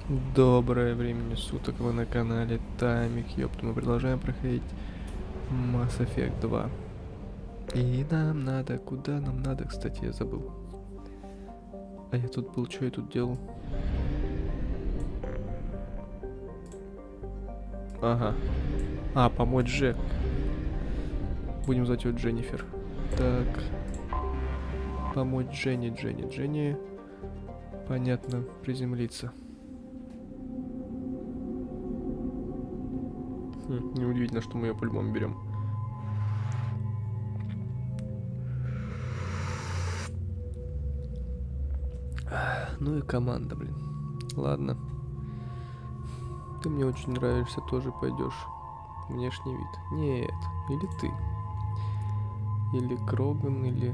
Доброе время суток, вы на канале Таймик, ёпта, мы продолжаем проходить Mass Effect 2. И нам надо, куда нам надо, кстати, я забыл. А я тут был, что я тут делал? Ага. Помочь Джек. Будем звать его Дженнифер. Так. Помочь Дженни. Понятно, приземлиться. Неудивительно, что мы ее по-любому берем. Ну и команда, блин. Ладно. Ты мне очень нравишься, тоже пойдешь. Внешний вид. Нет. Или ты. Или Кроган, или...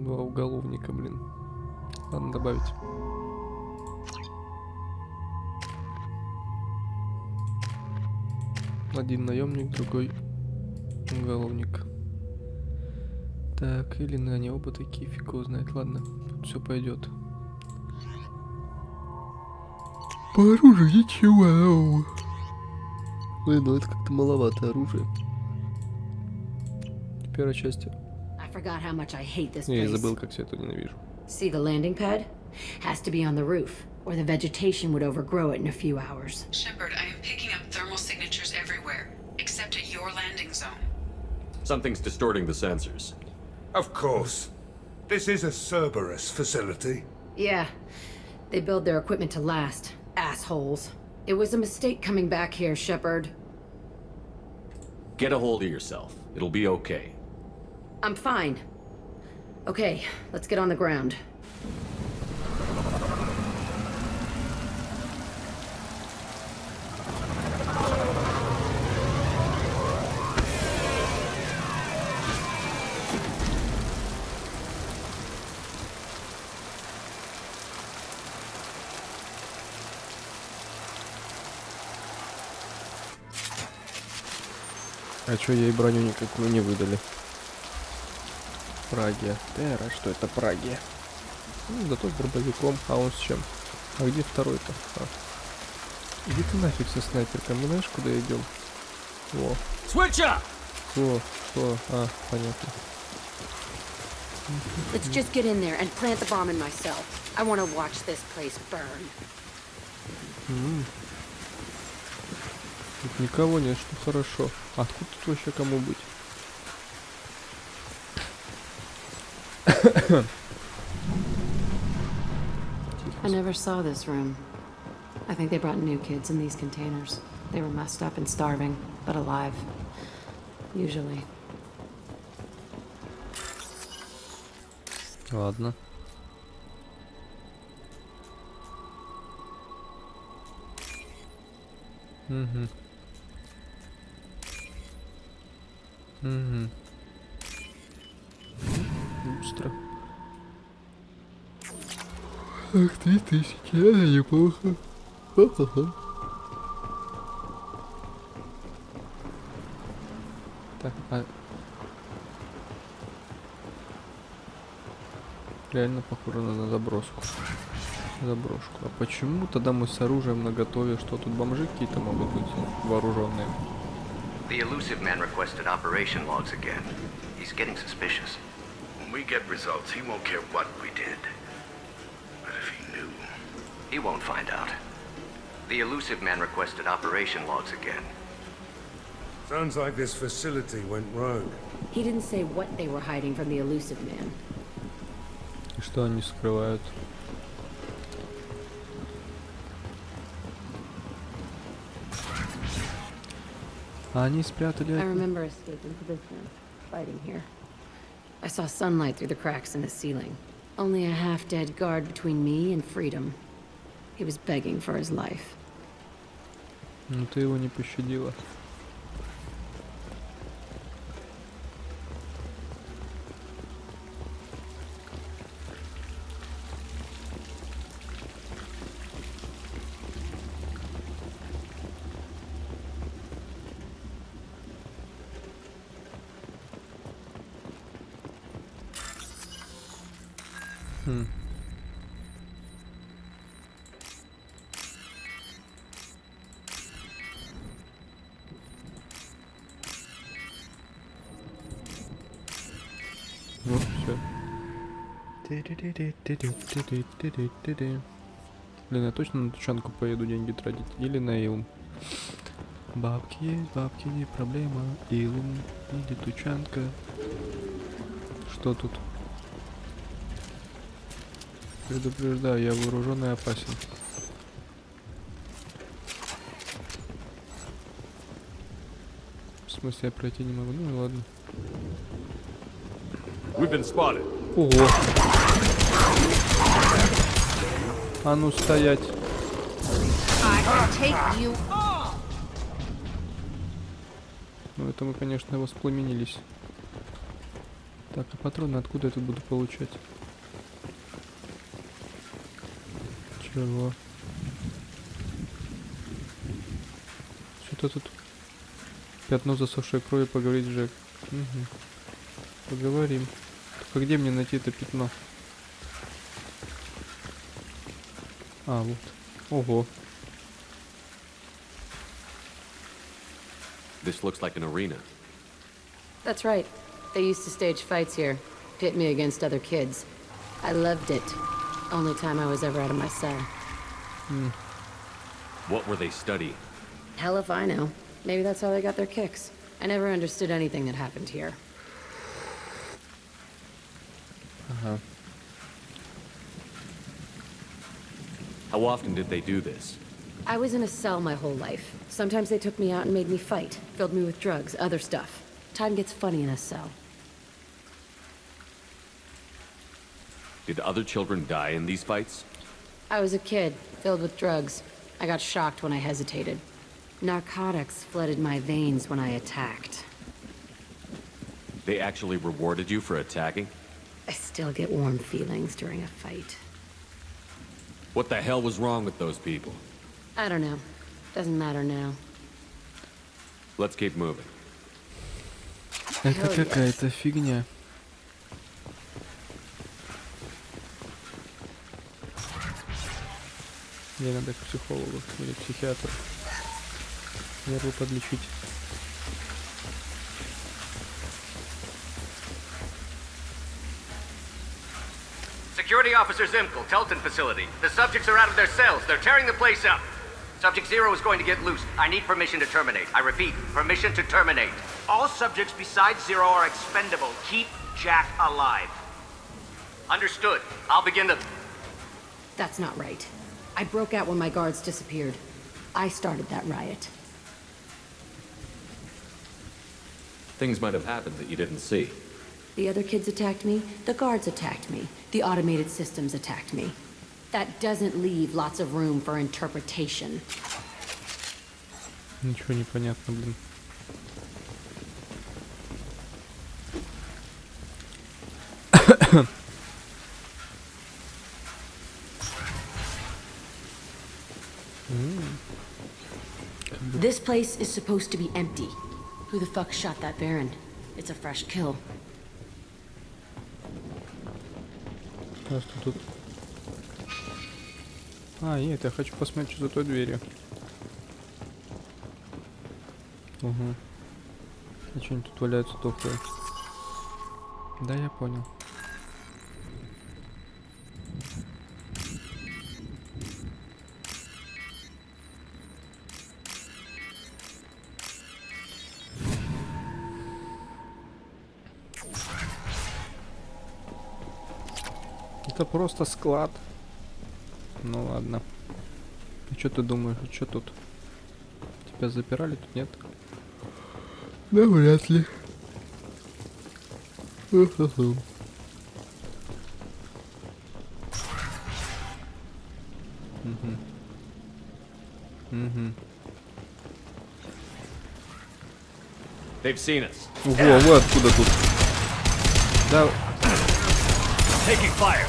Два уголовника, блин. Ладно, добавить. Один наемник, другой уголовник. Так, или они оба такие, фиг его знает. Ладно, тут все пойдет. По оружию ничего. Ой, ну это как-то маловато оружия. В первой части. Я забыл, как все это ненавижу. See the landing pad? Has to be on the roof, or the vegetation would overgrow it in a few hours. Shepard, I am picking up thermal signatures everywhere, except at your landing zone. Something's distorting the sensors. Of course. This is a Cerberus facility. Yeah, they build their equipment to last. Assholes. It was a mistake coming back here, Shepard. Get a hold of yourself. It'll be okay. I'm fine. Okay, let's get on the ground. А чё, ей броню никакую не выдали? Прагия. Тера, что это Прагия? Ну, зато с дробовиком, а он с чем? А где второй-то? Иди ты нафиг со снайперкой, мы знаешь, куда идем? Во. Switch up! Что? Понятно. Let's just get in there and plant the bomb in myself. I want to watch this place burn. Тут никого нет, что хорошо. Откуда тут вообще кому быть? I never saw this room. I think they brought new kids in these containers. They were messed up and starving, but alive. Usually. Ладно. Быстро. Ах, 3000, неплохо. Ха-ха-ха. Так, реально похоже на заброску. А почему тогда мы с оружием наготове? Что тут бомжи какие-то могут быть вооруженные? The elusive man requested operation logs again. He's getting suspicious. When we get results, he won't care what we did. But if he knew... He won't find out. The elusive man requested operation logs again. Sounds like this facility went rogue. He didn't say what they were hiding from the elusive man. И что они скрывают? Они спрятали... I remember escaping to this one, fighting here. I saw sunlight through the cracks in the ceiling. Only a half-dead guard between me and freedom. He was begging for his life. Ну ты его не пощадила. Вот, все. Блин, я точно на тучанку поеду деньги тратить? Или на илм? Бабки есть, бабки не проблема. Илм или тучанка. Что тут? Предупреждаю, я вооружен и опасен. В смысле, я пройти не могу? Ну ладно. We've been spotted. Ого. А ну стоять. Ну это мы, конечно, воспламенились. Так, а патроны откуда я тут буду получать? Чего? Что-то тут пятно засохшей крови, поговорить Джек. Угу. Поговорим. Только где мне найти это пятно? А, вот. Ого. This looks like an arena. That's right. They used to stage fights here, pit me against other kids. I loved it. Only time I was ever out of my cell. What were they studying? Hell if I know. Maybe that's how they got their kicks. I never understood anything that happened here. Ага. How often did they do this? I was in a cell my whole life. Sometimes they took me out and made me fight, filled me with drugs, other stuff. Time gets funny in a cell. Did other children die in these fights? I was a kid, filled with drugs. I got shocked when I hesitated. Narcotics flooded my veins when I attacked. They actually rewarded you for attacking? I still get warm feelings during a fight. What the hell was wrong with those people? I don't know. Doesn't matter now. Let's keep moving. Это какая-то фигня. Мне надо к психологу или к психиатру. Нервы подлечить. Security Officer Zimkel, Telton facility. The subjects are out of their cells. They're tearing the place up. Subject 0 is going to get loose. I need permission to terminate. I repeat, permission to terminate. All subjects besides 0 are expendable. Keep Jack alive. Understood. I'll begin the... That's not right. I broke out when my guards disappeared. I started that riot. Things might have happened that you didn't see. The other kids attacked me, the guards attacked me, the automated systems attacked me. That doesn't leave lots of room for interpretation. Ничего не понятно, блин. This place is supposed to be empty. Who the fuck shot that Baron? It's a fresh kill. А что тут? А, нет, я хочу посмотреть, что за той дверью. Угу. А что они тут валяются тухлые? Да, я понял. Это просто склад. Ну ладно. А что ты думаешь, что тут? Тебя запирали, тут нет? Да вряд ли. Угу. Угу. They've seen us. Ого, вы откуда тут? Да. Taking fire.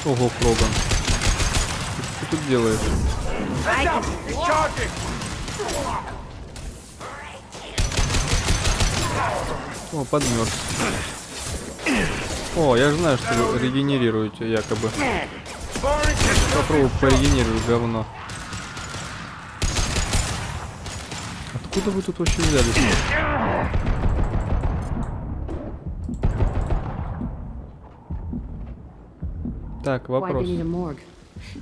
Ого, Кроган. Что ты тут делаешь? О, подмерз. О, я же знаю, что вы регенерируете, якобы. Попробую порегенерировать говно. Откуда вы тут вообще взялись? Так, Why do вопрос. you need a morgue?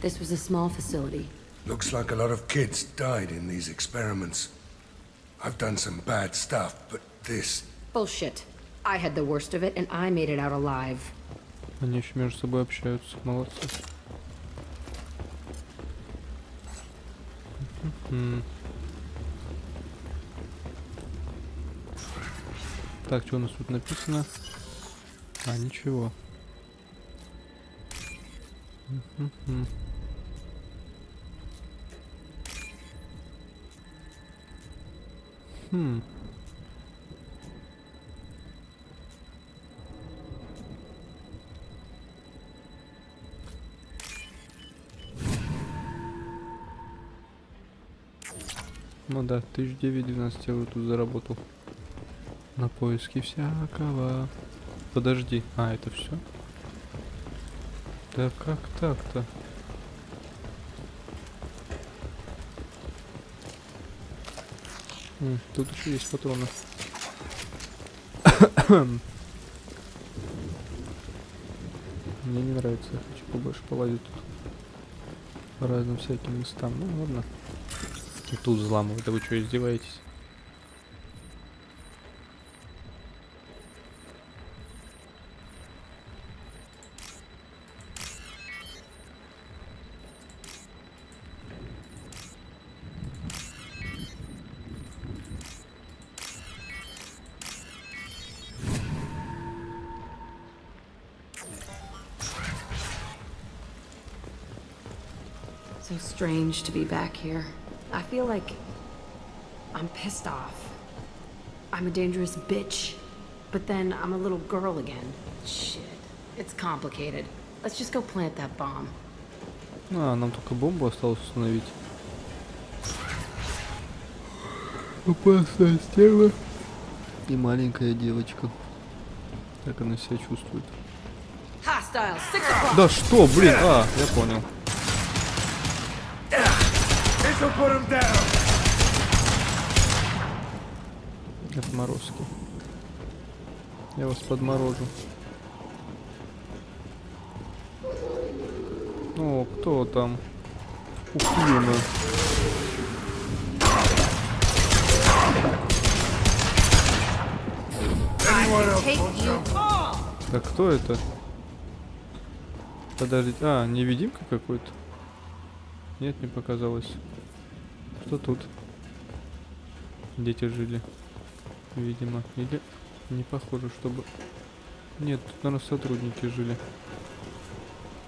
This was a small facility. Looks like a lot of kids died in these experiments. I've done some bad stuff, but this... Bullshit. I had the worst of it, and I made it out alive. Они еще между собой общаются. Молодцы. Так, что у нас тут написано? А, ничего. Ну да, 1912 евро тут заработал. На поиске всякого. Подожди. А, это все? Да как так-то? Тут еще есть патроны. Мне не нравится. Я хочу побольше полазить тут. По разным всяким местам. Ну ладно. И тут взламывать. Да вы что, издеваетесь? So strange to be back here. I feel like I'm pissed off. I'm a dangerous bitch, but then I'm a little girl again. Shit. It's complicated. Let's just go plant that bomb. А, нам только бомбу осталось установить. Опасное тело. И маленькая девочка. Как она себя чувствует? Hostile, 6 o'clock. Да что, блин, а, я понял. Отморозки. Я вас подморожу. О, кто там? Ухлюна. Так кто это? Подождите. А, невидимка какой-то? Нет, не показалось. Что тут? Дети жили. Видимо. Или не похоже, чтобы... Нет, тут, наверное, сотрудники жили.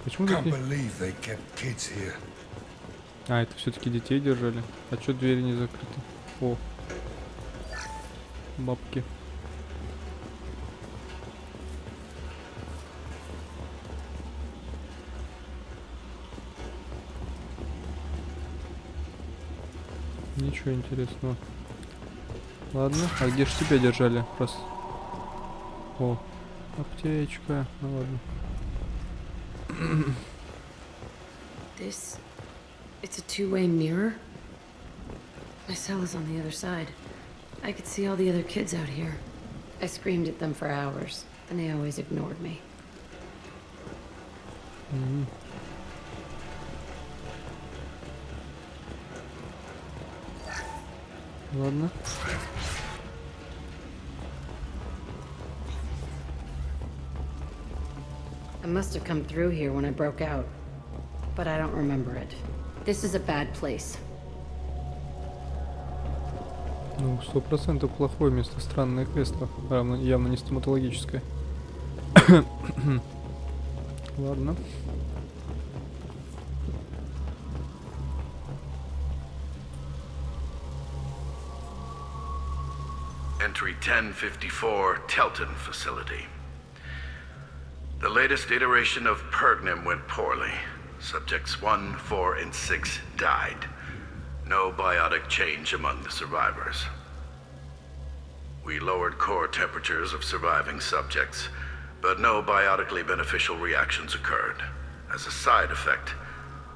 Почему тут не... А, это все-таки детей держали. А что двери не закрыты? О. Бабки. Ничего интересного. Ладно, а где ж тебя держали? Раз. О, аптечка. Ну ладно. This... It's a two-way mirror? My cell is on the other side. I could see all the other kids out here. I screamed at them for hours, and they always ignored me. Ладно. I must have come through here when I broke out, but I don't remember it. This is a bad place. Ну, 100% плохое место, странное кресло. Явно не стоматологическое. Ладно. Entry 1054, Telton facility. The latest iteration of Pergnim went poorly. Subjects 1, 4, and 6 died. No biotic change among the survivors. We lowered core temperatures of surviving subjects, but no biotically beneficial reactions occurred. As a side effect,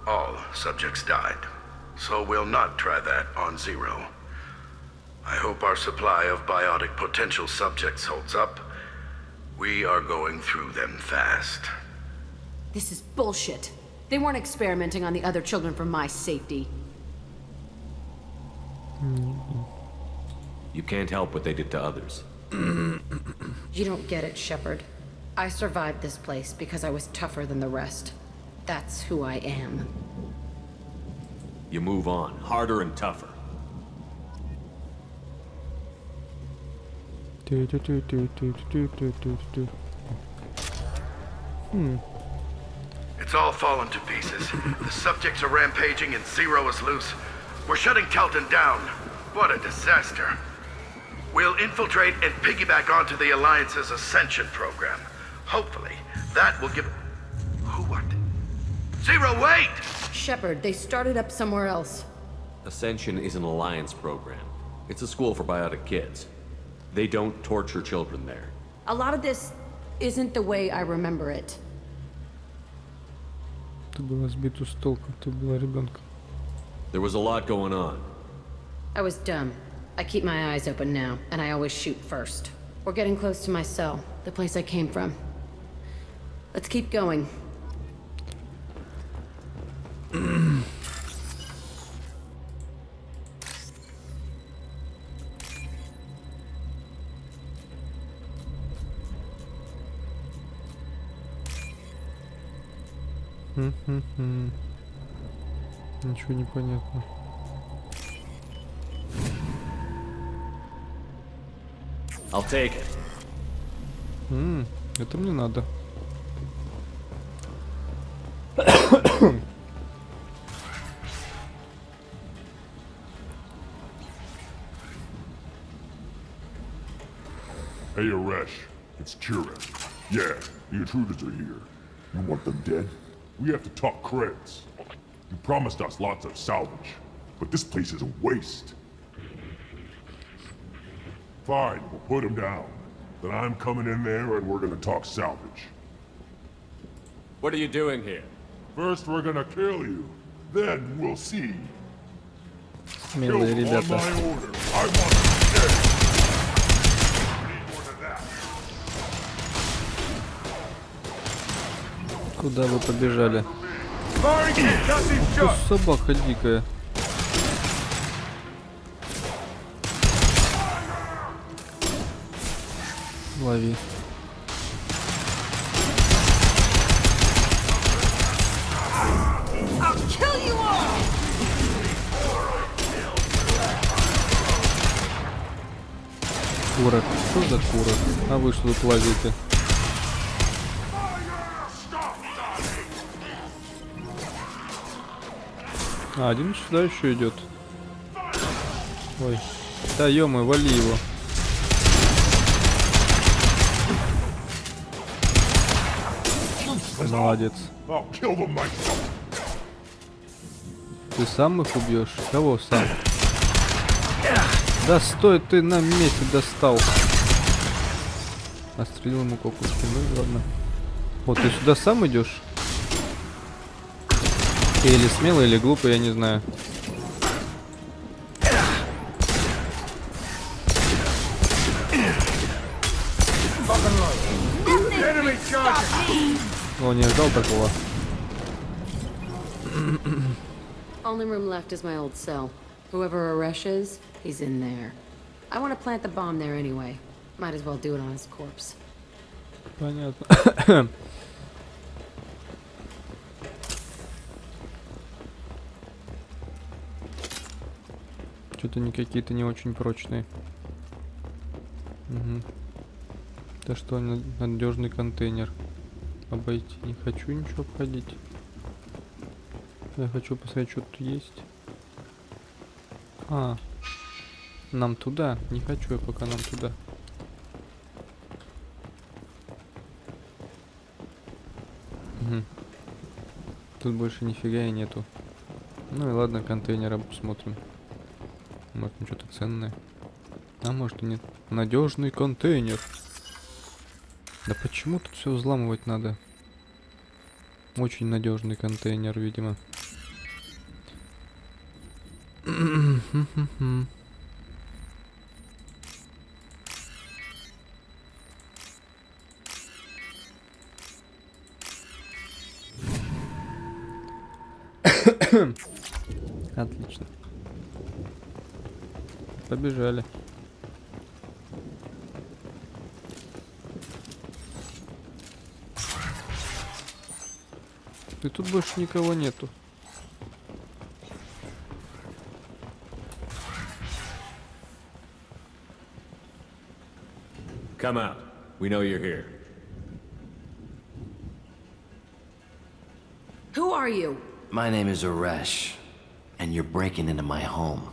all subjects died. So we'll not try that on Zero. I hope our supply of biotic potential subjects holds up. We are going through them fast. This is bullshit. They weren't experimenting on the other children for my safety. You can't help what they did to others. You don't get it, Shepard. I survived this place because I was tougher than the rest. That's who I am. You move on, harder and tougher. It's all fallen to pieces. The subjects are rampaging and Zero is loose. We're shutting Telton down. What a disaster. We'll infiltrate and piggyback onto the Alliance's Ascension program. Hopefully, that will give... Who are they? Zero, wait! Shepard, they started up somewhere else. Ascension is an alliance program. It's a school for biotic kids. They don't torture children there. A lot of this isn't the way I remember it. Ты была сбита с толку, ты была ребенком. There was a lot going on. I was dumb. I keep my eyes open now, and I always shoot first. We're getting close to my cell, the place I came from. Let's keep going. Ничего не понятно. I'll take it. Это мне надо. Hey, Aresh, it's Chira. Yeah, the intruders are here. You want them dead? We have to talk creds. You promised us lots of salvage, but this place is a waste. Fine, we'll put them down. Then I'm coming in there and we're gonna talk salvage. What are you doing here? First we're gonna kill you, then we'll see. Kill Милые them on ребята. my order. I want them dead. Need more than that. Куда вы побежали? О, собака дикая. Лови. Курок. Что за курок? А вы что тут лазите? А, один сюда еще идет. Ой. Да ё-моё, вали его. Молодец. Ты сам их убьешь? Кого сам? Да стой, ты на месте достал. Отстрелил ему кокушки, ну ладно. Вот ты сюда сам идешь? Или смело, или глупо, я не знаю. О, не ждал такого. Only room left is my old cell. Whoever Aresh is, he's in there. I want to plant the bomb there anyway. Might as well do it on his corpse. Понятно. Что-то они какие-то не очень прочные. Угу. Да что, надежный контейнер. Обойти не хочу ничего обходить. Я хочу посмотреть, что тут есть. А, нам туда. Не хочу я пока нам туда. Угу. Тут больше нифига и нету. Ну и ладно, контейнеры посмотрим. Может, что-то ценное. А может и нет. Надежный контейнер. Да почему тут все взламывать надо? Очень надежный контейнер, видимо. Отлично. Побежали. И тут больше никого нету. Come out. We know you're here. Who are you? My name is Uresh, and you're breaking into my home.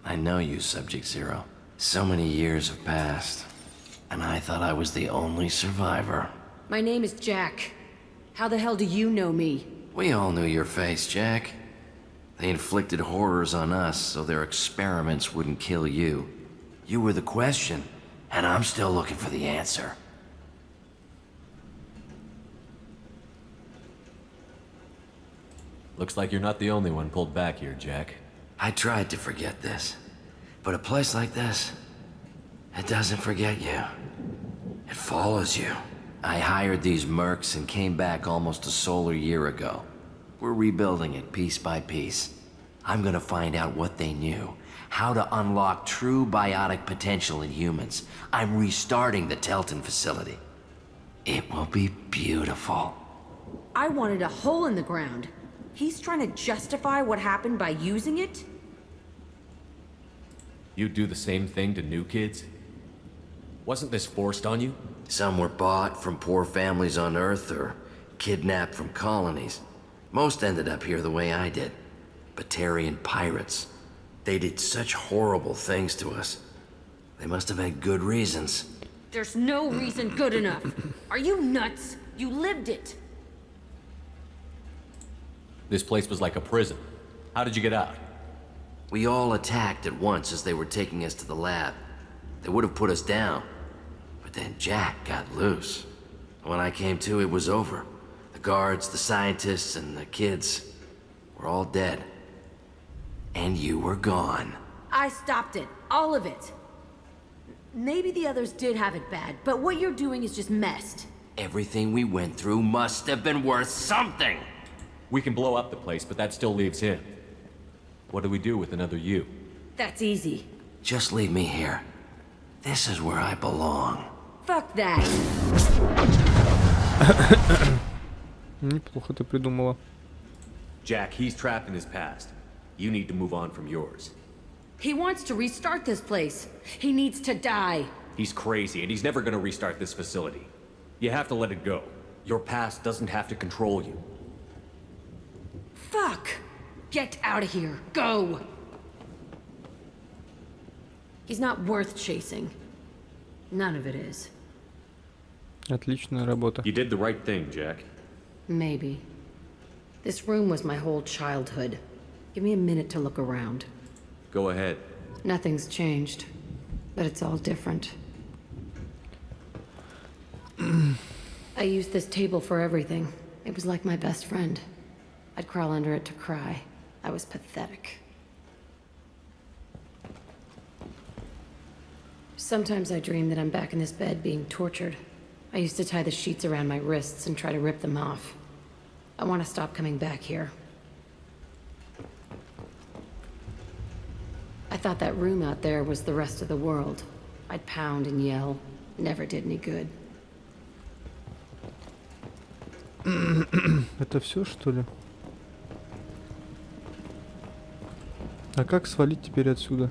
I know you, Subject Zero. So many years have passed, and I thought I was the only survivor. My name is Jack. How the hell do you know me? We all knew your face, Jack. They inflicted horrors on us so their experiments wouldn't kill you. You were the question, and I'm still looking for the answer. Looks like you're not the only one pulled back here, Jack. I tried to forget this, but a place like this, it doesn't forget you. It follows you. I hired these mercs and came back almost a solar year ago. We're rebuilding it piece by piece. I'm gonna find out what they knew, how to unlock true biotic potential in humans. I'm restarting the Telton facility. It will be beautiful. I wanted a hole in the ground. He's trying to justify what happened by using it? You'd do the same thing to new kids? Wasn't this forced on you? Some were bought from poor families on Earth or kidnapped from colonies. Most ended up here the way I did. Batarian pirates. They did such horrible things to us. They must have had good reasons. There's no reason good enough. Are you nuts? You lived it. This place was like a prison. How did you get out? We all attacked at once as they were taking us to the lab. They would have put us down. But then Jack got loose. When I came to, it was over. The guards, the scientists, and the kids were all dead. And you were gone. I stopped it. All of it. Maybe the others did have it bad, but what you're doing is just messed. Everything we went through must have been worth something. We can blow up the place, but that still leaves him. What do we do with another you? That's easy. Just leave me here. This is where I belong. Fuck that. Неплохо ты придумала. Jack, he's trapped in his past. You need to move on from yours. He wants to restart this place. He needs to die. He's crazy, and he's never gonna restart this facility. You have to let it go. Your past doesn't have to control you. Fuck! Get out of here. Go! He's not worth chasing. None of it is. Отличная работа. You did the right thing, Jack. Maybe. This room was my whole childhood. Give me a minute to look around. Go ahead. Nothing's changed, but it's all different. I used this table for everything. It was like my best friend. I'd crawl under it to cry. I was pathetic. Sometimes I dream that I'm back in this bed being tortured. I used to tie the sheets around my wrists and try to rip them off. I want to stop coming back here. I thought that room out there was the rest of the world. I'd pound and yell. Never did any good. Это все, что ли? А как свалить теперь отсюда?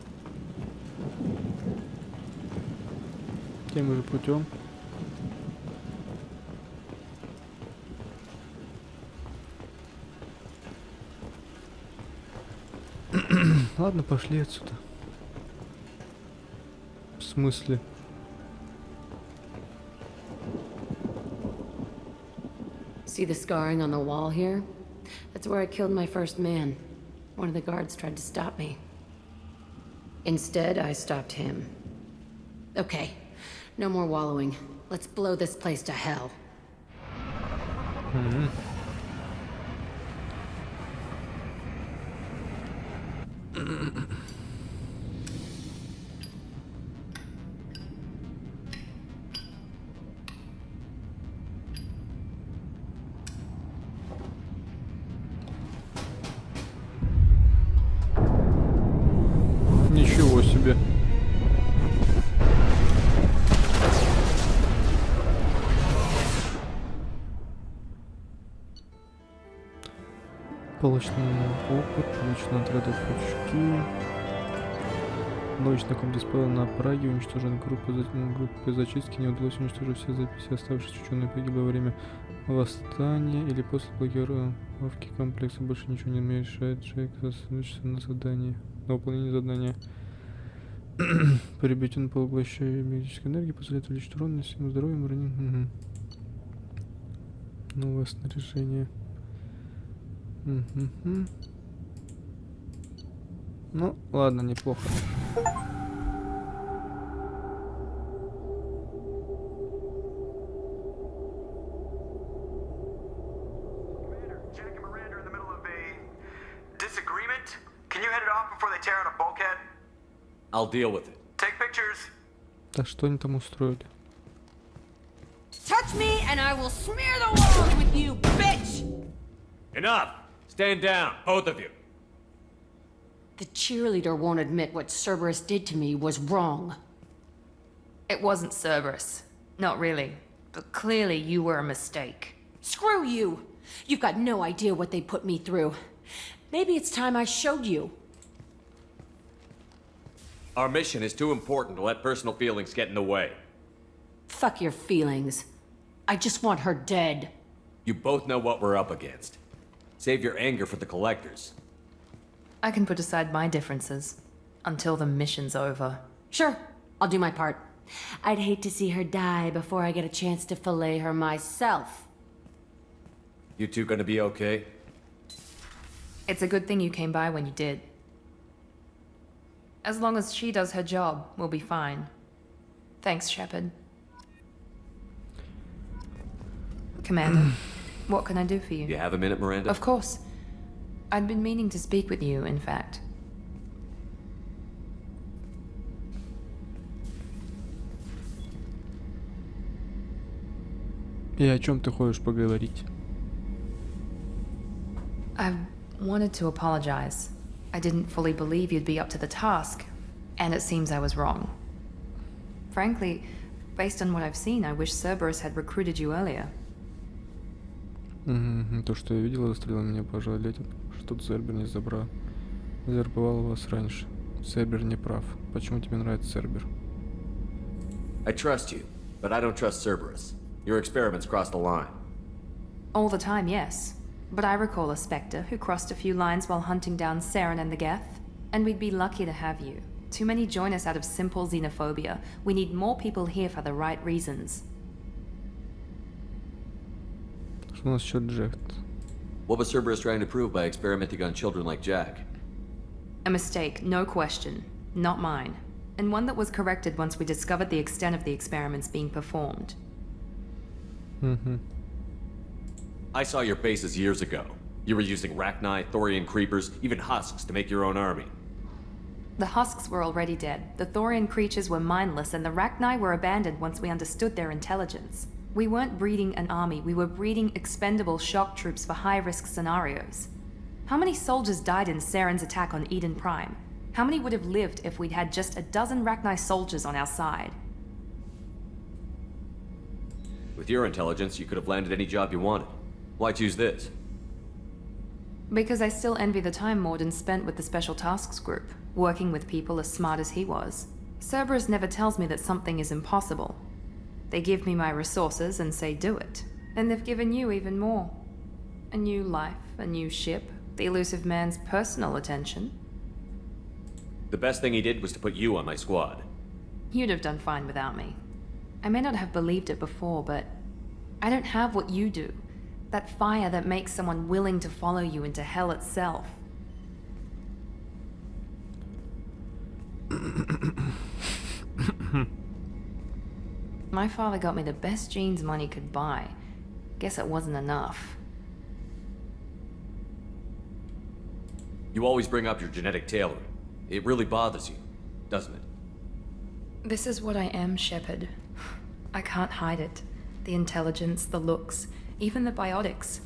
Тем же путем. Ладно, пошли отсюда. В смысле? See the scarring on the wall here? That's where I killed my first man. One of the guards tried to stop me. Instead, I stopped him. Okay, no more wallowing. Let's blow this place to hell. Ничего себе. Получен опыт, получен отряд очки. Научный комплекс ПЛ на Праге, уничтожена группа зачистки, не удалось уничтожить все записи, оставшиеся ученые погибли во время восстания или после блокировки комплекса. Больше ничего не мешает Джек сосредоточиться на задании, на выполнении задания. Приобретен поглощающей магической энергии, позволяет увеличить урон на всем здоровьем ранением. Новое снаряжение. Ну, ладно, неплохо. I'll deal with it. Take pictures. Да что они там устроили? Touch me and I will smear the walls with you, bitch! Enough! Stand down, both of you. The cheerleader won't admit what Cerberus did to me was wrong. It wasn't Cerberus. Not really. But clearly you were a mistake. Screw you! You've got no idea what they put me through. Maybe it's time I showed you. Our mission is too important to let personal feelings get in the way. Fuck your feelings. I just want her dead. You both know what we're up against. Save your anger for the collectors. I can put aside my differences until the mission's over. Sure, I'll do my part. I'd hate to see her die before I get a chance to fillet her myself. You two gonna be okay? It's a good thing you came by when you did. As long as she does her job, we'll be fine. Thanks, Shepard. Commander, what can I do for you? You have a minute, Miranda? Of course. I'd been meaning to speak with you, in fact. И о чем ты хочешь поговорить? I wanted to apologize. I didn't fully believe you'd be up to the task, and it seems I was wrong. Frankly, based on what I've seen, I wish Cerberus had recruited you earlier. То, что я видела, заставило меня пожалеть, что Цербер не завербовал вас раньше. Цербер не прав. Почему тебе нравится Цербер? I trust you, but I don't trust Cerberus. Your experiments crossed the line. All the time, yes. But I recall a Spectre who crossed a few lines while hunting down Saren and the Geth. And we'd be lucky to have you. Too many join us out of simple xenophobia. We need more people here for the right reasons. Что у нас еще Джек? What was Cerberus trying to prove by experimenting on children like Jack? A mistake, no question. Not mine. And one that was corrected once we discovered the extent of the experiments being performed. I saw your bases years ago. You were using Rachni, Thorian creepers, even husks to make your own army. The husks were already dead, the Thorian creatures were mindless, and the Rachni were abandoned once we understood their intelligence. We weren't breeding an army, we were breeding expendable shock troops for high-risk scenarios. How many soldiers died in Saren's attack on Eden Prime? How many would have lived if we'd had just a dozen Rachni soldiers on our side? With your intelligence, you could have landed any job you wanted. Why choose this? Because I still envy the time Morden spent with the Special Tasks Group, working with people as smart as he was. Cerberus never tells me that something is impossible. They give me my resources and say do it. And they've given you even more. A new life, a new ship, the elusive man's personal attention. The best thing he did was to put you on my squad. You'd have done fine without me. I may not have believed it before, but I don't have what you do. That fire that makes someone willing to follow you into hell itself. My father got me the best jeans money could buy. Guess it wasn't enough. You always bring up your genetic tailoring. It really bothers you, doesn't it? This is what I am, Shepard. I can't hide it. The intelligence, the looks, even the biotics.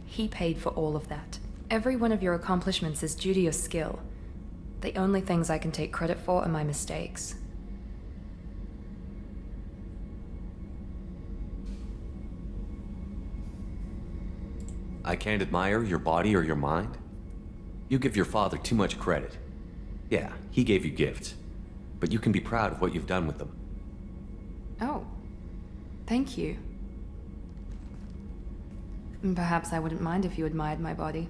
He paid for all of that. Every one of your accomplishments is due to your skill. The only things I can take credit for are my mistakes. I can't admire your body or your mind? You give your father too much credit. Yeah, he gave you gifts. But you can be proud of what you've done with them. Oh. Thank you. Perhaps I wouldn't mind if you admired my body.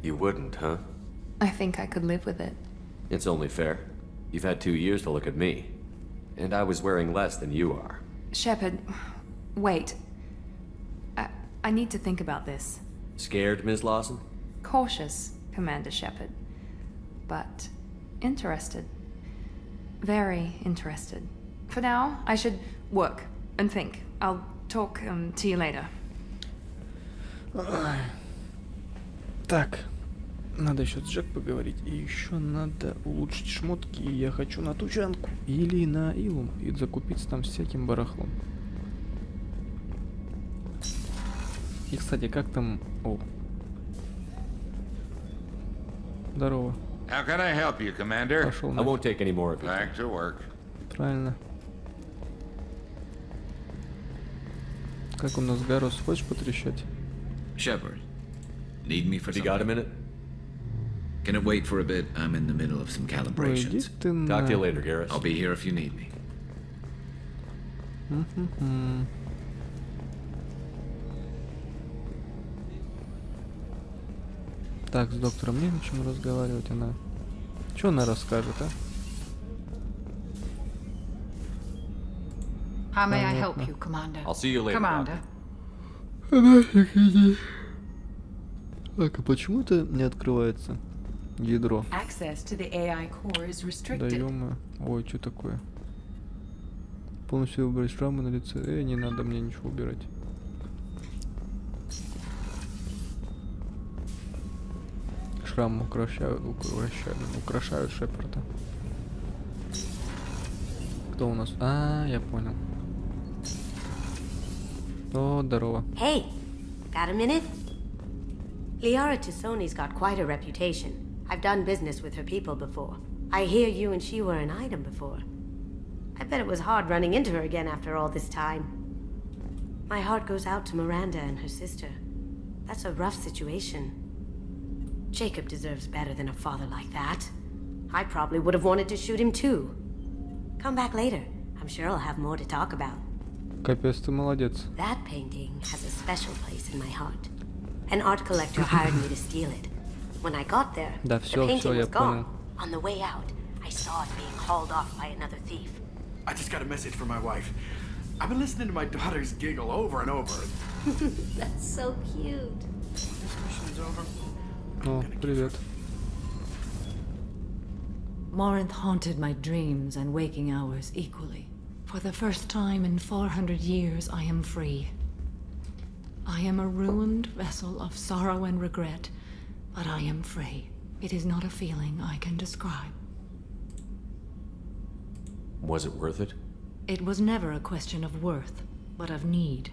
You wouldn't, huh? I think I could live with it. It's only fair. You've had 2 years to look at me. And I was wearing less than you are. Shepard, wait. I need to think about this. Scared, Ms. Lawson? Cautious, Commander Shepard. But interested. Very interested. For now, I should work and think. I'll talk to you later. Так, надо еще с Джек поговорить. И еще надо улучшить шмотки. И я хочу на тучанку. Или на Илум. И закупиться там всяким барахлом. И, кстати, как там... О. Здорово. How can I help you, Commander? Пошел I на... won't take any more of it. Back to work. Правильно. Как у нас Гарус? Хочешь потрещать? Shepard, need me for You got a minute? Can it wait for a bit? I'm in the middle of some Ой, иди calibrations. ты на... Talk to you later, Garrus. I'll be here if you need me. Так, с доктором не на чем разговаривать, она... Что она расскажет, а? How may I help Понятно. you, Commander? I'll see you later, Commander. Так, а почему это не открывается? Ядро. Access to the AI core is Да restricted. ё-моё. Ой, что такое? Полностью выбрать шрамы на лице. Не надо мне ничего убирать. Шрамы украшают Шепарда. Кто у нас? А, я понял. О, здорово. Hey, got a minute? Liara Tassoni's got quite a reputation. I've done business with her people before. I hear you and she were an item before. I bet it was hard running into her again after all this time. My heart goes out to Miranda and her sister. That's a rough situation. Jacob deserves better than a father like that. I probably would have wanted to shoot him too. Come back later. I'm sure I'll have more to talk about. Капец, ты молодец. That painting has a special place in my heart. An art collector hired me to steal it. When I got there, Да, the всё, painting я was gone. понял. On the way out, I saw it being hauled off by another thief. I just got a message from my wife. I've been listening to my daughters giggle over and over. That's so cute. This mission's over. О, привет. Morinth haunted my dreams and waking hours equally. For the first time in 400 years, I am free. I am a ruined vessel of sorrow and regret, but I am free. It is not a feeling I can describe. Was it worth it? It was never a question of worth, but of need.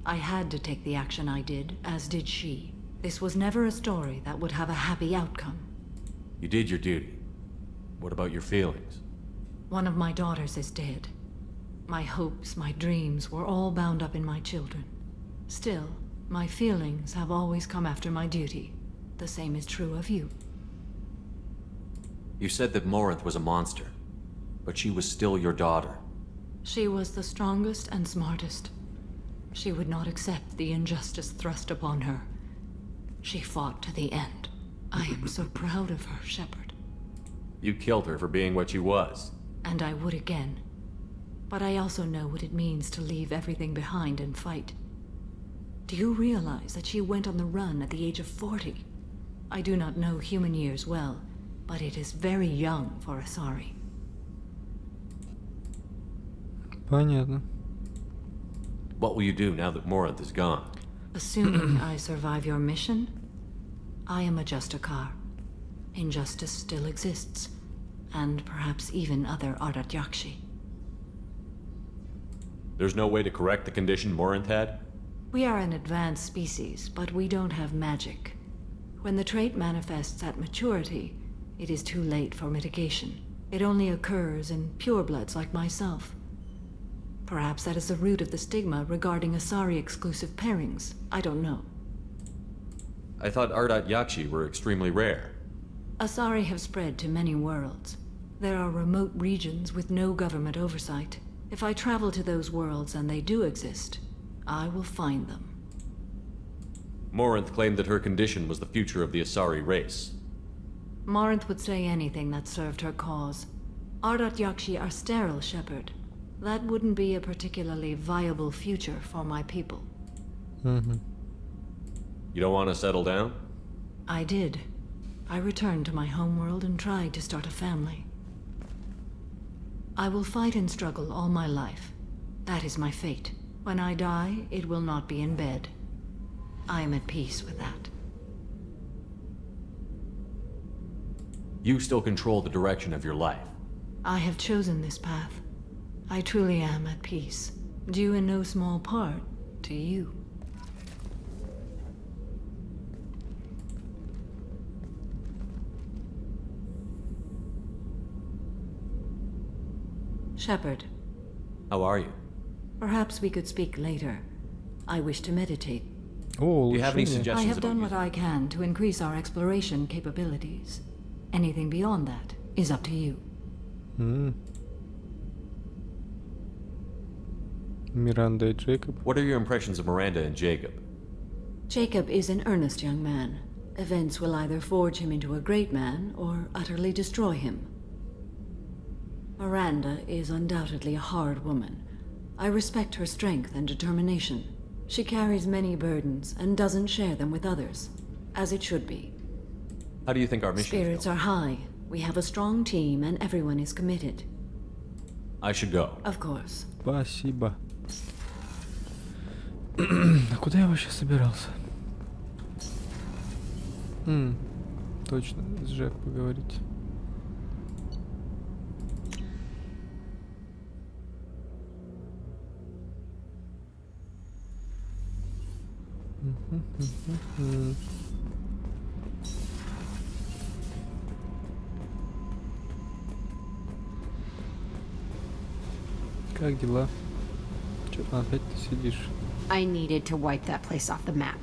I had to take the action I did, as did she. This was never a story that would have a happy outcome. You did your duty. What about your feelings? One of my daughters is dead. My hopes, my dreams were all bound up in my children. Still, my feelings have always come after my duty. The same is true of you. You said that Morinth was a monster, but she was still your daughter. She was the strongest and smartest. She would not accept the injustice thrust upon her. She fought to the end. I am so proud of her, Shepard. You killed her for being what she was. And I would again. But I also know what it means to leave everything behind and fight. Do you realize that she went on the run at the age of 40? I do not know human years well, but it is very young for Asari. Понятно. What will you do now that Morinth is gone? Assuming I survive your mission, I am a Justikar. Injustice still exists, and perhaps even other Ardatyakshi. There's no way to correct the condition Morinth had? We are an advanced species, but we don't have magic. When the trait manifests at maturity, it is too late for mitigation. It only occurs in purebloods like myself. Perhaps that is the root of the stigma regarding Asari-exclusive pairings. I don't know. I thought Ardatyakshi were extremely rare. Asari have spread to many worlds. There are remote regions with no government oversight. If I travel to those worlds and they do exist, I will find them. Morinth claimed that her condition was the future of the Asari race. Morinth would say anything that served her cause. Ardatyakshi are sterile, Shepherd. That wouldn't be a particularly viable future for my people. Угу. You don't want to settle down? I did. I returned to my homeworld and tried to start a family. I will fight and struggle all my life. That is my fate. When I die, it will not be in bed. I am at peace with that. You still control the direction of your life. I have chosen this path. I truly am at peace, due in no small part to you. Shepherd. How are you? Perhaps we could speak later. I wish to meditate. О, Do you have any улучшение. suggestions I have about done using- what I can to increase our exploration capabilities. Anything beyond that is up to you. Миранда и Джейкоб. What are your impressions of Miranda and Jacob? Jacob is an earnest young man. Events will either forge him into a great man or utterly destroy him. Miranda is undoubtedly a hard woman. I respect her strength and determination. She carries many burdens and doesn't share them with others, as it should be. How do you think our mission is Spirits going? are high. We have a strong team and everyone is committed. I should go. Of course. Спасибо. А куда я вообще собирался? Точно, с Джек поговорить. Как дела? Чё, опять ты сидишь? I needed to wipe that place off the map.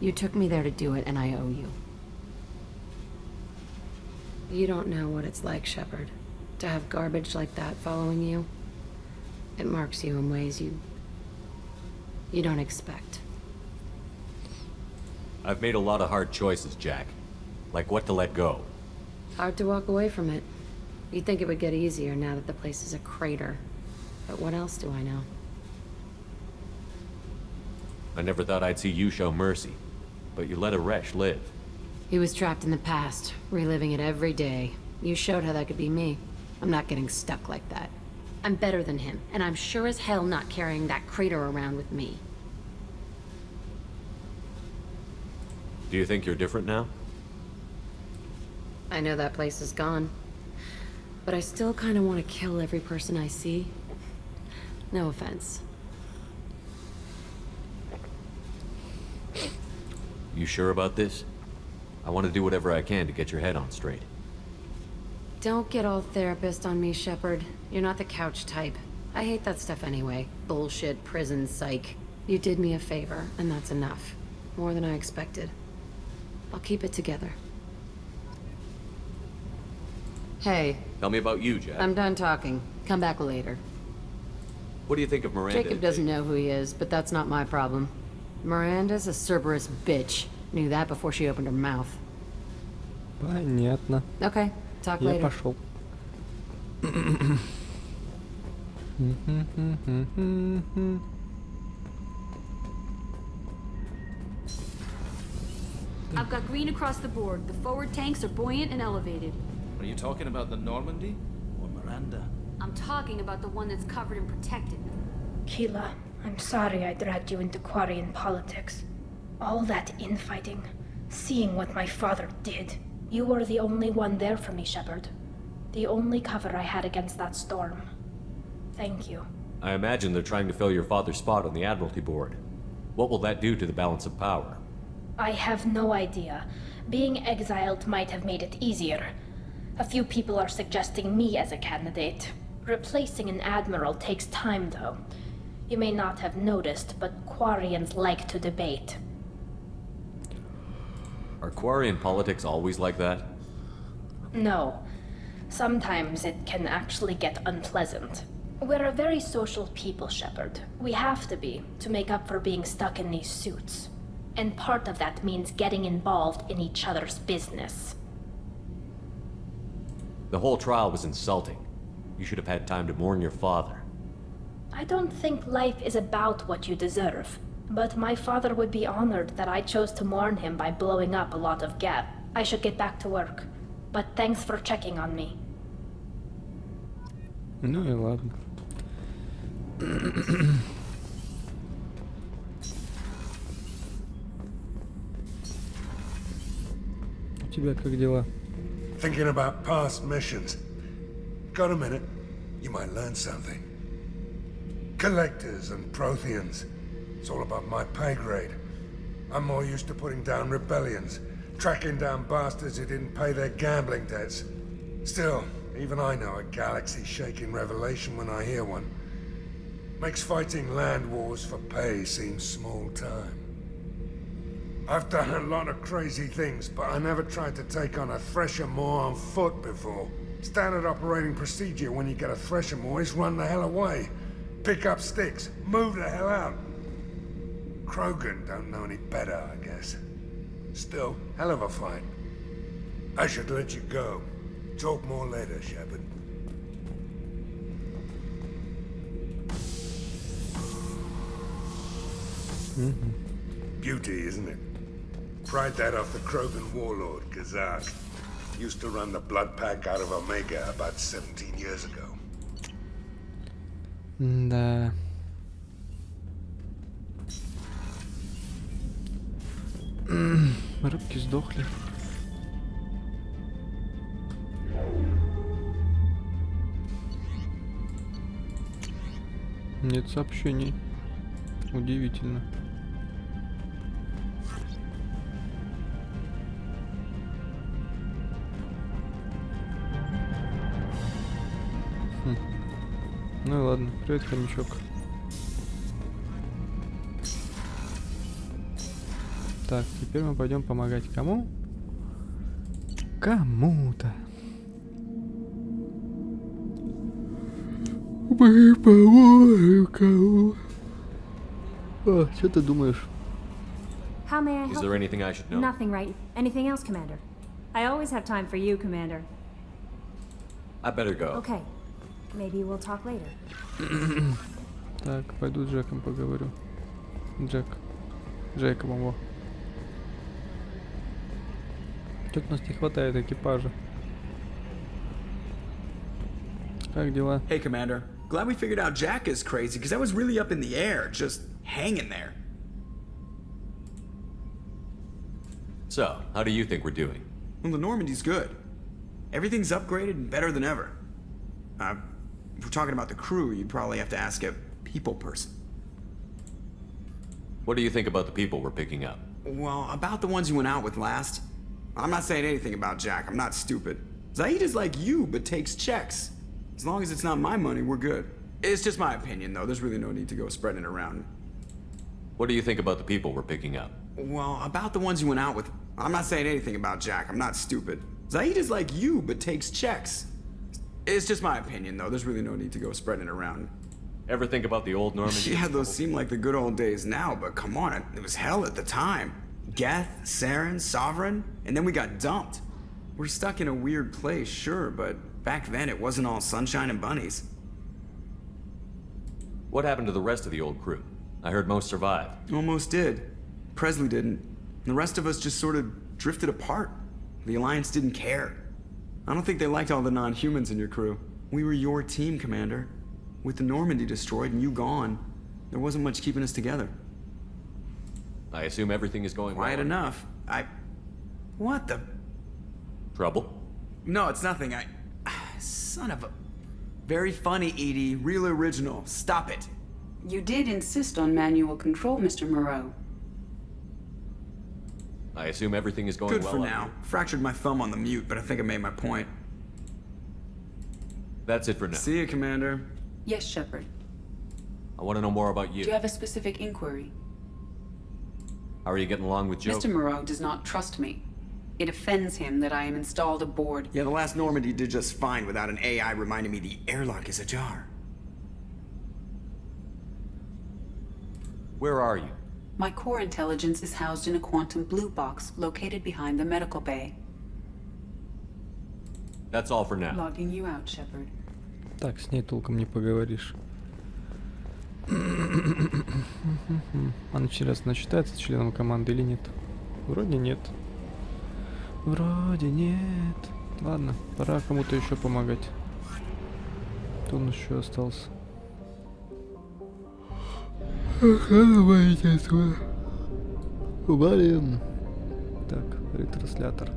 You took me there to do it, and I owe you. You don't know what it's like, Shepard, to have garbage like that following you. It marks you in ways you don't expect. I've made a lot of hard choices, Jack. Like what to let go. Hard to walk away from it. You'd think it would get easier now that the place is a crater. But what else do I know? I never thought I'd see you show mercy. But you let a wretch live. He was trapped in the past, reliving it every day. You showed how that could be me. I'm not getting stuck like that. I'm better than him, and I'm sure as hell not carrying that crater around with me. Do you think you're different now? I know that place is gone. But I still kind of want to kill every person I see. No offense. You sure about this? I want to do whatever I can to get your head on straight. Don't get all therapist on me, Shepard. You're not the couch type. I hate that stuff anyway. Bullshit, prison, psych. You did me a favor, and that's enough. More than I expected. I'll keep it together. Hey. Tell me about you, Jack. I'm done talking. Come back later. What do you think of Miranda? Jacob doesn't know who he is, but that's not my problem. Miranda's a Cerberus bitch. Knew that before she opened her mouth. Понятно. Okay, talk Я later. пошел. I've got green across the board. The forward tanks are buoyant and elevated. Are you talking about the Normandy or Miranda? I'm talking about the one that's covered and protected. Keela, I'm sorry I dragged you into Quarian politics. All that infighting, seeing what my father did. You were the only one there for me, Shepard. The only cover I had against that storm. Thank you. I imagine they're trying to fill your father's spot on the Admiralty Board. What will that do to the balance of power? I have no idea. Being exiled might have made it easier. A few people are suggesting me as a candidate. Replacing an admiral takes time, though. You may not have noticed, but Quarians like to debate. Are Quarian politics always like that? No. Sometimes it can actually get unpleasant. We're a very social people, Shepard. We have to be, to make up for being stuck in these suits. And part of that means getting involved in each other's business. The whole trial was insulting. You should have had time to mourn your father. I don't think life is about what you deserve, but my father would be honored that I chose to mourn him by blowing up a lot of gas. I should get back to work, but thanks for checking on me. Ну и ладно. У тебя как дела? Thinking about past missions. Got a minute? You might learn something. Collectors and Protheans. It's all about my pay grade. I'm more used to putting down rebellions, tracking down bastards who didn't pay their gambling debts. Still, even I know a galaxy-shaking revelation when I hear one. Makes fighting land wars for pay seem small time. I've done a lot of crazy things, but I never tried to take on a Thresher Maw on foot before. Standard operating procedure when you get a Thresher Maw is run the hell away. Pick up sticks, move the hell out. Krogan don't know any better, I guess. Still, hell of a fight. I should let you go. Talk more later, Shepard. Beauty, isn't it? Pried that off the Krogan warlord, Kazak. Used to run the blood pack out of Omega about 17 years ago. Да. Рыбки сдохли. Нет сообщений. Удивительно. Ну и ладно, привет, хомячок. Так, теперь мы пойдем помогать кому? Кому-то. Мы поможем кому. О, что ты думаешь? How may I help? Is there anything I should know? Nothing, right? Anything else, Commander? I always have time for you, Commander. I better go. Okay. Maybe we'll talk later. Так, пойду с Джеком поговорю. Джейком его. Что-то у нас не хватает экипажа. Как дела? Hey, Commander. Glad we figured out Jack is crazy, because I was really up in the air, just hanging there. So, how do you think we're doing? Well, the Normandy's good. Everything's upgraded and better than ever. If we're talking about the crew, you'd probably have to ask a people person. What do you think about the people we're picking up? Well, about the ones you went out with last. I'm not saying anything about Jack, I'm not stupid. Zaid is like you, but takes checks. As long as it's not my money, we're good. It's just my opinion, though. There's really no need to go spreading it around. What do you think about the people we're picking up? Well, about the ones you went out with. I'm not saying anything about Jack, I'm not stupid. Zaid is like you, but takes checks. It's just my opinion, though. There's really no need to go spreading it around. Ever think about the old Normandy? Yeah, those seem like the good old days now, but come on, it was hell at the time. Geth, Saren, Sovereign, and then we got dumped. We're stuck in a weird place, sure, but back then it wasn't all sunshine and bunnies. What happened to the rest of the old crew? I heard most survived. Almost did. Presley didn't. The rest of us just sort of drifted apart. The Alliance didn't care. I don't think they liked all the non-humans in your crew. We were your team, Commander. With the Normandy destroyed and you gone, there wasn't much keeping us together. I assume everything is going well. Quiet enough. What the? Trouble? No, it's nothing. Son of a... Very funny, Edie. Real original. Stop it. You did insist on manual control, Mr. Moreau. I assume everything is going Good well. for now. Fractured my thumb on the mute, but I think I made my point. That's it for now. See you, Commander. Yes, Shepard. I want to know more about you. Do you have a specific inquiry? How are you getting along with Joe? Mr. Moreau does not trust me. It offends him that I am installed aboard. Yeah, the last Normandy did just fine without an AI reminding me the airlock is ajar. Where are you? My core intelligence is housed in a quantum blue box located behind the medical bay. That's all for now. Logging you out, Shepard. Так, с ней толком не поговоришь. Она интересно, считается членом команды или нет? Вроде нет. Вроде нет. Ладно, пора кому-то еще помогать. Кто он еще остался? Валим. Так, ретранслятор.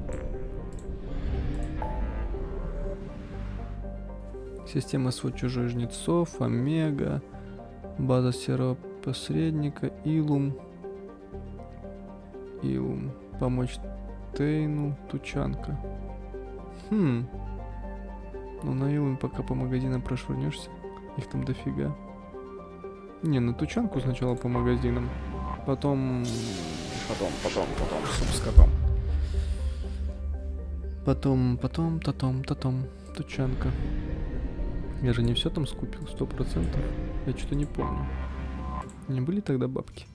Система свой-чужой жнецов, Омега, база серого посредника, Илум. Помочь Тейну, Тучанка. Ну на Илум пока по магазинам прошвырнешься. Их там дофига. Не, на Тучанку сначала по магазинам. Потом, суп с котом. Потом, Тучанка. Я же не все там скупил, 100%. Я что-то не помню. Не были тогда бабки?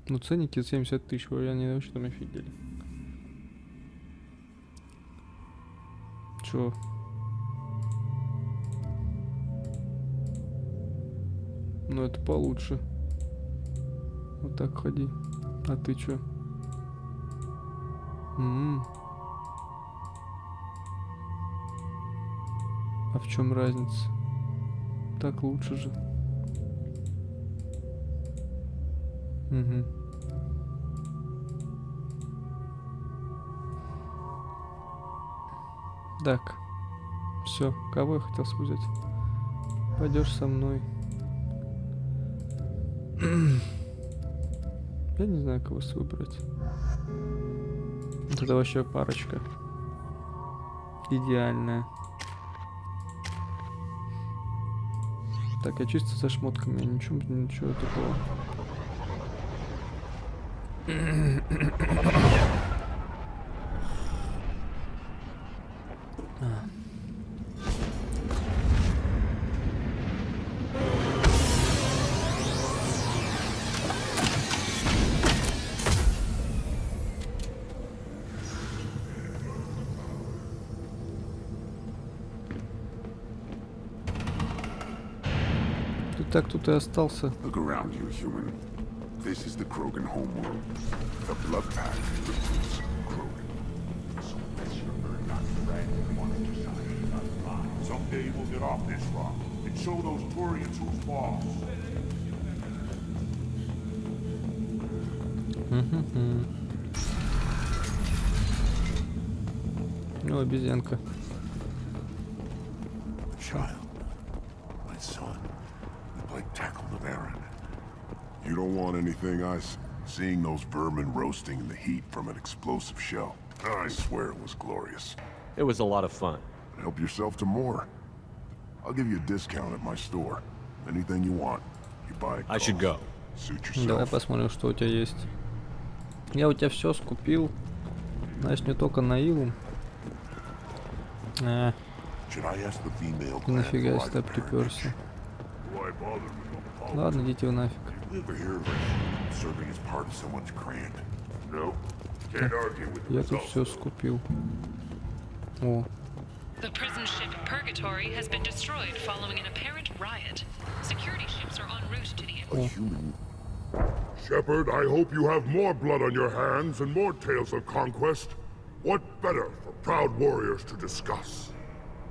Ну, ценники 70 тысяч, они вообще там офигели. Чё? Ну, это получше. Вот так ходи. А ты чё? А в чем разница? Так лучше же. Угу. Так. Все, кого я хотел взять? Пойдешь со мной. Я не знаю, кого выбрать. Вот это вообще парочка. Идеальная. Так, я чисто со шмотками, ничего такого. Ты так тут и остался. Look around you, human. This is the Krogan homeworld. The blood pact recruits Krogan. So let's you're not friend wanting to sign. Someday we'll get off this rock and show those Turians who's boss. Ну, обезьянка. Child, my son, the Blake tackled the Baron. You don't want anything seeing those vermin roasting in the heat from an explosive shell. I swear it was glorious. It was a lot of fun. Help yourself to more. I'll give you a discount at my store. Anything you want, you buy it. I should go. Suit yourself. Давай посмотрим, что у тебя есть. Я у тебя все скупил. Значит, не только на Илу. Нафига я сюда приперся. Ладно, идите вы нафиг. Я тут все скупил. О. The prison ship Purgatory has been destroyed following an apparent riot. Security ships are en route to the Shepard, I hope you have more blood on your hands and more tales of conquest. What better for proud warriors to discuss?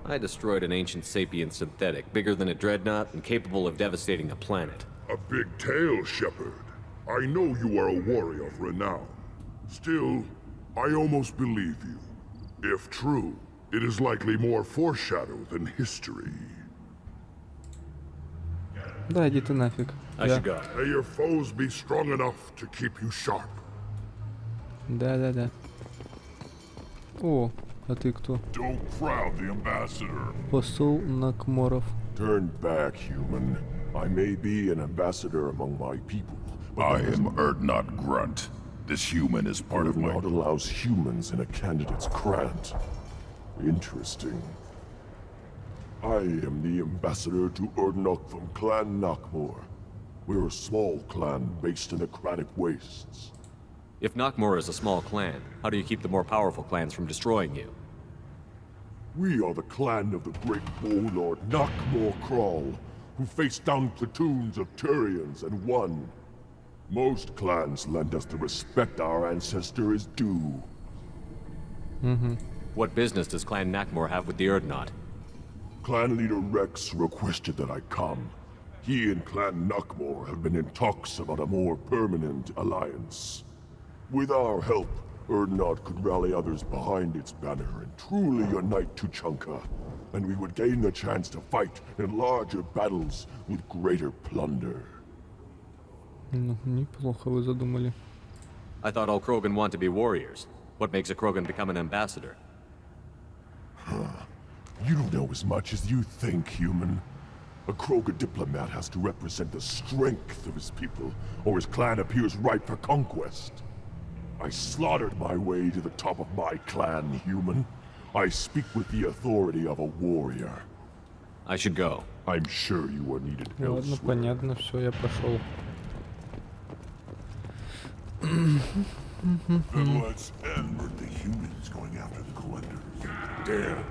I destroyed an ancient sapient synthetic, bigger than a dreadnought and capable of devastating a planet. A big tale, Shepard. I know you are a warrior of renown. Still, I almost believe you. If true, it is likely more foreshadow than history. Да, иди ты нафиг. I should go. May your foes be strong enough to keep you sharp. Да. О, а ты кто? Don't crowd the ambassador. Посол Накморов. Turn back, human. I may be an ambassador among my people. I am Erdnot Grunt. This human is part of my... allows humans in a candidate's grant. Interesting. I am the ambassador to Erdnot from Clan Nakmor. We're a small clan based in the Kratic Wastes. If Nakmor is a small clan, how do you keep the more powerful clans from destroying you? We are the clan of the great warlord Nakmor Krawl, who faced down platoons of Turians and won. Most clans lend us the respect our ancestor is due. What business does Clan Nakmor have with the Erdnot? Clan leader Rex requested that I come. He and Clan Nakmor have been in talks about a more permanent alliance. With our help, Erdnot could rally others behind its banner and truly unite Tuchanka, and we would gain the chance to fight in larger battles with greater plunder. Ну, неплохо вы задумали. I thought all Krogan want to be warriors. What makes a Krogan become an ambassador? You don't know as much as you think, human. A Krogan diplomat has to represent the strength of his people, or his clan appears ripe for conquest. I slaughtered my way to the top of my clan, human. I speak with the authority of a warrior. I should go. I'm sure you are needed Ладно, elsewhere. понятно, все, я пошел. Then let's end with the humans going after the collectors. Damn.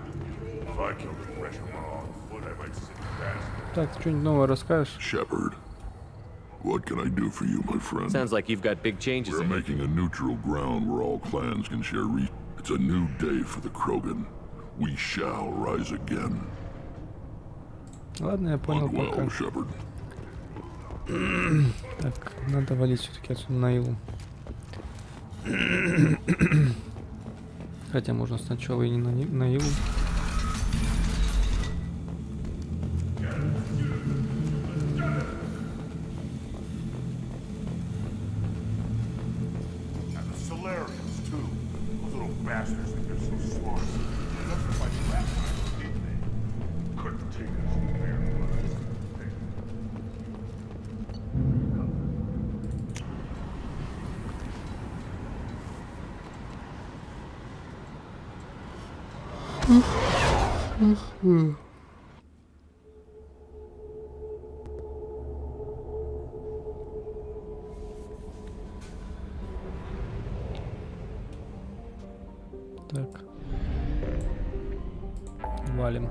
If I killed a fresh on foot, I might sit fast. Так, что-нибудь новое расскажешь? Shepard, what can I do for you, my friend? Sounds like you've got big changes We're ahead. making a neutral ground where all clans can share It's a new day for the Krogan. We shall rise again. Ладно, я понял, пока. Well, Shepard. Так, надо валить все-таки отсюда на Илу. Хотя можно сначала и не на Илу. Так. Валим.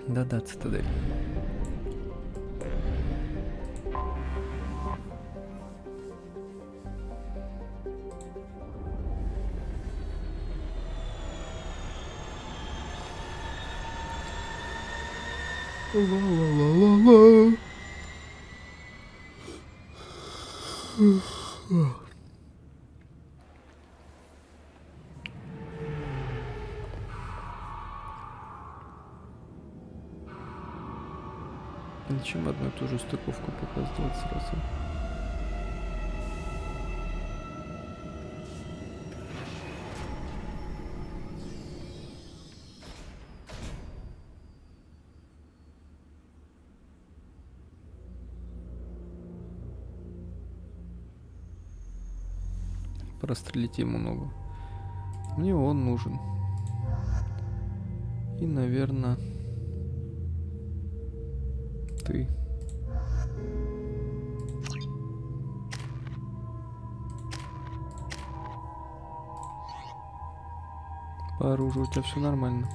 Да-да, цитадель. Ла-ла-ла-ла-ла. Зачем одну и ту же стыковку показывать сразу? Прострелить ему ногу. Мне он нужен. И, наверное, ты. По оружию у тебя все нормально?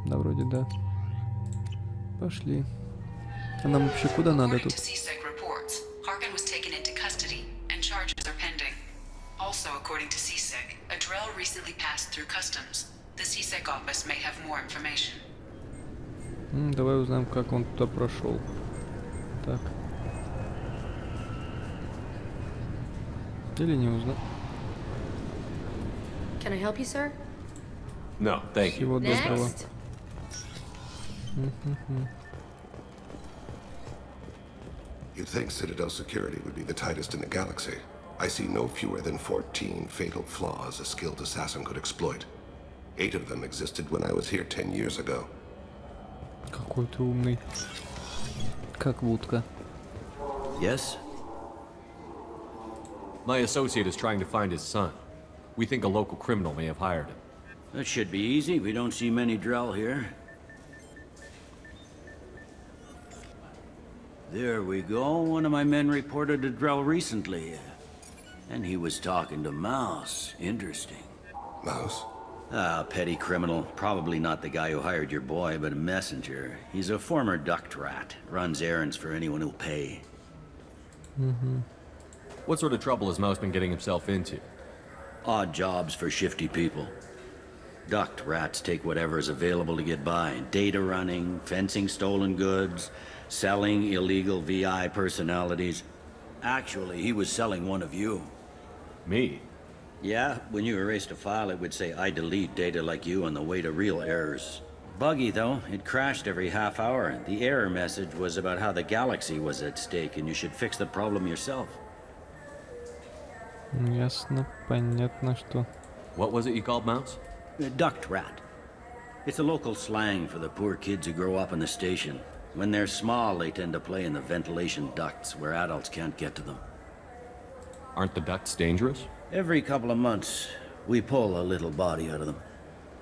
Да, вроде да. Пошли. А нам вообще куда надо тут? Also, according to CSEC, a drill recently passed through customs. The CSEC office may have more information. Давай узнаем, как он туда прошел. Так. Или не узнал? Can I help you, sir? No, thank you. Всего доброго. Next. You'd think Citadel security would be the tightest in the galaxy. I see no fewer than 14 fatal flaws a skilled assassin could exploit. 8 of them existed when I was here 10 years ago. Какой ты умный. Как утка. Yes? My associate is trying to find his son. We think a local criminal may have hired him. That should be easy. We don't see many Drell here. There we go. One of my men reported a Drell recently. And he was talking to Mouse. Interesting. Mouse? Ah, petty criminal. Probably not the guy who hired your boy, but a messenger. He's a former duct rat. Runs errands for anyone who'll pay. What sort of trouble has Mouse been getting himself into? Odd jobs for shifty people. Duct rats take whatever is available to get by. Data running, fencing stolen goods, selling illegal VI personalities. Actually, he was selling one of you. Me? Yeah, when you erased a file, it would say, I delete data like you on the way to real errors. Buggy, though. It crashed every half hour. The error message was about how the galaxy was at stake, and you should fix the problem yourself. Ясно, понятно, что. What was it you called Mouse? A duct rat. It's a local slang for the poor kids who grow up in the station. When they're small, they tend to play in the ventilation ducts where adults can't get to them. Aren't the ducts dangerous? Every couple of months, we pull a little body out of them.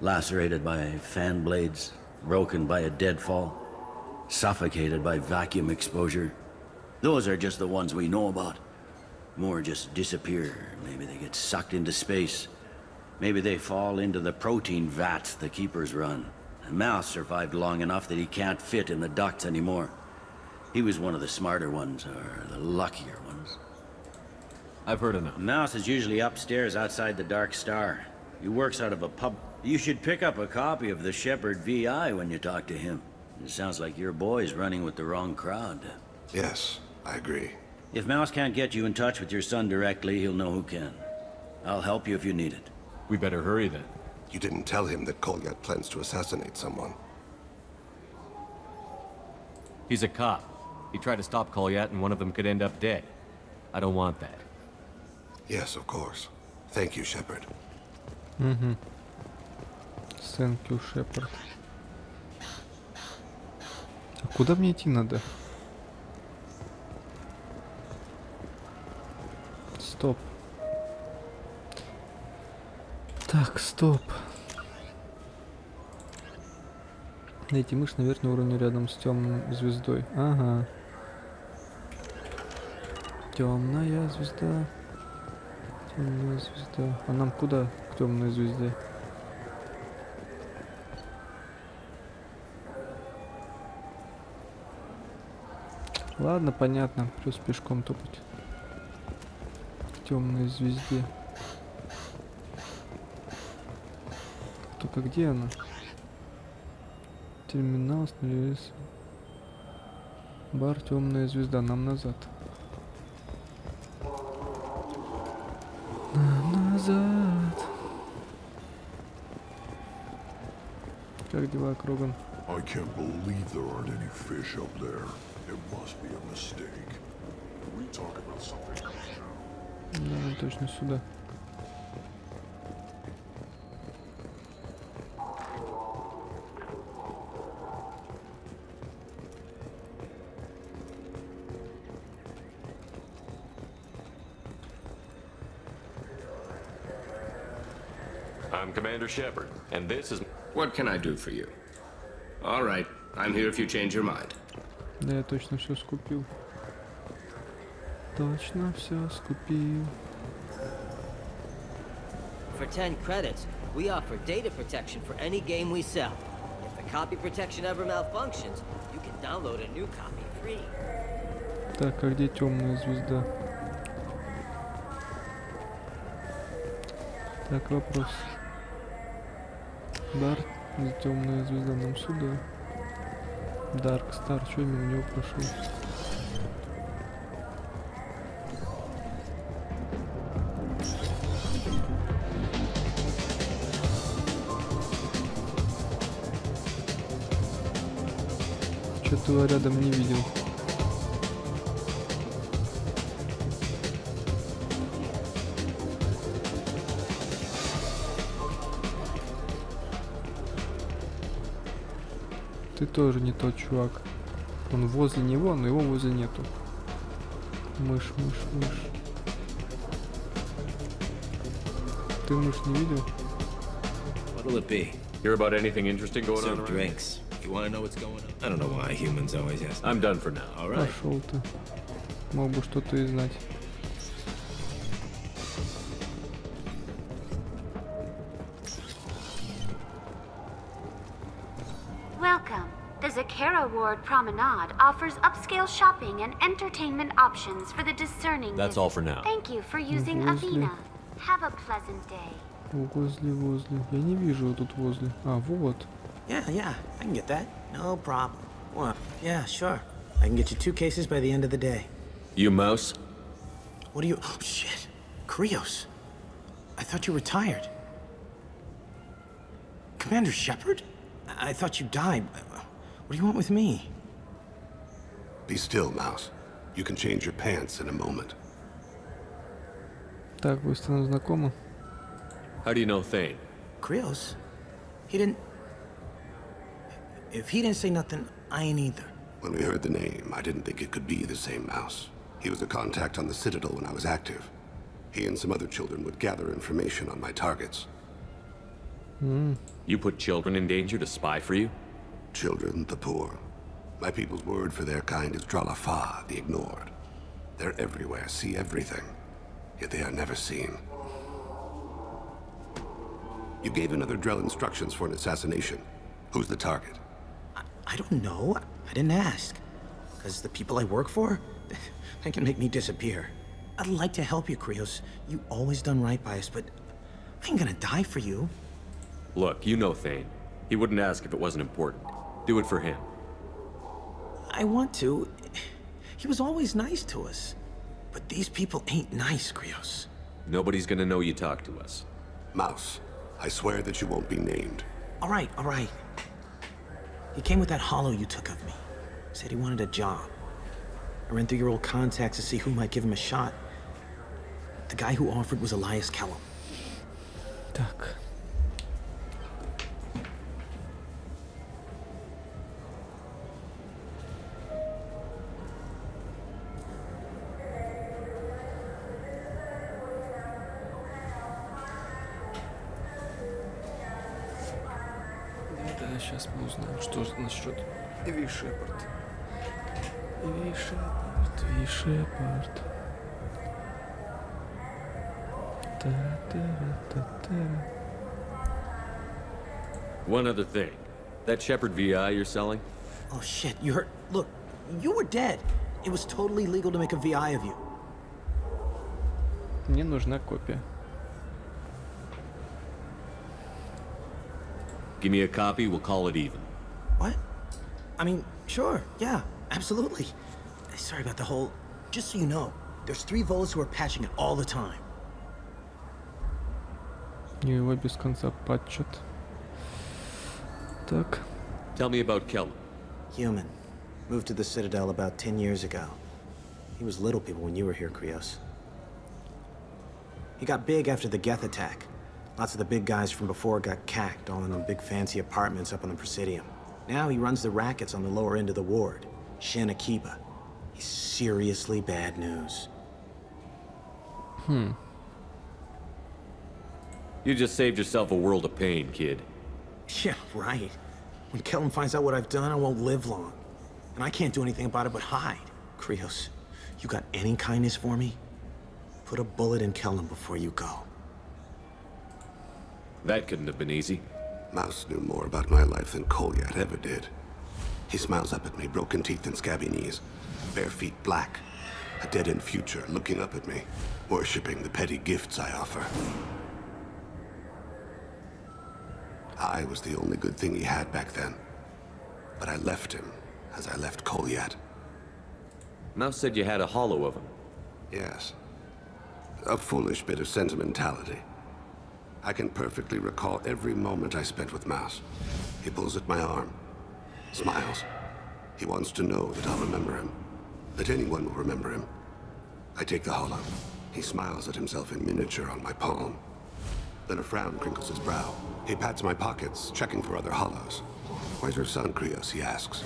Lacerated by fan blades, broken by a deadfall, suffocated by vacuum exposure. Those are just the ones we know about. More just disappear. Maybe they get sucked into space. Maybe they fall into the protein vats the keepers run. And Mouse survived long enough that he can't fit in the ducts anymore. He was one of the smarter ones, or the luckier ones. I've heard enough. Mouse is usually upstairs outside the Dark Star. He works out of a pub. You should pick up a copy of the Shepherd VI when you talk to him. It sounds like your boy's running with the wrong crowd. Yes, I agree. If Mouse can't get you in touch with your son directly, he'll know who can. I'll help you if you need it. We better hurry then. You didn't tell him that Kolyat plans to assassinate someone. He's a cop. He tried to stop Kolyat and one of them could end up dead. I don't want that. Yes, of course. Thank you, Shepard. Thank you, Shepard. А куда мне идти надо? Стоп. Так, стоп. Найти мышь на верхнем уровне рядом с темной звездой. Ага. Темная звезда. Темная звезда. А нам куда к темной звезде? Ладно, понятно. Плюс пешком топать. К темной звезде. Только где она? Терминал, остановились. Бар, темная звезда. Нам назад. Нам назад. Как дела, Кроган? I can't believe there aren't any fish up there. It must be a mistake. Can we talk about something else now? Да, точно сюда. I'm Commander Shepard, and this is... What can I do for you? All right, I'm here if you change your mind. Да, я точно все скупил. Точно все скупил. For 10 credits, We offer data protection for any game we sell. If the copy protection ever malfunctions, you can download a new copy free. Так, а где темная звезда? Так, вопрос. Дарт, темная звезда нам сюда. Дарк Стар, что я мимо него прошел? Что-то его рядом не видел. Ты тоже не тот чувак. Он возле него, но его возле нету. Мышь. Ты мышь не видел? What'll it be? Hear about anything interesting going on around? Drinks. You want to know what's going on? I don't know why humans always ask. I'm done for now. All right. Пошел ты. Мог бы что-то и знать. Welcome. The Zakara Ward Promenade offers upscale shopping and entertainment options for the discerning. That's all for now. Thank you for using Avina. Have a pleasant day. Возле. Я не вижу его тут возле. А, вот. Yeah, I can get that. No problem. What? Yeah, sure. I can get you 2 cases by the end of the day. You mouse? What are you... Oh, shit. Krios. I thought you were retired. Commander Shepard? I thought you died. What do you want with me? Be still, Mouse. You can change your pants in a moment. Так, быстро нам знакомо. How do you know Thane? Krios? He didn't... If he didn't say nothing, I ain't either. When we heard the name, I didn't think it could be the same Mouse. He was a contact on the Citadel when I was active. He and some other children would gather information on my targets. You put children in danger to spy for you? Children, the poor. My people's word for their kind is Dralafa, the ignored. They're everywhere, see everything. Yet they are never seen. You gave another Drell instructions for an assassination. Who's the target? I don't know. I didn't ask. Because the people I work for, they can make me disappear. I'd like to help you, Krios. You always done right by us, but I ain't gonna die for you. Look, you know Thane. He wouldn't ask if it wasn't important. Do it for him. I want to. He was always nice to us. But these people ain't nice, Krios. Nobody's gonna know you talk to us. Mouse, I swear that you won't be named. All right. He came with that hollow you took of me. Said he wanted a job. I ran through your old contacts to see who might give him a shot. The guy who offered was Elias Kellum. Так. Да, сейчас мы узнаем, что насчет Ви Шепард. Ви Шепард. One other thing. That Shepard VI you're selling? Oh shit, you heard? Look, you were dead. It was totally legal to make a VI of you. Мне нужна копия. Give me a copy, we'll call it even. What? I mean, sure, yeah, absolutely. Sorry about the whole... Just so you know, there's 3 Volas who are patching it all the time. Его без конца патчат. Так. Tell me about Kellum. Human. Moved to the Citadel about 10 years ago. He was little people when you were here, Krios. He got big after the Geth attack. Lots of the big guys from before got cacked, all in them big fancy apartments up on the Presidium. Now he runs the rackets on the lower end of the ward, Shin Akiba. He's seriously bad news. You just saved yourself a world of pain, kid. Yeah, right. When Kellum finds out what I've done, I won't live long. And I can't do anything about it but hide. Krios, you got any kindness for me? Put a bullet in Kellum before you go. That couldn't have been easy. Mouse knew more about my life than Kolyat ever did. He smiles up at me, broken teeth and scabby knees, bare feet black, a dead-end future looking up at me, worshipping the petty gifts I offer. I was the only good thing he had back then, but I left him as I left Kolyat. Mouse said you had a hollow of him. Yes. A foolish bit of sentimentality. I can perfectly recall every moment I spent with Mouse. He pulls at my arm, smiles. He wants to know that I'll remember him, that anyone will remember him. I take the hollow. He smiles at himself in miniature on my palm. Then a frown crinkles his brow. He pats my pockets, checking for other hollows. Where's your son, Krios? He asks.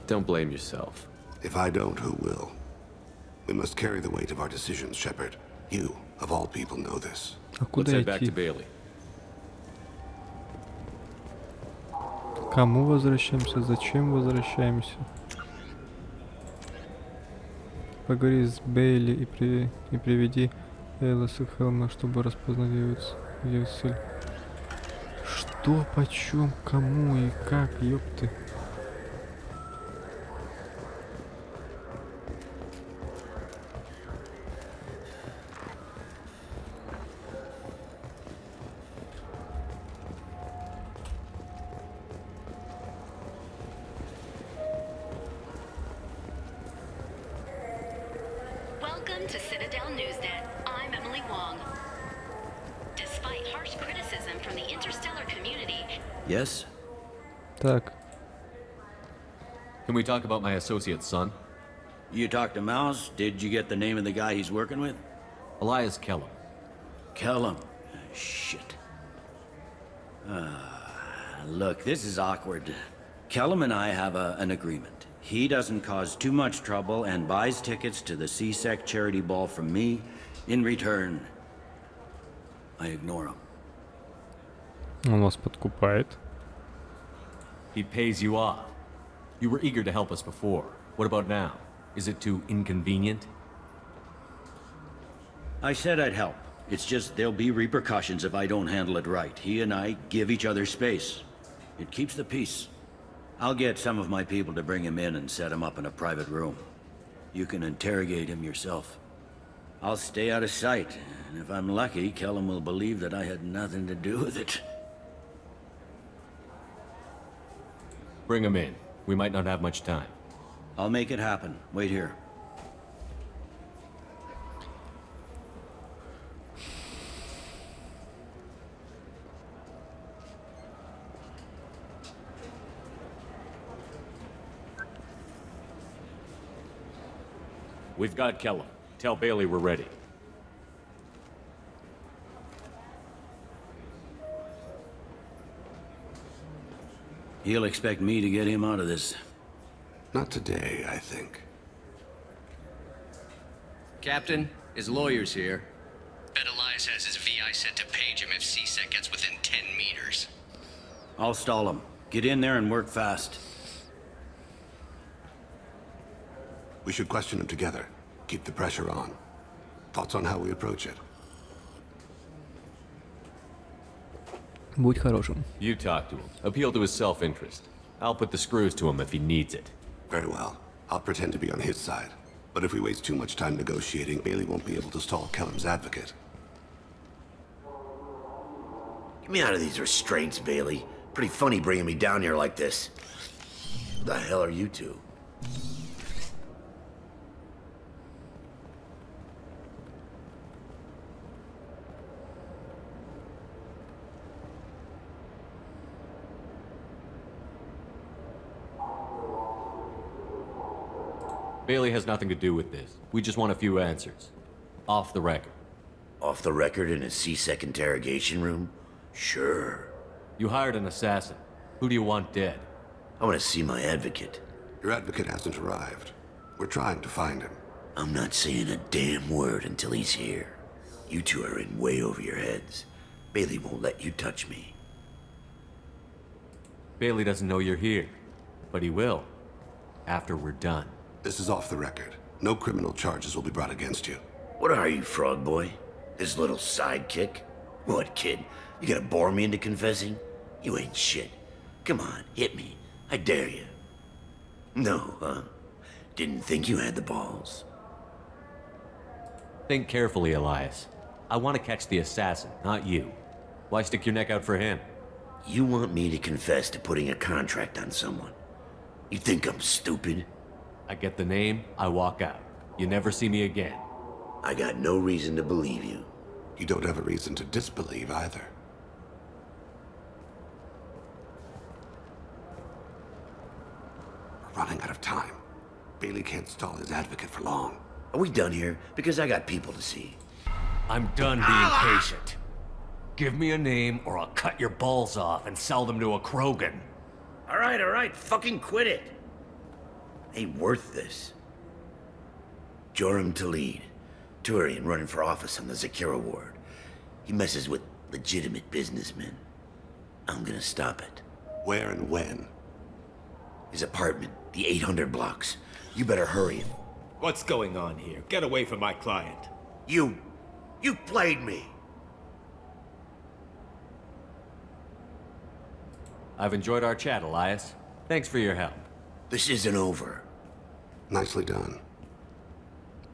Don't blame yourself. If I don't, who will? We must carry the weight of our decisions, Shepard. You, of all people, know this. Let's head back to Bailey. Кому возвращаемся? Зачем возвращаемся? Поговори с Бейли и приведи Эйлоса Хелма, чтобы распознать ее цель. Что, почем, кому и как, ёпты? Yes? Так. Can we talk about my associate's son? You talked to Mouse? Did you get the name of the guy he's working with? Elias Kellum. Kellum? Shit. Look, this is awkward. Kellum and I have an agreement. He doesn't cause too much trouble and buys tickets to the CSEC charity ball from me. In return, I ignore him. Он вас подкупает. He pays you off. You were eager to help us before. What about now? Is it too inconvenient? I said I'd help. It's just there'll be repercussions if I don't handle it right. He and I give each other space. It keeps the peace. I'll get some of my people to bring him in and set him up in a private room. You can interrogate him yourself. I'll stay out of sight, and if I'm lucky, Kellum will believe that I had nothing to do with it. Bring him in. We might not have much time. I'll make it happen. Wait here. We've got Kellum. Tell Bailey we're ready. He'll expect me to get him out of this. Not today, I think. Captain, his lawyer's here. Bet Elias has his VI set to page him if CSEC gets within 10 meters. I'll stall him. Get in there and work fast. We should question him together. Keep the pressure on. Thoughts on how we approach it? Будь хорошим. You talk to him. Appeal to his self-interest. I'll put the screws to him if he needs it. Very well. I'll pretend to be on his side. But if we waste too much time negotiating, Bailey won't be able to stall Kellum's advocate. Get me out of these restraints, Bailey. Pretty funny bringing me down here like this. Who the hell are you two? Bailey has nothing to do with this. We just want a few answers. Off the record. Off the record in a CSEC interrogation room? Sure. You hired an assassin. Who do you want dead? I want to see my advocate. Your advocate hasn't arrived. We're trying to find him. I'm not saying a damn word until he's here. You two are in way over your heads. Bailey won't let you touch me. Bailey doesn't know you're here. But he will. After we're done. This is off the record. No criminal charges will be brought against you. What are you, frog boy? This little sidekick? What, kid? You gonna bore me into confessing? You ain't shit. Come on, hit me. I dare you. No, huh? Didn't think you had the balls. Think carefully, Elias. I want to catch the assassin, not you. Why stick your neck out for him? You want me to confess to putting a contract on someone? You think I'm stupid? I get the name, I walk out. You never see me again. I got no reason to believe you. You don't have a reason to disbelieve either. We're running out of time. Bailey can't stall his advocate for long. Are we done here? Because I got people to see. I'm done being patient. Give me a name or I'll cut your balls off and sell them to a Krogan. All right, fucking quit it. Ain't worth this. Joram Talid, Turian running for office on the Zakira ward. He messes with legitimate businessmen. I'm gonna stop it. Where and when? His apartment, the 800 blocks. You better hurry him. What's going on here? Get away from my client. You played me. I've enjoyed our chat, Elias. Thanks for your help. This isn't over. Nicely done.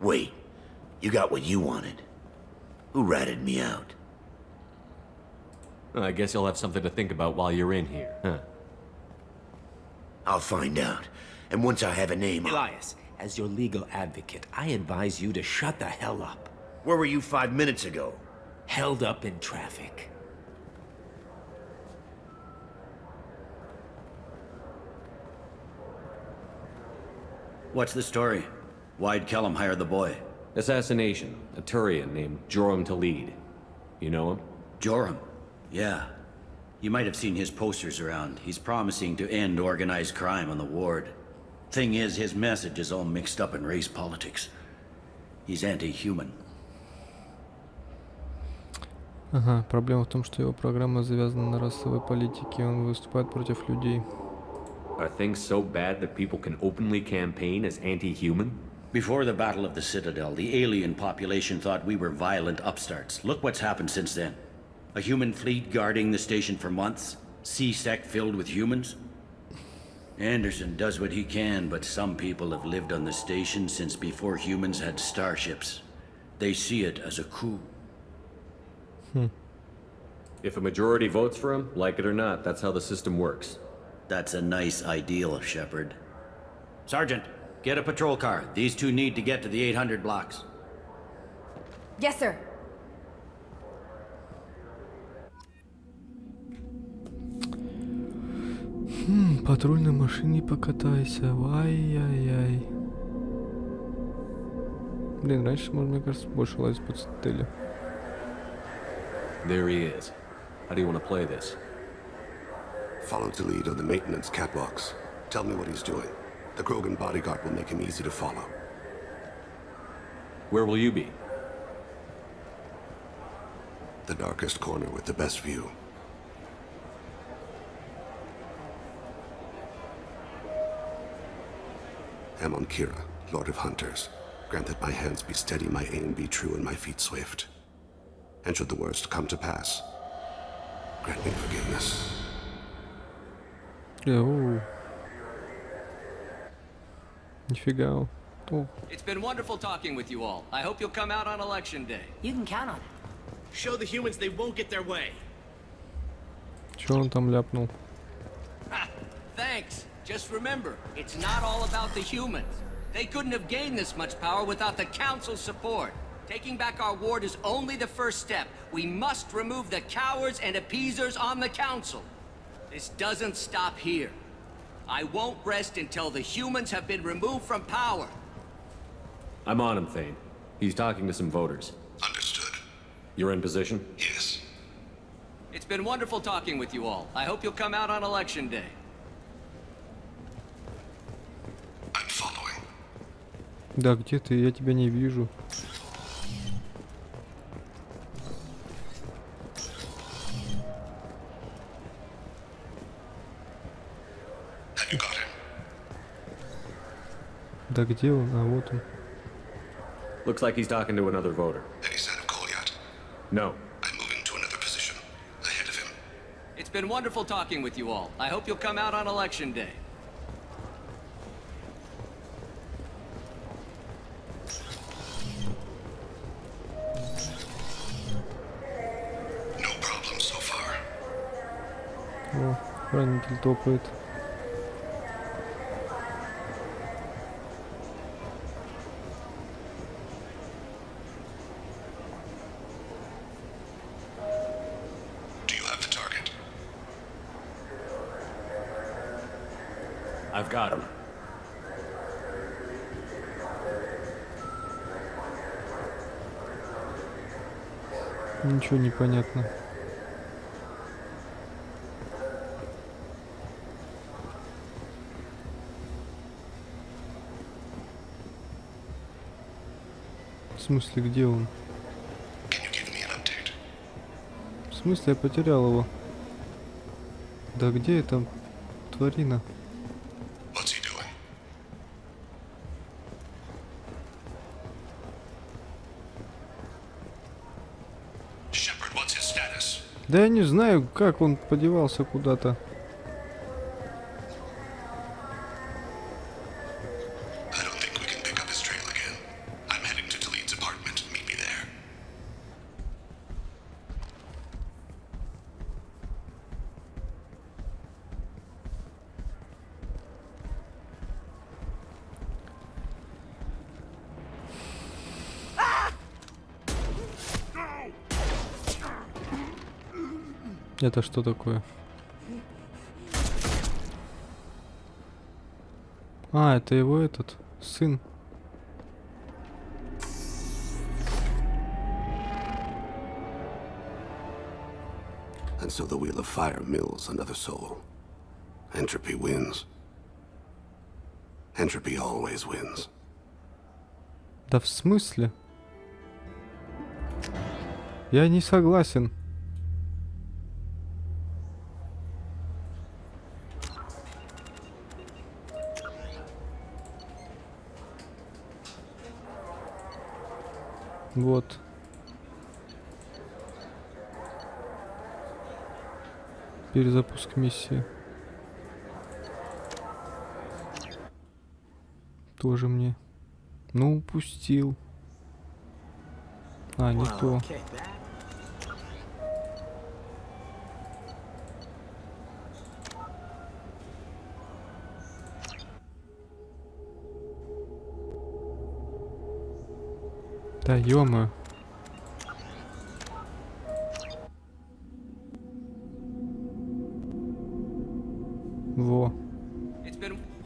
Wait, you got what you wanted. Who ratted me out? I guess you'll have something to think about while you're in here, huh? I'll find out. And once I have a name... Elias, as your legal advocate, I advise you to shut the hell up. Where were you 5 minutes ago? Held up in traffic. What's the story? Why'd Kellum hire the boy? Assassination. A Turian named Joram Talid. You know him? Joram? Yeah. You might have seen his posters around. He's promising to end organized crime on the ward. Thing is, his message is all mixed up in race politics. He's anti-human. Ага, проблема в том, что его программа завязана на расовой политике, и он выступает против людей. Are things so bad that people can openly campaign as anti-human? Before the Battle of the Citadel, the alien population thought we were violent upstarts. Look what's happened since then. A human fleet guarding the station for months. C-Sec filled with humans. Anderson does what he can, but some people have lived on the station since before humans had starships. They see it as a coup. If a majority votes for him, like it or not, that's how the system works. That's a nice ideal, Shepard. Sergeant, get a patrol car. These two need to get to the 800 blocks. Yes, sir. Патрульной машине покатайся. Ай-яй-яй. Блин, раньше, мне кажется, больше лазить по цитадели. There he is. How do you want to play this? Follow the lead on the maintenance catwalks. Tell me what he's doing. The Krogan bodyguard will make him easy to follow. Where will you be? The darkest corner with the best view. Amon Kira, Lord of Hunters. Grant that my hands be steady, my aim be true, and my feet swift. And should the worst come to pass, grant me forgiveness. Нифига. It's been wonderful talking with you all. I hope you'll come out on election day. You can count on it. Show the humans they won't get their way. Чё он там ляпнул? Ha! Thanks. Just remember, it's not all about the humans. They couldn't have gained this much power without the Council's support. Taking back our ward is only the first step. We must remove the cowards and appeasers on the Council. This doesn't stop here. I won't rest until the humans have been removed from power. I'm on him, Thane. He's talking to some voters. Understood. You're in position? Yes. It's been wonderful talking with you all. I hope you'll come out on election day. I'm following. Да, где ты? Я тебя не вижу. Have you got him? Да где он? А вот он. Looks like he's talking to another voter. Any sign of call yet? No. I'm moving to another position, ahead of him. It's been wonderful talking with you all. I hope you'll come out on election day. No problem so far. О, хранитель топает. Do you have the target? I've got him. Ничего не понятно. В смысле, где он? В смысле, я потерял его? Да где это тварина? Да я не знаю, как он подевался куда-то. Это что такое? А, это его этот сын. And so the wheel of fire mills another soul. Entropy wins. Entropy always wins. Да в смысле? Я не согласен. Вот. Перезапуск миссии. Тоже мне. Ну, упустил. А, не то. Да ё-моё. Во.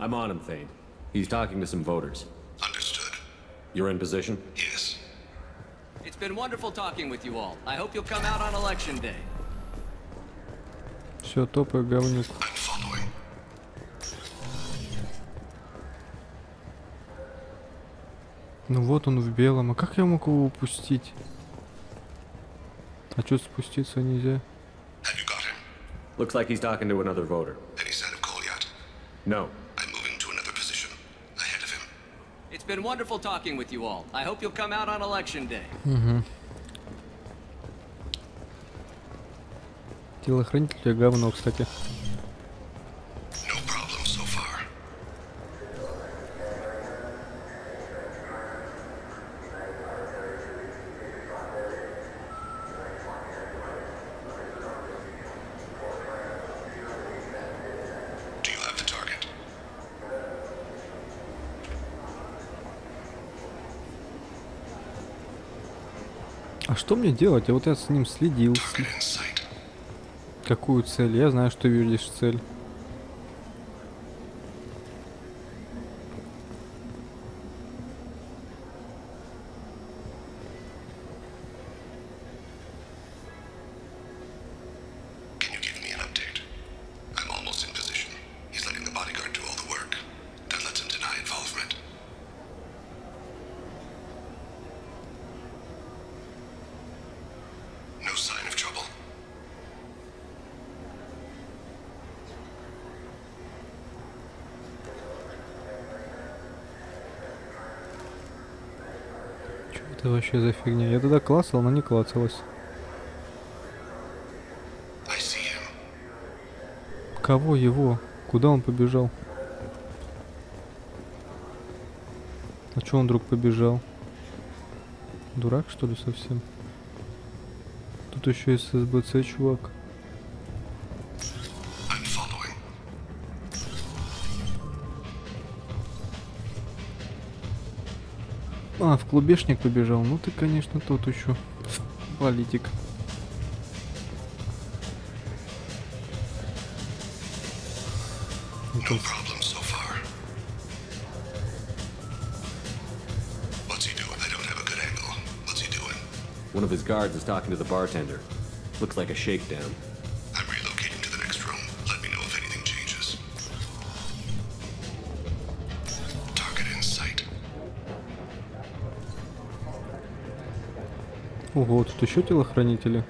I'm on him, Thane. He's talking to some voters. Understood. You're in position? Yes. It's been wonderful talking with you all. I hope you'll come out on election day. Все, топай, говнюк. Ну вот он в белом. А как я мог его упустить? А чё, спуститься нельзя? Looks like he's talking to another voter. Any sign of call yet? No. I'm moving to another position, ahead of him. It's been wonderful talking with you all. I hope you'll come out on election day. Угу. Телохранитель говно, кстати. No problem so far. Do you have the target? А что мне делать? А вот я с ним следил. Какую цель? Я знаю, что видишь цель. Can you give me an update? I'm almost in position. He's letting the bodyguard do all the work. That lets him deny involvement. No sign of trouble. Что это вообще за фигня? Я тогда клацал, но не клацалось. Кого его? Куда он побежал? А чё он вдруг побежал? Дурак, что ли, совсем? Тут еще и СБЦ, чувак. А, в клубешник побежал. Ну ты, конечно, тот еще политик. One of his guards is talking to the bartender. Looks like a shakedown. I'm relocating to the next room. Let me know if anything changes. Target in sight. Ого, тут еще телохранители.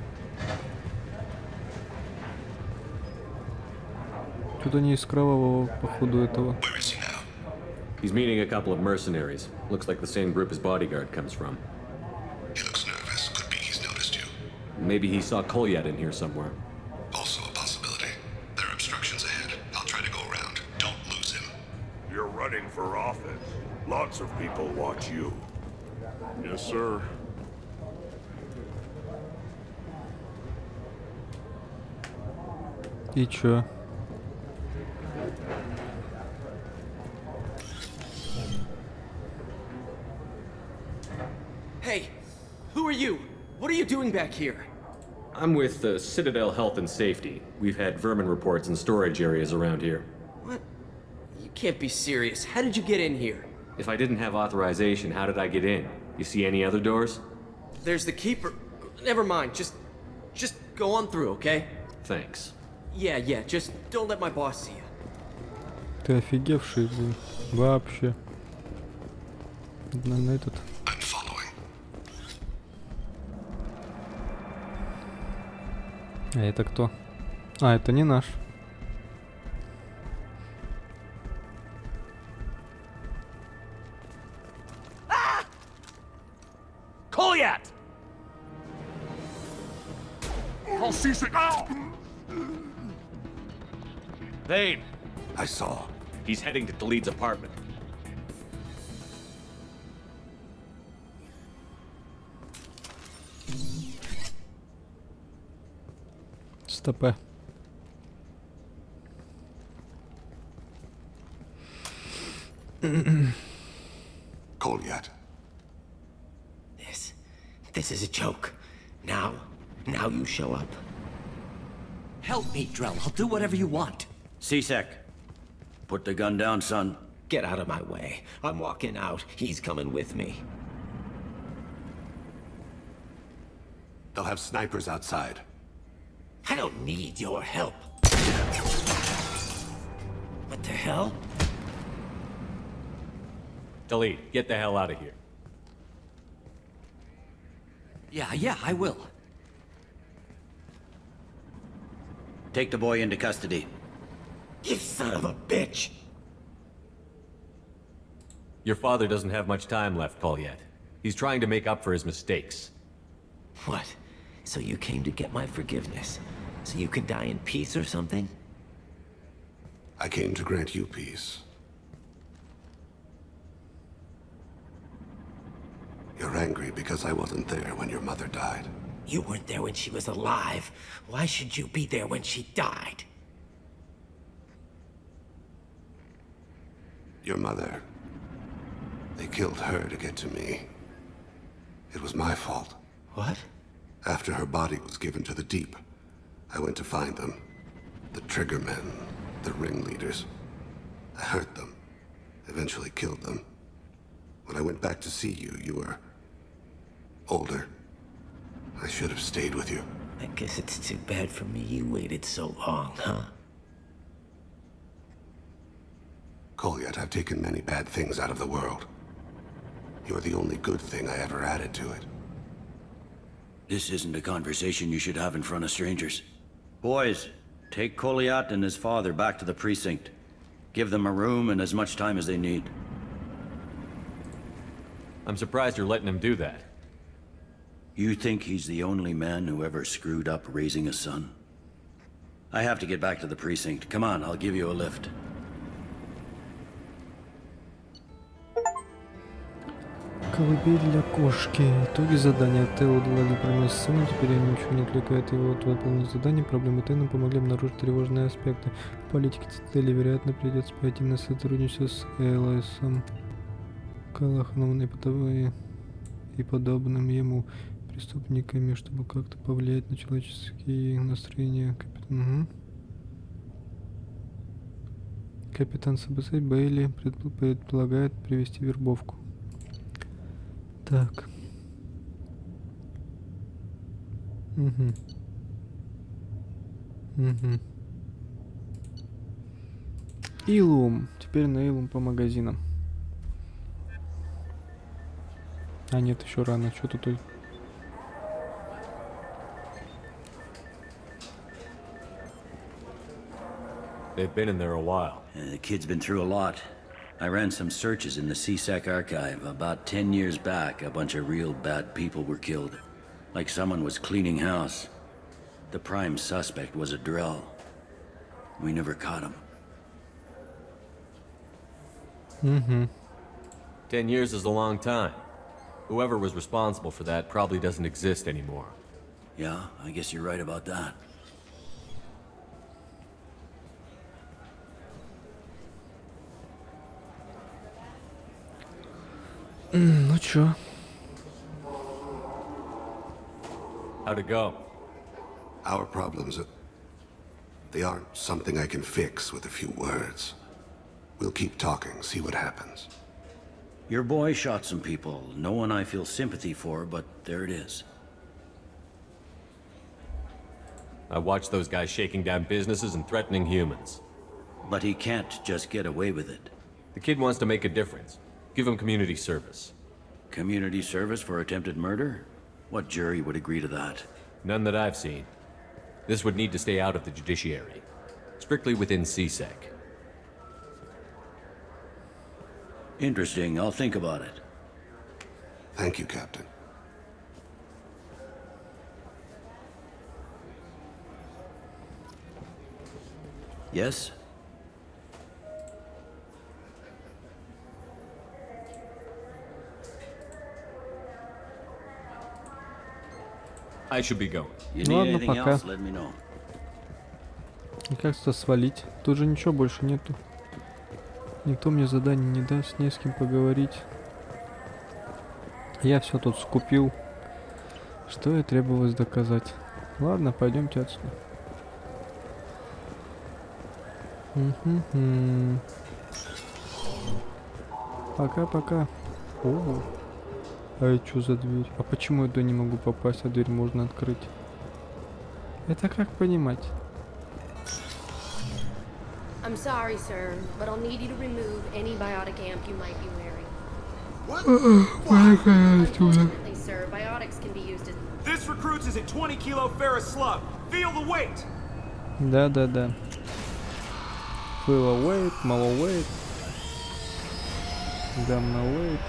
Тут они из кровавого, походу, этого. He's meeting a couple of mercenaries. Looks like the same group his bodyguard comes from. He looks nervous. Could be he's noticed you. Maybe he saw Kolyat in here somewhere. Also a possibility. There are obstructions ahead. I'll try to go around. Don't lose him. You're running for office. Lots of people watch you. Yes, sir. И чё? Hey, who are you? What are you doing back here? I'm with the Citadel Health and Safety. We've had vermin reports in storage areas around here. What? You can't be serious. How did you get in here? If I didn't have authorization, how did I get in? You see any other doors? There's the keeper. Never mind. Just go on through, okay? Thanks. Yeah, just don't let my boss see you. Ты офигевший, блин. Вообще. На этот. А это кто? А, это не наш. Kolyat! I'll cease it now! Thane! I saw. He's heading to Khalid's apartment. Стопэ. Kolyat. This is a joke. Now you show up. Help me, Drell. I'll do whatever you want. C-Sec, put the gun down, son. Get out of my way. I'm walking out. He's coming with me. They'll have snipers outside. I don't need your help. What the hell? Khalid, get the hell out of here. Yeah, I will. Take the boy into custody. You son of a bitch! Your father doesn't have much time left, Kolyat. He's trying to make up for his mistakes. What? So you came to get my forgiveness? So you can die in peace or something? I came to grant you peace. You're angry because I wasn't there when your mother died. You weren't there when she was alive. Why should you be there when she died? Your mother. They killed her to get to me. It was my fault. What? After her body was given to the deep, I went to find them. The triggermen, the ringleaders. I hurt them. Eventually killed them. When I went back to see you, you were older. I should have stayed with you. I guess it's too bad for me you waited so long, huh? Kolyat, I've taken many bad things out of the world. You're the only good thing I ever added to it. This isn't a conversation you should have in front of strangers. Boys, take Kolyat and his father back to the precinct. Give them a room and as much time as they need. I'm surprised you're letting him do that. You think he's the only man who ever screwed up raising a son? I have to get back to the precinct. Come on, I'll give you a lift. Колыбель для кошки. Итоги задания. Тео дала проблемы с сыном, теперь ничего не отвлекает его от выполнения заданий. Проблемы Тео помогли обнаружить тревожные аспекты. Политики цитадели, вероятно, придется пойти на сотрудничество с Элайсом Калахановым и подобным ему преступниками, чтобы как-то повлиять на человеческие настроения. Капитан СБС Бейли предполагает привести вербовку. Так. Илум. Теперь на Илум по магазинам. А нет, еще рано. Что тут? They've been in there a while. The kid's been through a lot. I ran some searches in the CSEC archive. About 10 years back, a bunch of real bad people were killed. Like someone was cleaning house. The prime suspect was a Drell. We never caught him. 10 years is a long time. Whoever was responsible for that probably doesn't exist anymore. Yeah, I guess you're right about that. Ну чё? How'd it go? Our problems, they aren't something I can fix with a few words. We'll keep talking, see what happens. Your boy shot some people. No one I feel sympathy for, but there it is. I watched those guys shaking down businesses and threatening humans. But he can't just get away with it. The kid wants to make a difference. Give him community service. Community service for attempted murder? What jury would agree to that? None that I've seen. This would need to stay out of the judiciary. Strictly within CSEC. Interesting. I'll think about it. Thank you, Captain. Yes? I should be going. You need Ладно, anything пока. else, let me know. И как-то свалить. Тут же ничего больше нету. Никто мне задание не даст, не с кем поговорить. Я все тут скупил, что и требовалось доказать. Ладно, пойдемте отсюда. Пока-пока. О, а это что за дверь? А почему я туда не могу попасть, а дверь можно открыть? Это как понимать? I'm sorry, sir, but I'll need you to remove any biotic amp you might be wearing. Unfortunately, sir, biotics can be used as... This recruits is a 20 kilo ferrous slug. Feel the weight. Да. Feel weight, мало weight. Гамма weight.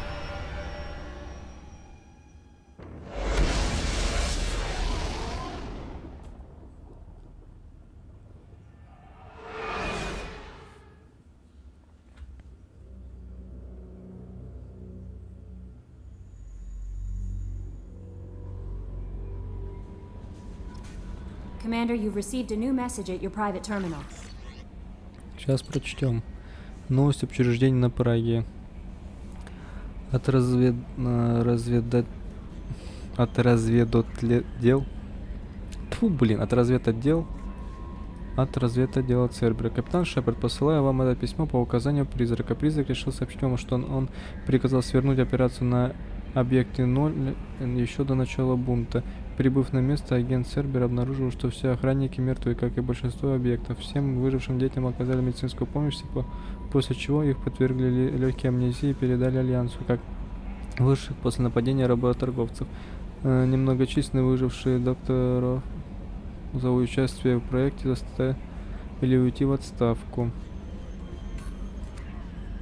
Commander, you've received a new message at your private terminal. Сейчас прочтем. Новость об учреждении на Праге. От разведотдел. От разведотдела Цербера. Капитан Шепард, посылаю вам это письмо по указанию призрака. Призрак решил сообщить вам, что он приказал свернуть операцию на объекте Ноль еще до начала бунта. Прибыв на место, агент Цербера обнаружил, что все охранники мертвы, как и большинство объектов. Всем выжившим детям оказали медицинскую помощь, после чего их подвергли легкой амнезии и передали Альянсу, как выживших после нападения работорговцев. Немногочисленные выжившие докторов за участие в проекте заставили уйти в отставку.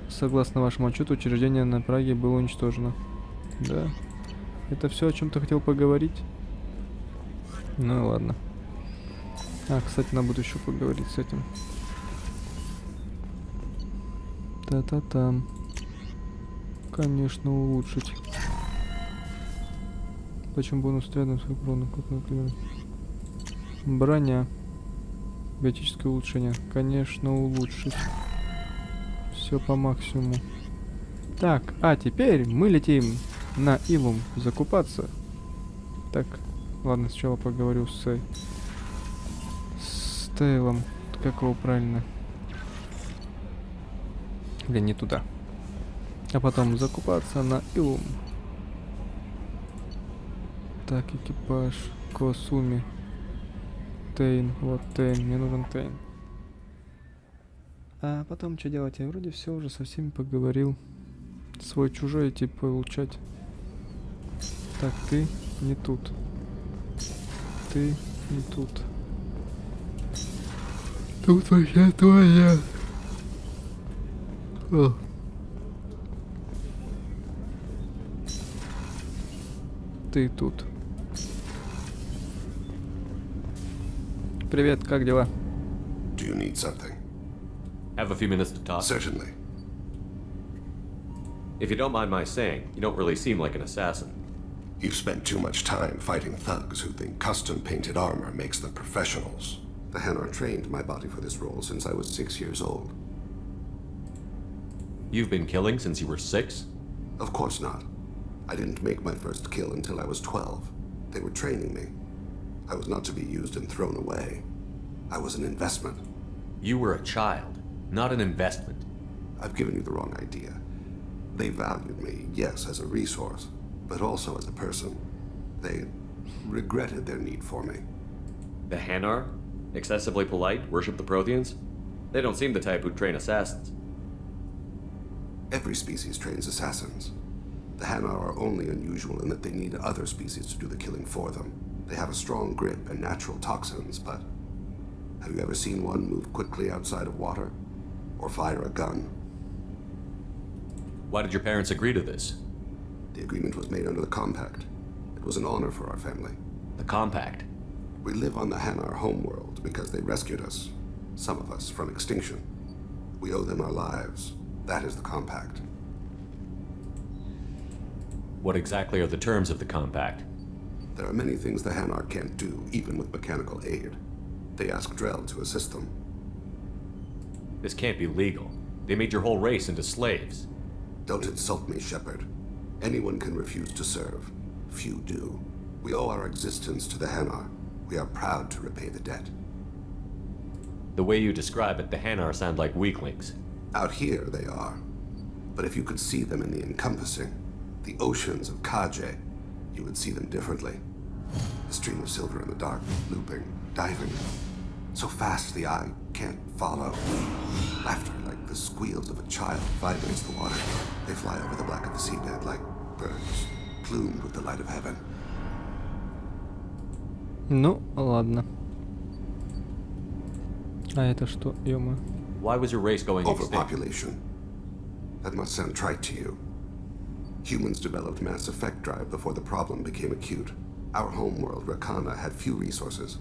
Согласно вашему отчету, учреждение на Праге было уничтожено. Да. Это все, о чем ты хотел поговорить? Ну ладно. А, кстати, надо будет еще поговорить с этим. Та-та-там. Конечно, улучшить. Почему бонус рядом с уроном, как, например? Броня. Биотическое улучшение. Конечно, улучшить. Все по максимуму. Так, а теперь мы летим на Илум закупаться. Так, ладно, сначала поговорю с Тейлом. Как его правильно? Или не туда. А потом закупаться на Илум. Так, экипаж. Косуми. Тейн. Вот Тейн. Мне нужен Тейн. А потом что делать? Я вроде все уже со всеми поговорил. Свой чужой идти получать. Так, ты не тут. Ты не тут. Тут вообще твоя. О. Ты тут. Привет, как дела? Do you need something? Have a few minutes to talk? Certainly. If you don't mind my saying, you don't really seem like an assassin. You've spent too much time fighting thugs who think custom-painted armor makes them professionals. The Hanar trained my body for this role since I was 6 years old. You've been killing since you were 6? Of course not. I didn't make my first kill until I was 12. They were training me. I was not to be used and thrown away. I was an investment. You were a child, not an investment. I've given you the wrong idea. They valued me, yes, as a resource, but also as a person. They regretted their need for me. The Hanar? Excessively polite, worship the Protheans? They don't seem the type who'd train assassins. Every species trains assassins. The Hanar are only unusual in that they need other species to do the killing for them. They have a strong grip and natural toxins, but have you ever seen one move quickly outside of water? Or fire a gun? Why did your parents agree to this? The agreement was made under the Compact. It was an honor for our family. The Compact? We live on the Hanar homeworld because they rescued us, some of us, from extinction. We owe them our lives. That is the Compact. What exactly are the terms of the Compact? There are many things the Hanar can't do, even with mechanical aid. They ask Drell to assist them. This can't be legal. They made your whole race into slaves. Don't insult me, Shepard. Anyone can refuse to serve. Few do. We owe our existence to the Hanar. We are proud to repay the debt. The way you describe it, the Hanar sound like weaklings. Out here, they are. But if you could see them in the encompassing, the oceans of Kaje, you would see them differently. A stream of silver in the dark, looping, diving. So fast the eye can't follow. Laughter like the squeals of a child vibrates the water. They fly over the black of the seabed like birds, plumed with the light of heaven. Ну, ладно. А это что, ё-моё? Why was your race going extinct? Overpopulation. That must sound trite to you. Humans developed mass effect drive before the problem became acute. Our homeworld, Rakana, had few resources.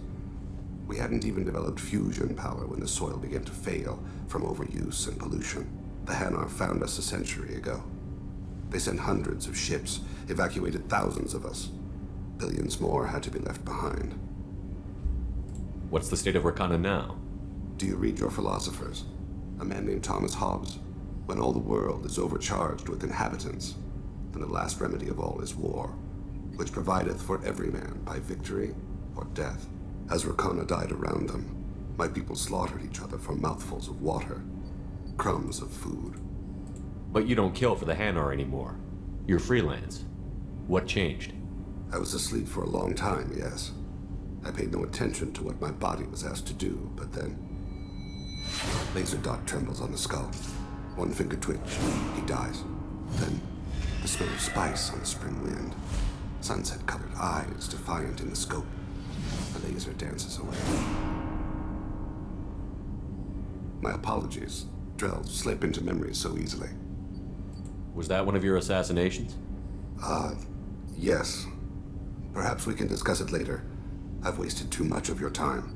We hadn't even developed fusion power when the soil began to fail from overuse and pollution. The Hanar found us a century ago. They sent hundreds of ships, evacuated thousands of us. Billions more had to be left behind. What's the state of Rakana now? Do you read your philosophers? A man named Thomas Hobbes. When all the world is overcharged with inhabitants, then the last remedy of all is war, which provideth for every man by victory or death. As Rakana died around them, my people slaughtered each other for mouthfuls of water, crumbs of food. But you don't kill for the Hanar anymore. You're freelance. What changed? I was asleep for a long time, yes. I paid no attention to what my body was asked to do, but then... Laser dot trembles on the skull. One finger twitch, he dies. Then, the smell of spice on the spring wind. Sunset-colored eyes defiant in the scope. The laser dances away. My apologies. Drell slip into memory so easily. Was that one of your assassinations? Yes. Perhaps we can discuss it later. I've wasted too much of your time.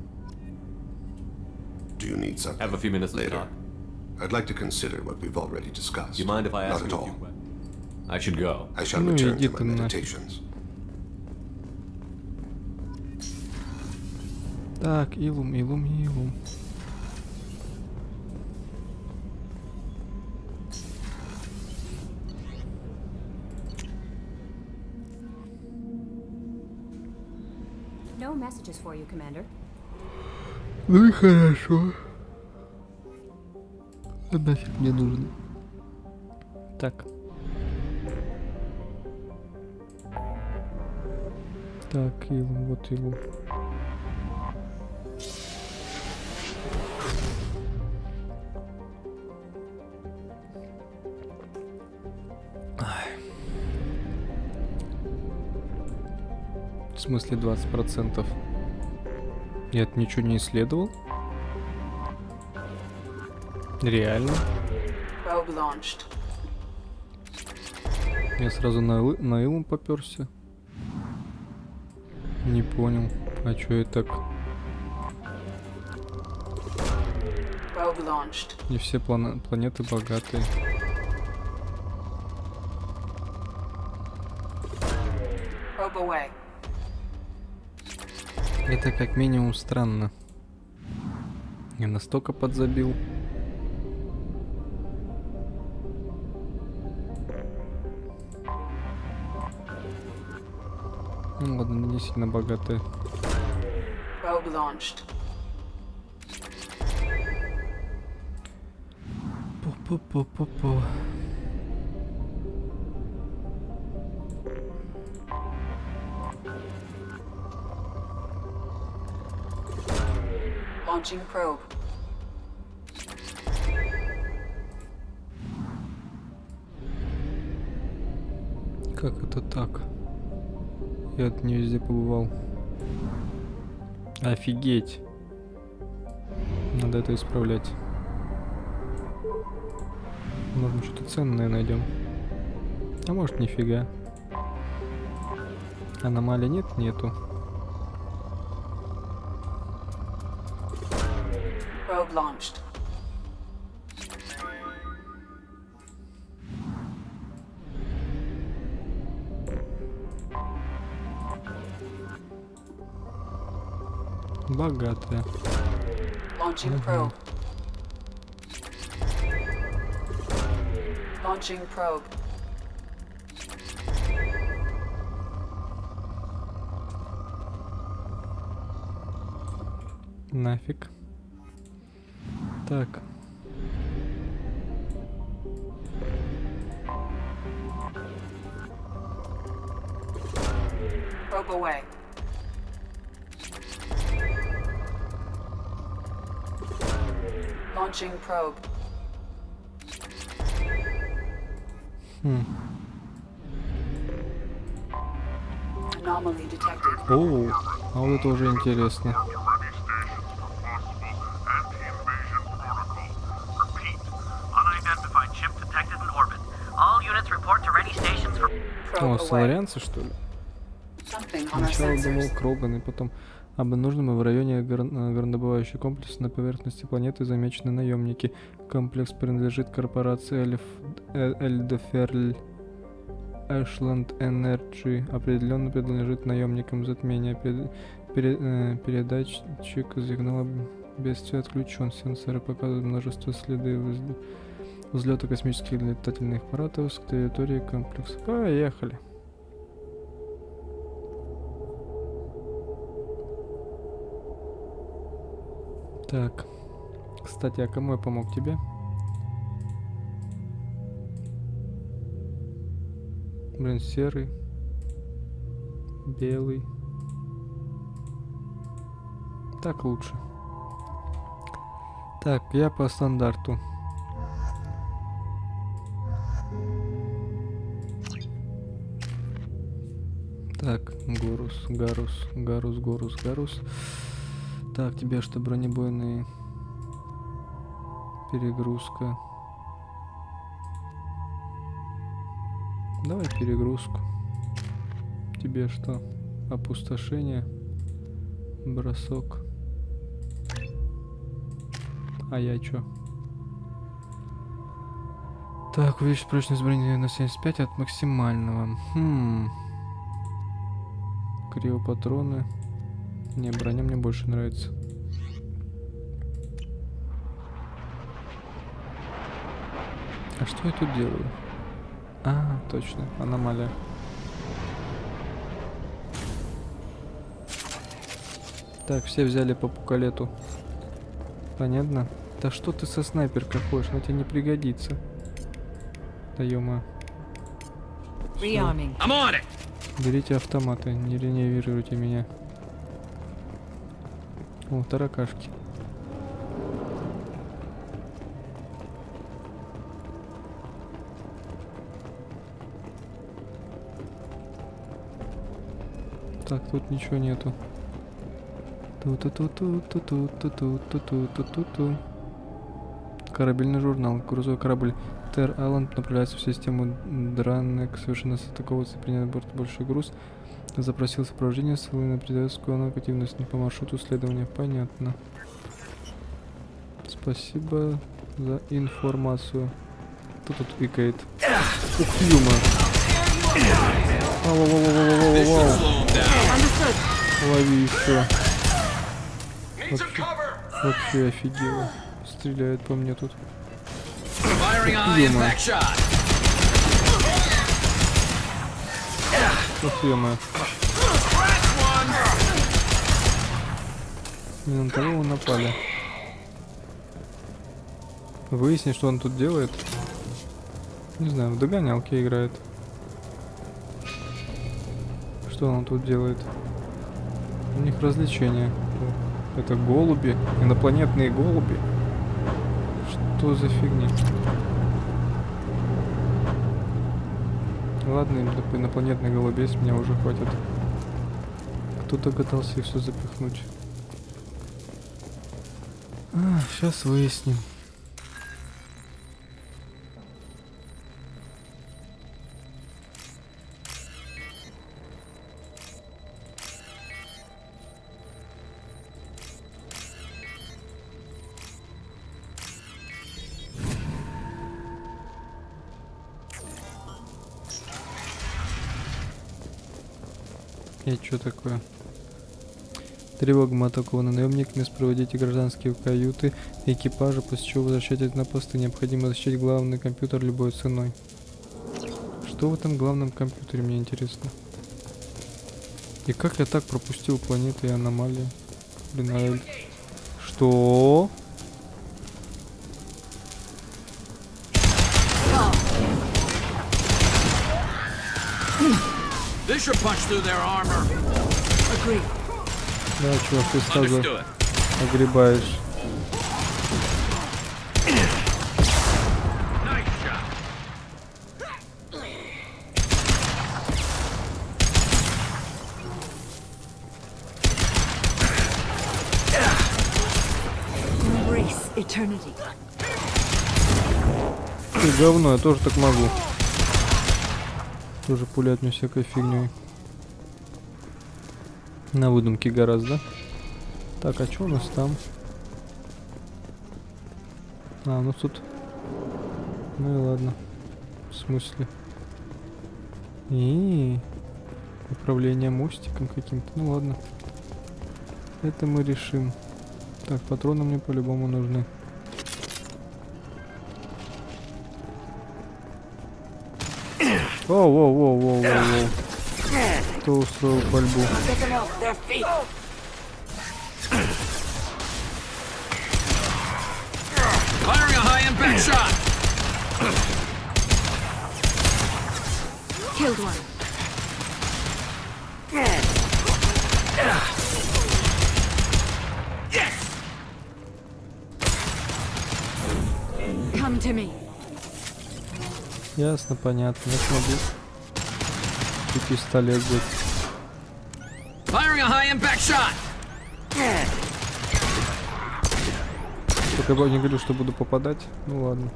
Do you need something? Have a few minutes later. to talk. I'd like to consider what we've already discussed. Do you mind if I ask Not you at a few all. questions? I should go. I shall return to my meditations. Так, Илум. No messages for you, Commander. Ну и хорошо. Нафиг мне нужно. Так. Так, Илум, вот Илум. В смысле 20%? Нет, ничего не исследовал? Реально? Я сразу на Илум попёрся. Не понял. А чё я так? Не все планеты богатые. Это как минимум странно. Не настолько подзабил. Ну ладно, не сильно богатые. По-по-по-по-по. Launching probe. Как это так? Я не везде побывал. Офигеть. Надо это исправлять. Может, мы что-то ценное найдем. А может, нифига. Аномалий нет? Нету. Probe launched. Богатая. Launching probe. Launching probe. Нафиг. Так. Probe away. Launching probe. Anomaly detected. О, а вот это уже интересно. О, соларианцы, что ли? Сначала думал Кроган, и потом обнаружены в районе горнодобывающего комплекса на поверхности планеты замечены наемники. Комплекс принадлежит корпорации Эльдеферль Эшланд Энерджи. Определенно принадлежит наемникам затмения. Передатчик сигнала бедствия отключен. Сенсоры показывают множество следов взлета космических летательных аппаратов с территории комплекса. Поехали. Так. Кстати, а кому я помог? Тебе? Блин, серый. Белый. Так лучше. Так, я по стандарту. Так, Гарус. Так, тебе что, бронебойные? Перегрузка. Давай перегрузку. Тебе что? Опустошение. Бросок. А я чё? Так, увеличить прочность брони на 75 от максимального. Криопатроны. Не, броня мне больше нравится. А что я тут делаю? А, точно, аномалия. Так, все взяли по пукалету. Понятно? Да что ты со снайперкой ходишь? Она тебе не пригодится. Да ё-моё. Берите автоматы, не реневируйте меня. О, таракашки. Так, тут ничего нету. Ту-ту-ту-ту-ту-ту-ту-ту-ту-ту-ту-ту. Корабельный журнал. Грузовой корабль Тер Алланд направляется в систему Дранек. Совершенно состыковывается и принят на борт большой груз. Запросил сопровождение, ссылая на предательскую активность не по маршруту следования. Понятно. Спасибо за информацию. Кто тут икает? Ух, ё-моё. Лови еще. Вообще офигело. Стреляет по мне тут. Ох, ё-моё. Не на того напали. Выяснить, что он тут делает. Не знаю, в догонялке играет. Что он тут делает? У них развлечения. Это голуби, инопланетные голуби. Что за фигня? Ладно, инопланетный голубей с меня уже хватит. Кто-то пытался их все запихнуть. Сейчас выясним. И что такое? Тревога, мы атакованы наемниками, проводите гражданские каюты экипажа, после чего возвращайтесь на посты. Необходимо защитить главный компьютер любой ценой. Что в этом главном компьютере, мне интересно. И как я так пропустил планеты и аномалии? Блин, Что? Да, чувак, ты сразу огребаешь. Ты говно, я тоже так могу. Тоже пулять мне всякой фигней. На выдумке гораздо. Так, а что у нас там? А, ну тут... Ну и ладно. В смысле? Управление мостиком каким-то. Ну ладно. Это мы решим. Так, патроны мне по-любому нужны. Воу-воу-воу-воу-воу-воу. Кто устроил пальбу? Killed one. Come to me. Ясно, понятно. Я смогу. И пистолет будет. Только я не говорю, что буду попадать. Ну ладно.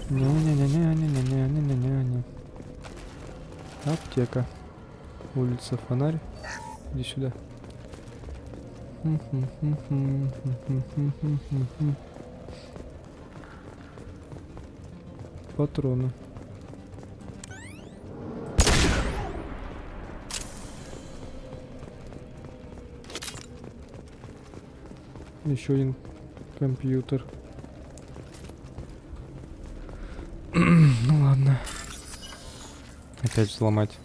Не-не-не-не-не-не-не-не-не-не. Аптека. Улица, фонарь. Иди сюда. Патроны. Еще один компьютер. Ну ладно. Опять взломать.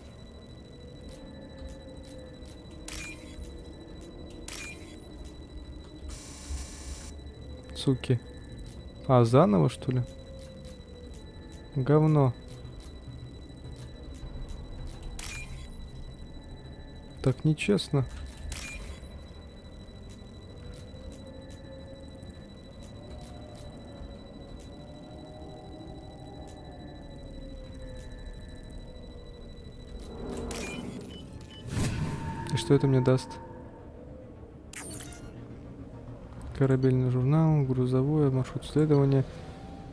Суки. А, заново, что ли? Говно. Так нечестно. И что это мне даст? Корабельный журнал, грузовое, маршрут исследования.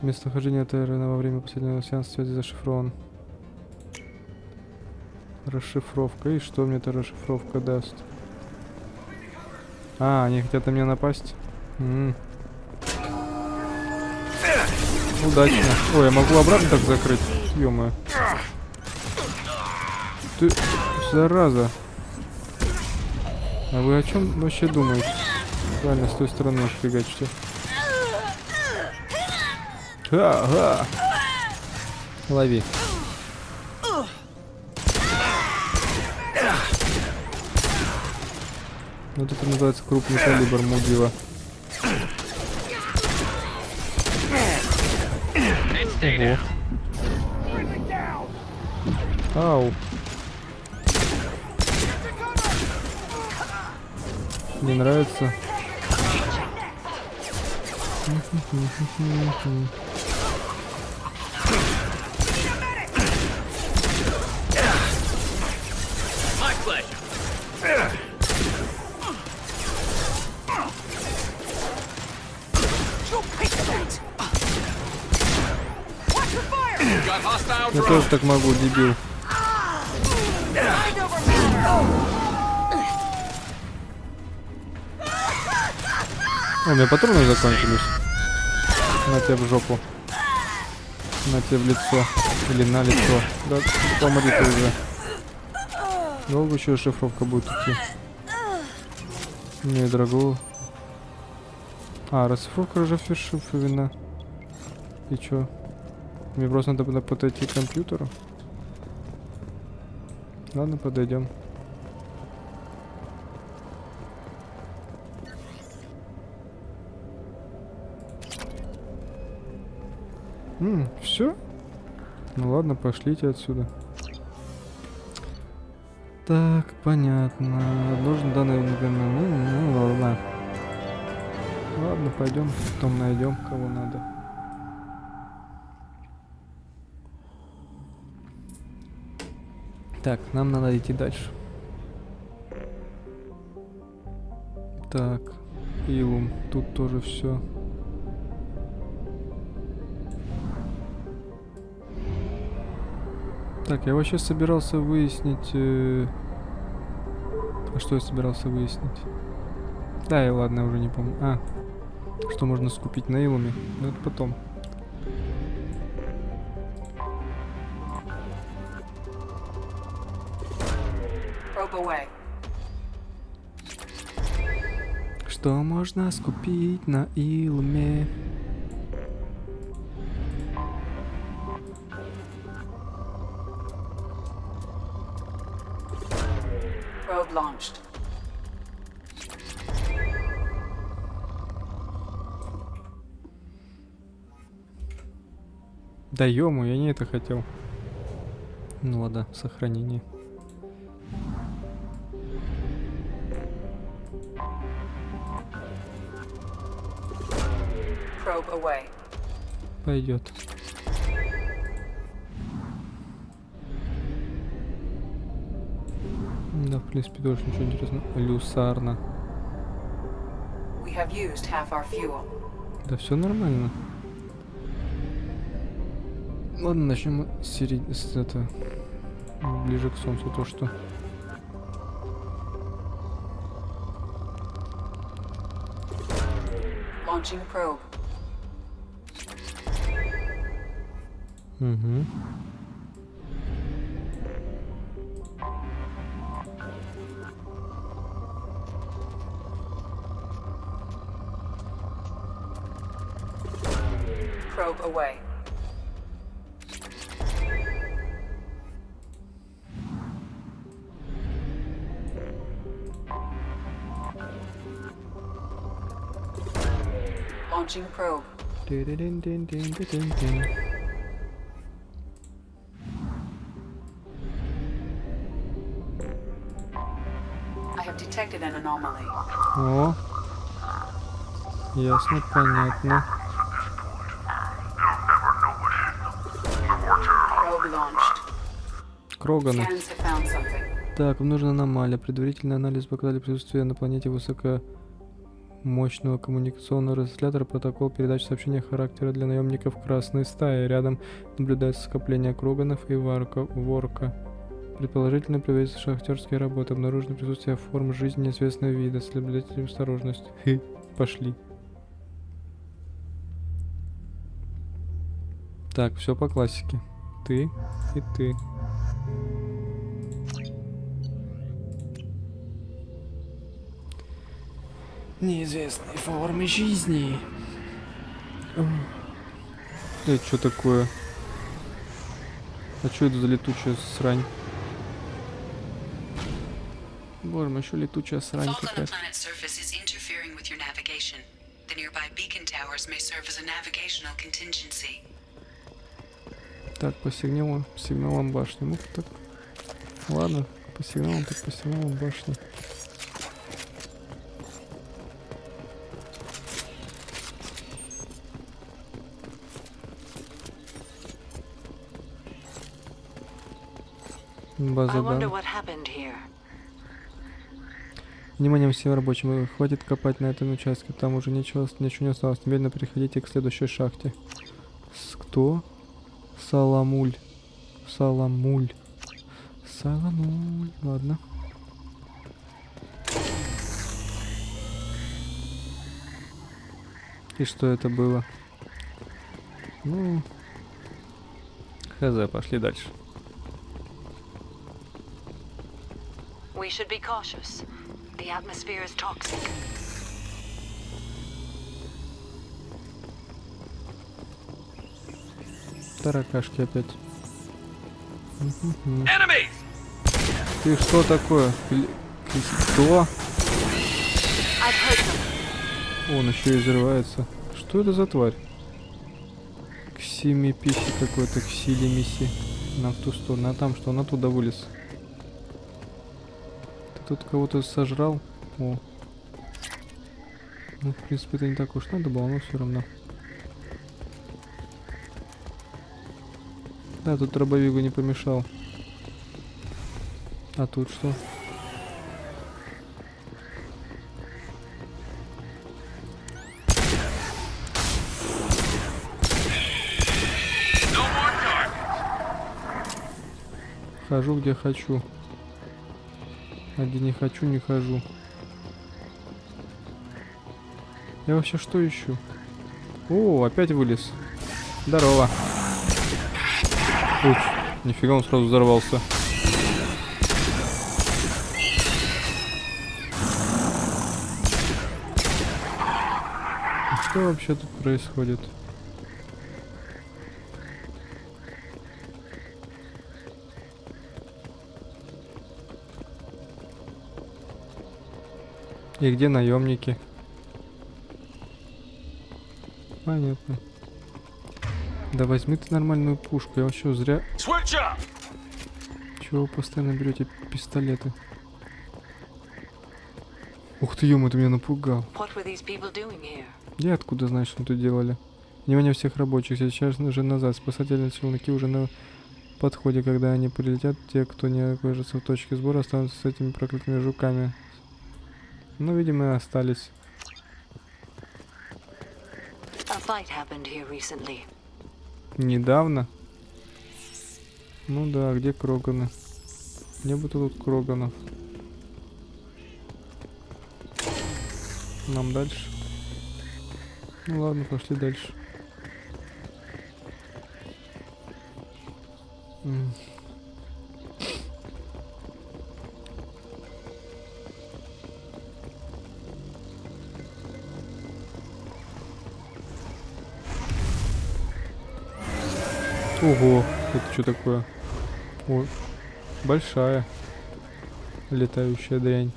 Местонахождение Террена во время последнего сеанса связи зашифрован. Расшифровка. И что мне эта расшифровка даст? А, они хотят на меня напасть? Удачно. Ой, я могу обратно так закрыть? Ё-моё. Ты, зараза. А вы о чем вообще думаете? Правильно, с той стороны фигачьте. Ага. Лови. Вот это называется крупный калибр, мудила. Ого. Ау. Не нравится. Я тоже так могу, дебил. О, у меня патроны закончились. На тебе в жопу. На тебе в лицо. Или на лицо. Да, помоги ты уже. Долго еще шифровка будет идти. Не, дорогого. А, расшифровка уже фишифрована. И чё? Мне просто надо подойти к компьютеру. Ладно, подойдем. Все? Ну ладно, пошлите отсюда. Так, понятно. Нужен данный... Ну ладно. Ладно, пойдем, потом найдем, кого надо. Так, нам надо идти дальше. Так, Илум, тут тоже все. Так, я вообще собирался выяснить... А что я собирался выяснить? Да, и ладно, уже не помню. А, что можно скупить на Илуме? Ну, это потом. Что можно скупить на Илуме? Probe launched. Да ё-моё, я не это хотел. Ну ладно, сохранение. Probe away. Пойдет. Да, в принципе, тоже ничего интересного. Люсарна. We have used half our fuel. Да все нормально. Ладно, начнем с это ближе к солнцу, то что. Launching probe. Угу. Probe away. Launching probe. Дин-дин-дин-дин-дин-дин. I have detected an anomaly. О, ясно, понятно. Probe launched. Кроганы. Scans have found something. Так, вам нужна аномалия. Предварительный анализ показали присутствие на планете высокомощного коммуникационного разъяснителя. Протокол передачи сообщения характера для наемников Красной Стаи. Рядом наблюдается скопление кроганов и ворка. Предположительно, проводятся шахтерские работы. Обнаружено присутствие форм жизни неизвестного вида. Следовательно, осторожность. Пошли. Так, все по классике. Ты и ты. Неизвестные формы жизни. Это что такое? А что это за летучая срань? Боже мой, еще летучая срань какая-то. Так, по сигналам башни. Ну так. Ладно, по сигналам башни. База данных. Внимание всем рабочим, хватит копать на этом участке, там уже ничего не осталось. Немедленно переходите к следующей шахте. Кто? Саламуль. Ладно. И что это было? Ну, хз, пошли дальше. We should be cautious. The atmosphere is toxic. Таракашки опять. Ты что такое? Кто? Он еще и взрывается. Что это за тварь? Ксимиписи какой-то, ксилимиси. Нам в ту сторону. А там что? Он оттуда вылез. Тут кого-то сожрал. О. Ну, в принципе, это не так уж надо было, но все равно. Да, тут дробовику не помешал. А тут что? Хожу где хочу. А где не хочу, не хожу. Я вообще что ищу? О, опять вылез. Здорово. Уч, нифига, он сразу взорвался. Что вообще тут происходит? И где наемники? Понятно. Да возьми ты нормальную пушку, я вообще зря... Чего вы постоянно берете пистолеты? Ух ты, ё-моё, ты меня напугал. Я откуда знаю, что тут делали? Внимание всех рабочих, сейчас же назад. Спасательные челноки уже на подходе, когда они прилетят. Те, кто не окажется в точке сбора, останутся с этими проклятыми жуками. Ну, видимо, остались. Недавно? Ну да, где кроганы? Не бы тут кроганов. Нам дальше. Ну ладно, пошли дальше. Ого, это что такое? Ой, большая летающая дрянь.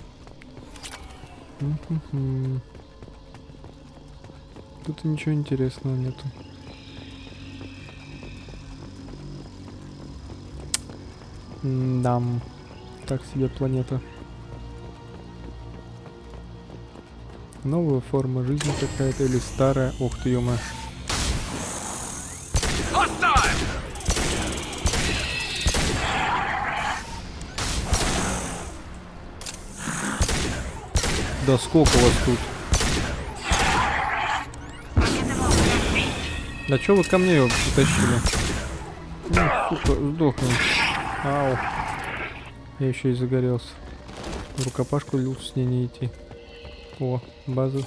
Тут ничего интересного нету. Да, так себе планета. Новая форма жизни какая-то или старая? Ух ты, ё-моё. Да сколько вас тут? Да чё вы ко мне его притащили? Ну, сука, сдохни. Ау. Я еще и загорелся. В рукопашку лучше с ней не идти. О, база.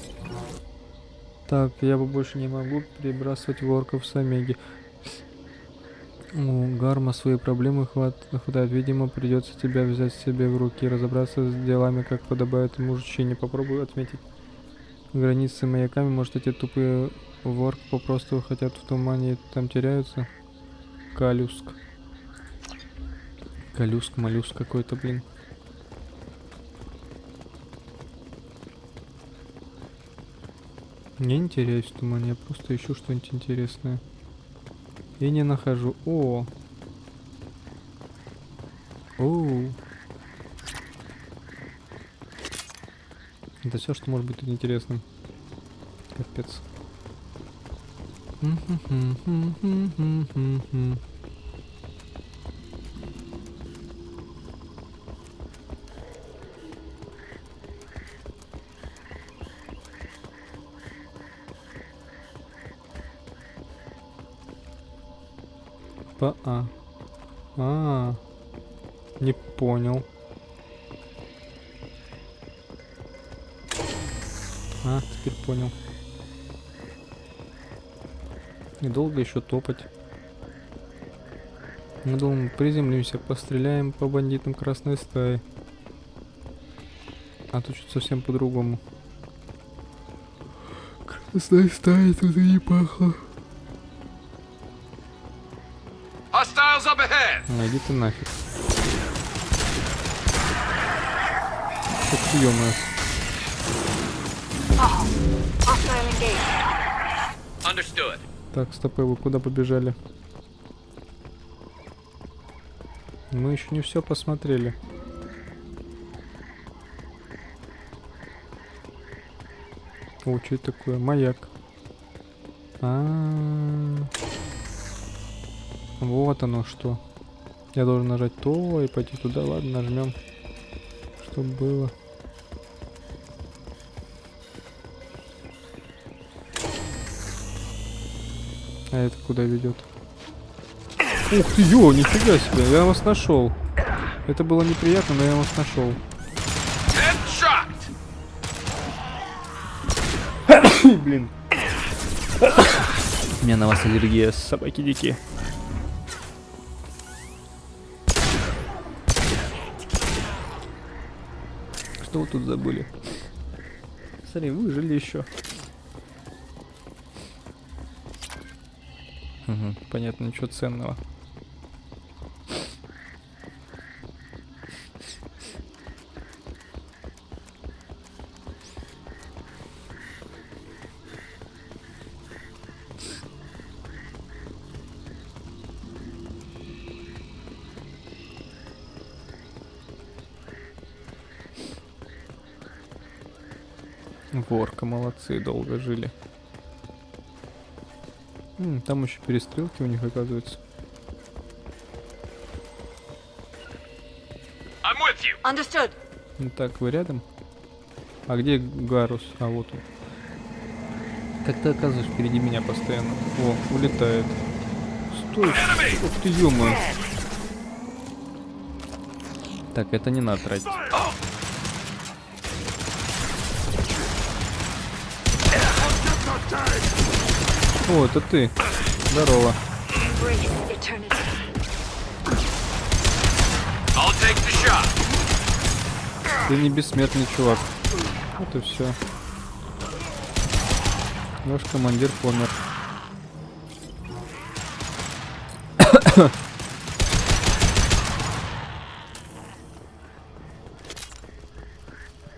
Так, я бы больше не могу перебрасывать ворков с Омеги. У Гарма свои проблемы хватает. Видимо, придется тебя взять себе в руки, разобраться с делами, как подобает мужчине. Попробую отметить границы маяками. Может, эти тупые ворк попросту хотят в тумане и там теряются. Калюск. Калюск, моллюск какой-то, блин. Я не теряюсь в тумане, я просто ищу что-нибудь интересное. И не нахожу. О! Оу! Это все, что может быть тут интересным. Капец. Не понял. Теперь понял. Недолго еще топать. Мы думаем, приземлимся, постреляем по бандитам красной стаи. А тут что-то совсем по-другому. Красной стаи тут и не пахло. Иди ты нафиг. Ух, ё-моё. Так, стопы, вы куда побежали? Мы еще не все посмотрели. О, что это такое? Маяк. Вот оно что. Я должен нажать то и пойти туда. Ладно, нажмем. Чтобы было. А это куда ведет? Ух ты, ё, нифига себе, я вас нашел. Это было неприятно, но я вас нашел. Блин. У меня на вас аллергия, собаки дикие. Что вы тут забыли? Смотри, выжили еще. Угу, понятно, ничего ценного. Ворка, молодцы, долго жили. Там еще перестрелки у них, оказывается. Understood. Так, вы рядом? А где Гарус? А вот он. Как ты оказываешься впереди меня постоянно? О, улетает. Стой! Ух ты, ё-моё. Так, это не надо тратить. О, это ты. Здорово. Ты не бессмертный чувак. Вот и все. Наш командир помер.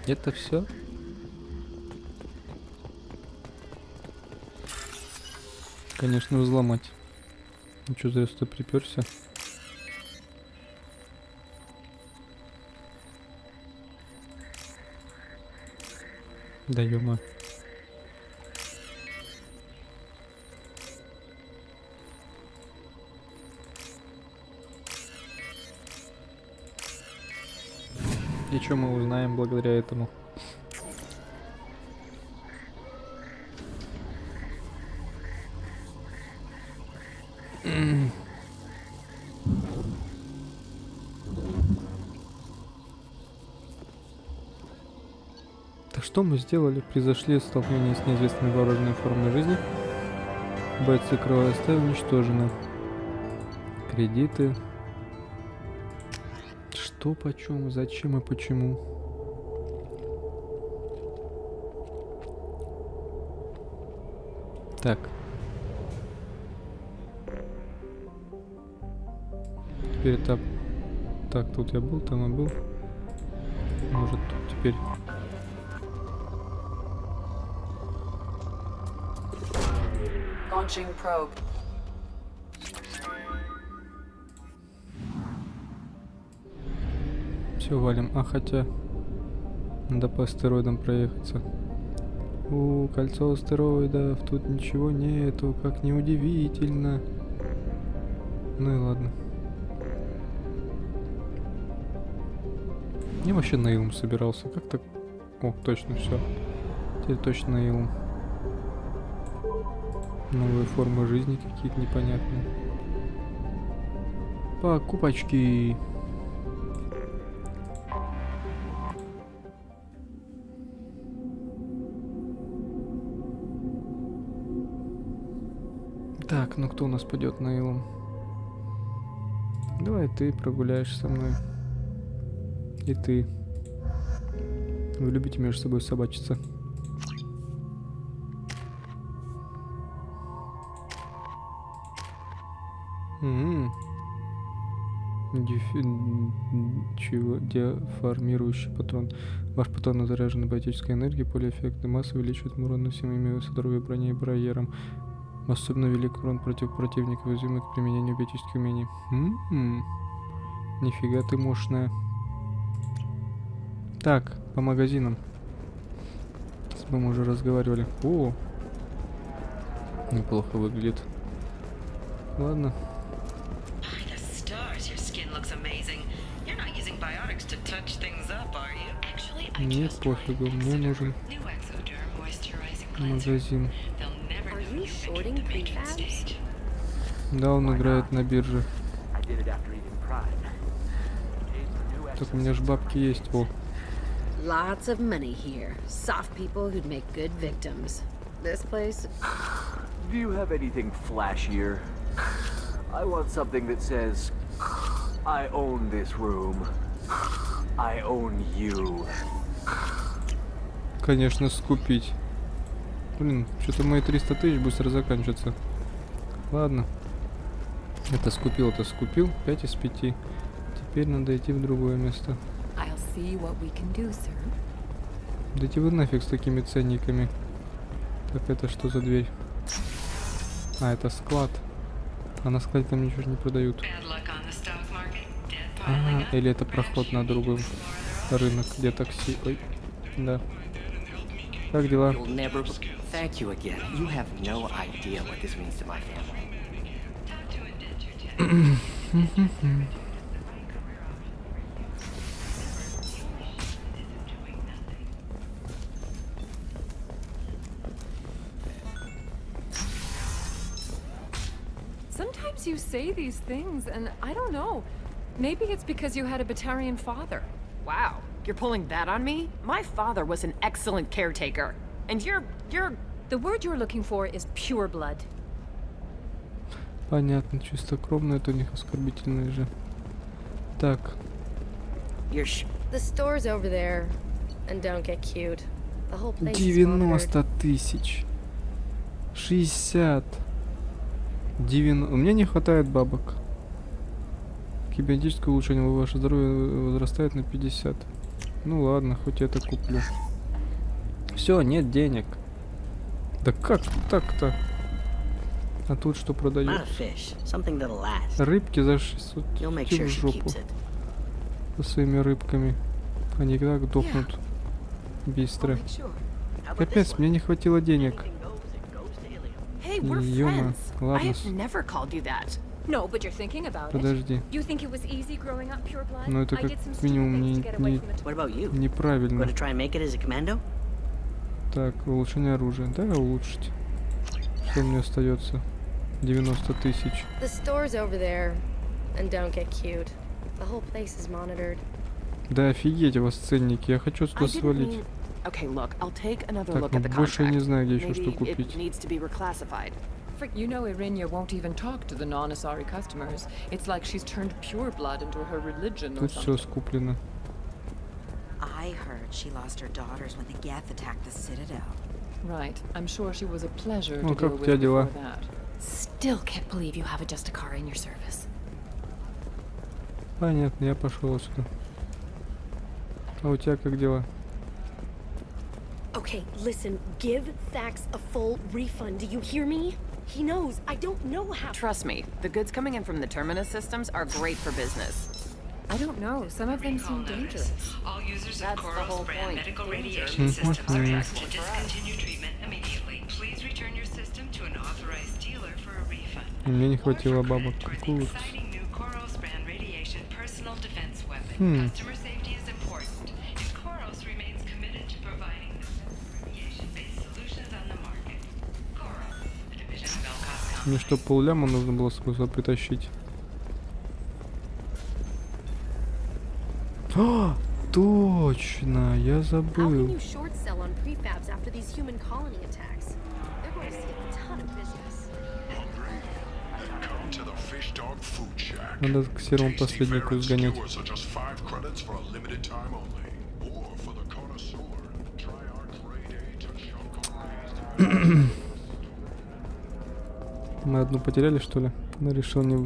Это все? Конечно, взломать. Ну что, зря сюда приперся. Да ё-мо. И что мы узнаем благодаря этому? Так что мы сделали? Произошли столкновения с неизвестными вооруженными формами жизни. Бойцы кровавой стаи уничтожены. Кредиты. Что, почем, зачем и почему? Так. Теперь этап. Так, тут я был, там я был. Может, тут теперь. Launching probe. Все, валим. А хотя надо по астероидам проехаться. Кольцо астероидов. Тут ничего нету, как неудивительно. Ну и ладно. Я вообще на Илм собирался. Как так? О, точно, все. Теперь точно на Илм. Новые формы жизни какие-то непонятные. Покупочки. Так, ну кто у нас пойдет на Илом? Давай ты прогуляешь со мной. И ты. Вы любите между собой собачиться. Чего? Деформирующий патрон. Ваш патрон заряжен биотической энергией, поле эффекта массы увеличивает урон носимыми здоровья броней и барьером. Особенно велик урон против противников, уязвимых к применению биотических умений. Нифига ты мощная. Так, по магазинам. С тобой мы уже разговаривали. О, неплохо выглядит. Ладно. Нет, пофигу, мне нужен магазин. Да, он играет на бирже. Так у меня ж бабки есть, во. Lots of money here. Soft people who'd make good victims. This place. Do you have anything flashier? I want something that says, I own this room. I own you. Конечно, скупить. Блин, что-то мои 300 тысяч быстро заканчиваются. Ладно. Это скупил. 5 из 5. Теперь надо идти в другое место. Да иди вы нафиг с такими ценниками. Так это что за дверь? А, это склад. А на складе там ничего не продают. Или это проход на другой рынок, где такси. Ой, да. Как дела? Thank you again. You have no idea what this means to my family. Sometimes you say these things, and I don't know. Maybe it's because you had a Batarian father. Wow, you're pulling that on me? My father was an excellent caretaker. And you're The word you're looking for is pure blood. Понятно, чистокровно, это у них оскорбительное же. Так. The store's over there, and don't get cute. The whole place is 90 тысяч. 60. 90. У меня не хватает бабок. Кибернетическое улучшение, ваше здоровье возрастает на 50. Ну ладно, хоть это куплю. Все, нет денег. Да как так-то? А тут что продают? Рыбки за 600 в жопу. Со своими рыбками. Они так дохнут. Быстро. Капец, мне не хватило денег. Ё-моё, ладно. Подожди. Но это как минимум неправильно. Так, улучшение оружия. Да, улучшить. Что мне остается? 90 тысяч. Да офигеть, у вас ценники. Я хочу сюда свалить. Так, ну больше я не знаю, где еще что купить. You know, Irinia won't even talk to the non-Asari customers. It's like she's turned pure blood into her religion or Тут все скуплено. I heard she lost her daughters when the Geth attacked the Citadel. Right. I'm sure she was a pleasure Ну, to deal как у with тебя before дела? that. Still can't believe you have a Justicar in your service. Понятно, я пошел отсюда. А у тебя как дела? Okay, listen, give Thax a full refund. Do you hear me? He knows I don't know how. Trust me, the goods coming in from the Terminus systems are great for business. I don't know, some of them seem dangerous. All users of That's the whole Coral's brand point. medical Danger. radiation systems are asked to discontinue treatment immediately. Please return your system to an authorized dealer for a refund. Мне не хватило бабок. Какой ужас. New Coral's brand radiation personal defense weapon. Customer safety is important, and Coral's remains committed to providing the best radiation-based solutions on the market. Coral, a division of Belcast. Мне что, полляма нужно было с собой притащить? А, точно, я забыл. Надо к серому посреднику сгонять. Мы одну потеряли, что ли? Она решила не...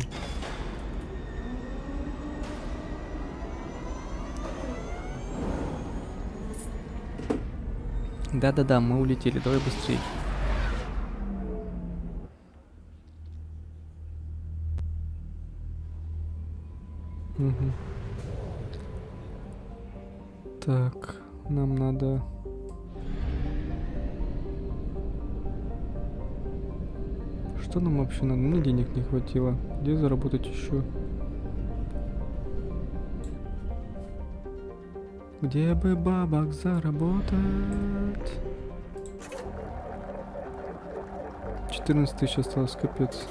Да-да-да, мы улетели, давай быстрее. Угу. Так, нам надо... Что нам вообще надо? Мне денег не хватило. Где заработать еще? Где бы бабок заработать? 14 тысяч осталось, капец.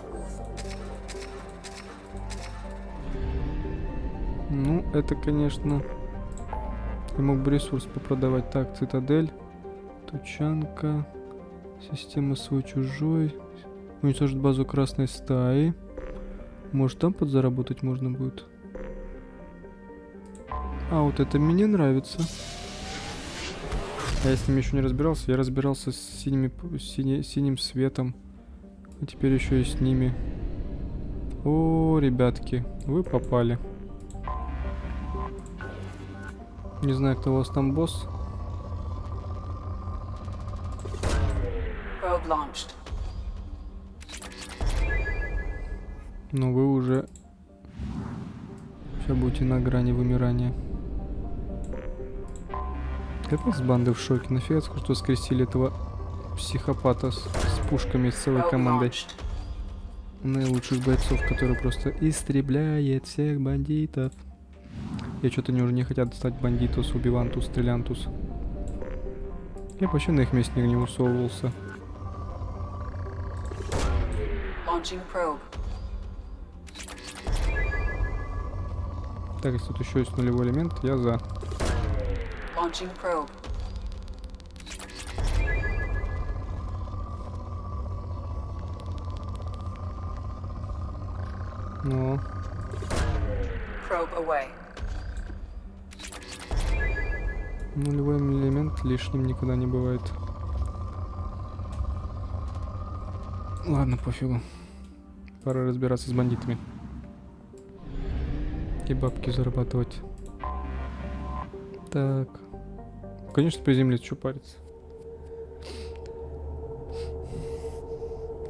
Ну, это, конечно... Я мог бы ресурс попродавать. Так, цитадель. Тучанка. Система свой-чужой. Уничтожить базу красной стаи. Может, там подзаработать можно будет? А, вот это мне нравится. А я с ними еще не разбирался. Я разбирался с синим светом. А теперь еще и с ними. О, ребятки, вы попали. Не знаю, кто у вас там босс. Но вы уже... Сейчас будете на грани вымирания. Капец, банды в шоке. Нафига, что воскресили этого психопата с пушками, с целой командой наилучших бойцов, который просто истребляет всех бандитов. Я что-то они уже не хотят стать бандитус, убивантус, стрелянтус. Я вообще на их месте не усовывался. Так, если тут еще есть нулевой элемент, я за. Ну. Probe away. Нулевой элемент лишним никогда не бывает. Ладно, пофигу. Пора разбираться с бандитами. И бабки зарабатывать. Так. Конечно, приземлиться, что париться.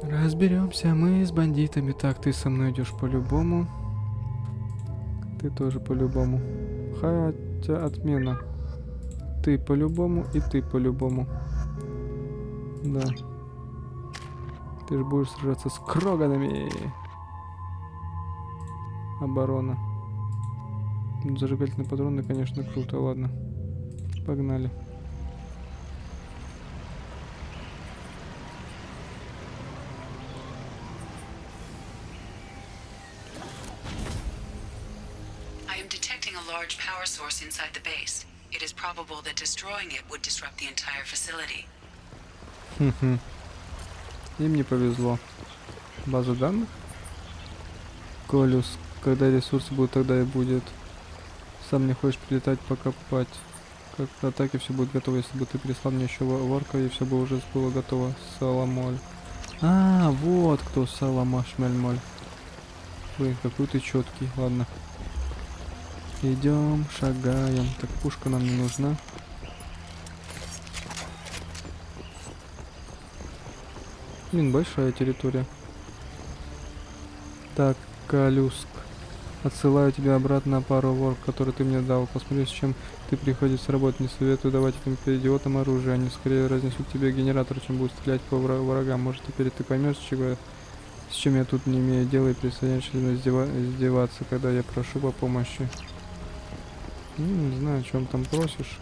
Разберемся мы с бандитами. Так, ты со мной идешь по-любому. Ты тоже по-любому. Хотя отмена. Ты по-любому и ты по-любому. Да. Ты же будешь сражаться с кроганами. Оборона. Зажигательные патроны, конечно, круто. Ладно. Погнали. I am detecting a large power source inside the base. It is probable that destroying it would disrupt the entire facility. Им не повезло. База данных? Колюс, когда ресурсы будут, тогда и будет. Сам не хочешь прилетать покопать. Как к атаке все будет готово, если бы ты прислал мне еще ворка, и все бы уже было готово. Саламоль. А, вот кто Саламашмельмоль. Блин, какой ты четкий. Ладно. Идем, шагаем. Так, пушка нам не нужна. Блин, большая территория. Так, Калюск. Отсылаю тебя обратно на пару ворк, который ты мне дал. Посмотри, с чем ты приходится работать. Не советую давать этим идиотам оружие. Они скорее разнесут тебе генератор, чем будут стрелять по врагам. Может, теперь ты поймешь, с чем я тут не имею дела, и перестанешь издеваться, когда я прошу по помощи. Не знаю, о чем там просишь.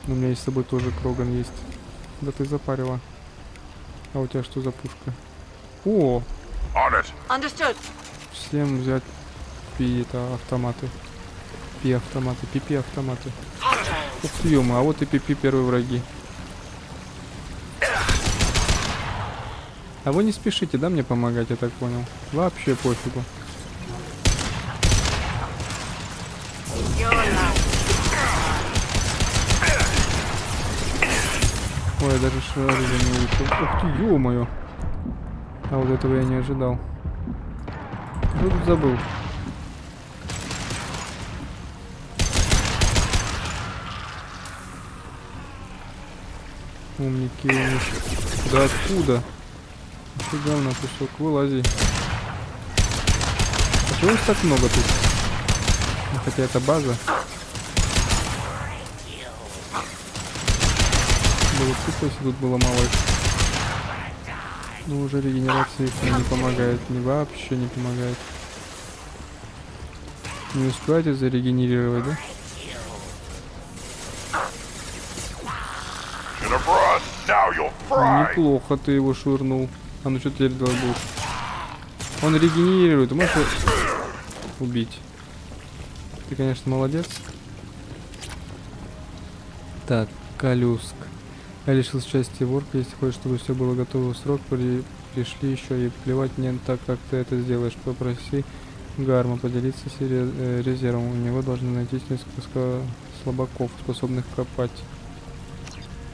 Но у меня есть с собой тоже кроган есть. Да ты запарила. А у тебя что за пушка? О! Understood. Всем взять автоматы. Пи-автоматы, пипи-автоматы. Ух ты, ё-моё, а вот и пипи первые враги. А вы не спешите, да, мне помогать, я так понял? Вообще пофигу. Ой, я даже оружие не улучшил. Ух ты, ё-моё. А вот этого я не ожидал. Что тут забыл? Умники, умники. Да откуда? Фига на кусок, вылази. А чего их так много тут? Ну, хотя это база. Было тупо, если тут было мало их. Но уже регенерация не помогает, вообще не помогает. Не успеваете зарегенерировать, да? Неплохо ты его швырнул. А ну что теперь делать будешь? Он регенерирует, можешь его убить? Ты, конечно, молодец. Так, Калюск. Я лишил счастья ворка, если хочешь, чтобы все было готово в срок, пришли еще, и плевать мне так, как ты это сделаешь. Попроси Гарма поделиться с резервом. У него должны найтись несколько слабаков, способных копать.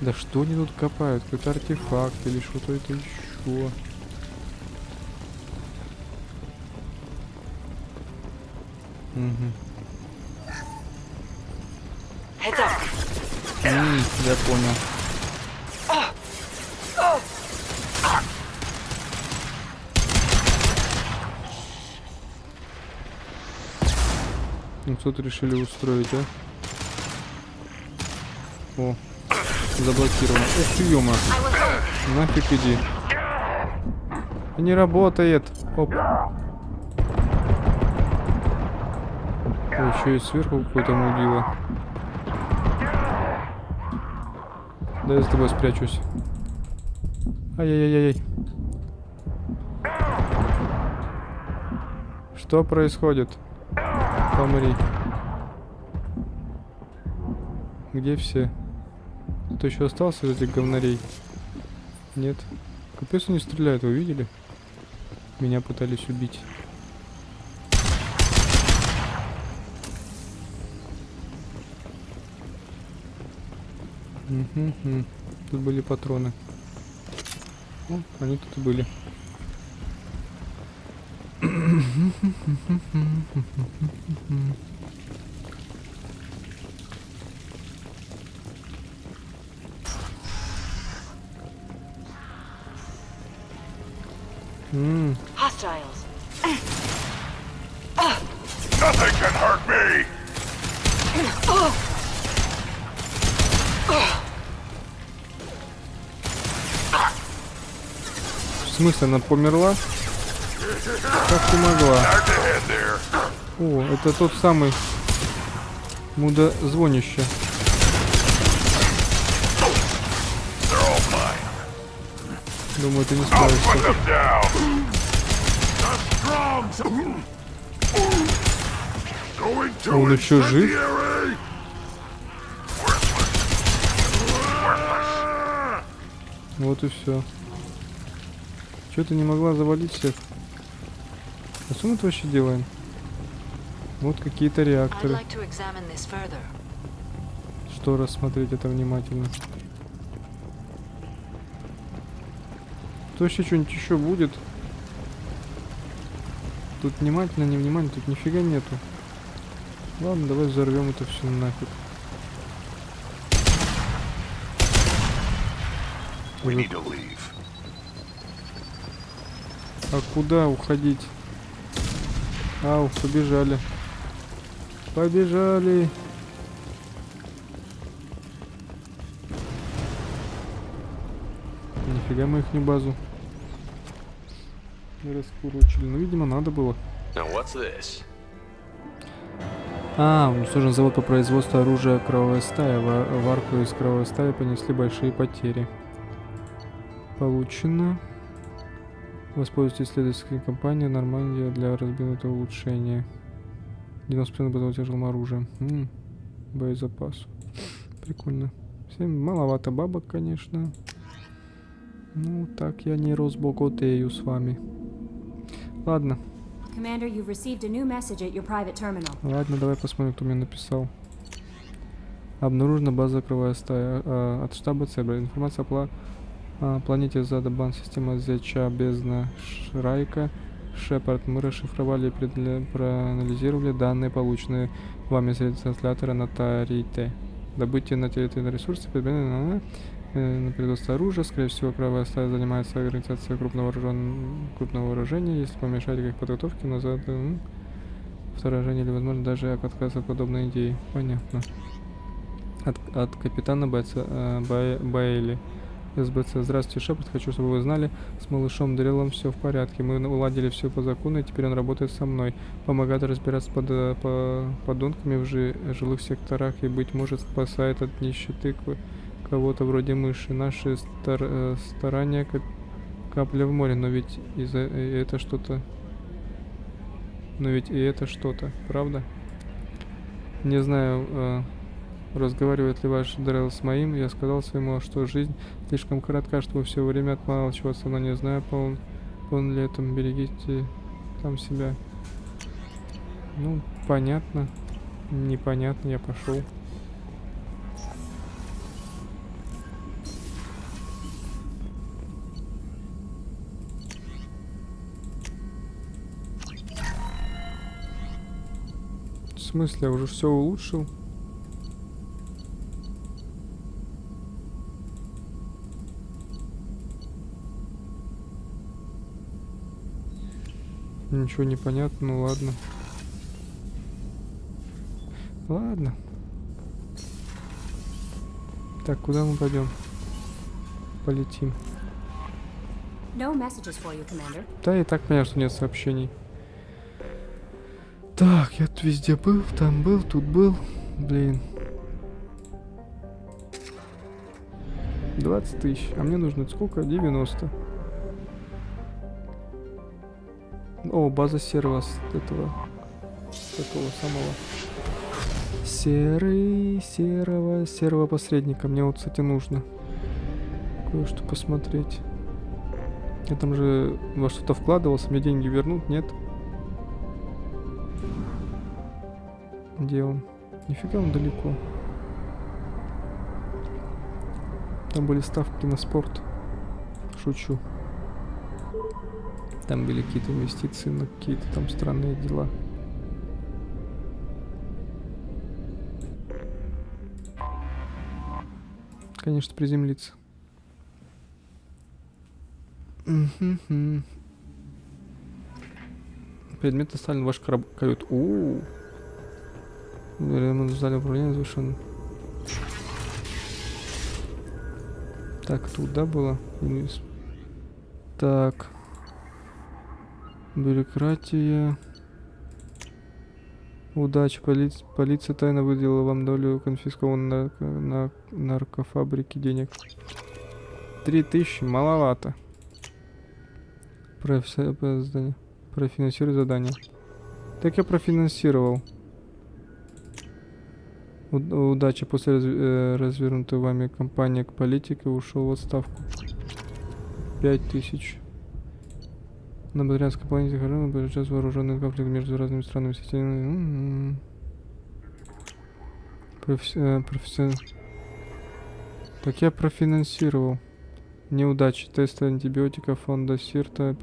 Да что они тут копают? Какой-то артефакт или что-то это еще. Угу. Я понял. Ну что-то решили устроить, а? О, заблокировано. Эх ты, ё-моё. Нафиг иди. Не работает. Оп. Еще и сверху какой-то мудила. Да я с тобой спрячусь. Ай-яй-яй-яй. Что происходит? Помри. Где все? Кто еще остался из этих говнарей? Нет. Капец, они стреляют, вы видели? меня пытались убить. Угу. Тут были патроны. О, они тут и были. Hostiles. Nothing can hurt me! В смысле, она померла? Как ты могла? О, это тот самый мудозвонище. Думаю, ты не справишься. Он еще жив? Вот и все. Че ты не могла завалить всех? А что мы тут вообще делаем? Вот какие-то реакторы. Что рассмотреть это внимательно? Тут вообще что-нибудь еще будет? Тут внимательно, не внимательно, тут нифига нету. Ладно, давай взорвем это все нафиг. А куда уходить? Ау, побежали. Побежали. Нифига мы их не базу раскурочили. Ну, видимо, надо было. Уничтожен завод по производству оружия «Кровавая стая». В арку из «Кровавой стаи» понесли большие потери. Получено. Воспользуйтесь исследовательской компанией «Нормандия» для разбитого улучшения. 90% базового тяжелым оружием. Боезапас. Прикольно. Всем маловато бабок, конечно. Ну, так я не разбогатею с вами. Ладно. Commander, you've received a new message at your private terminal. Ладно, давай посмотрим, кто мне написал. Обнаружена база «Кровавая стая» от штаба Цебра. Информация о планете Задабан, система Зеча, бездна Шрайка, Шепард. Мы расшифровали и проанализировали данные, полученные вами с ретранслятора на Тарите. Добытие на территории ресурсов, на производство оружия. Скорее всего, «Кровавая стая» занимается организацией крупного вооружения. Если помешать их подготовке, назад вторжение или, возможно, даже отказ от подобной идеи. Понятно. От капитана Баэли. СБЦ. Здравствуйте, Шепард. Хочу, чтобы вы знали, с малышом Дрелом все в порядке. Мы уладили все по закону, и теперь он работает со мной. Помогает разбираться с подонками в жилых секторах и, быть может, спасает от нищеты кого-то вроде мыши. Наши старания капля в море, но ведь это что-то... Но ведь и это что-то, правда? Не знаю, разговаривает ли ваш Дрелл с моим. Я сказал своему, что жизнь слишком коротка, чтобы все время отмалчиваться, но не знаю, полон ли этом. Берегите там себя. Ну, понятно. Непонятно, я пошел. В смысле, я уже все улучшил? Ничего не понятно, ну ладно. Ладно. Так, куда мы пойдем? Полетим. No messages for you, Commander. Да, и так понятно, что нет сообщений. Так, я тут везде был, там был, тут был. Блин. 20 тысяч. А мне нужно сколько? 90. О, база серого этого. Такого самого. Серого посредника. Мне вот, кстати, нужно кое-что посмотреть. Я там же во что-то вкладывался, мне деньги вернут, нет? Где он? Нифига он далеко. Там были ставки на спорт. Шучу. Там были какие-то инвестиции на какие-то там странные дела. Конечно, приземлиться. Предмет оставлен в ваш кают. Ремонт в зале управления завершен. Так, тут, да, было? Так. Бюрократия. Удача. Полиция тайно выделила вам долю конфискованной на наркофабрике денег. 3000, маловато. Профинансируй задание. Так я профинансировал. Удача. После развернутой вами кампании к политике ушел в отставку. 5000. На Бодрянской планете сейчас вооруженный конфликт между разными странами системами. Так я профинансировал. Неудачи. Тесты антибиотиков фонда Сирта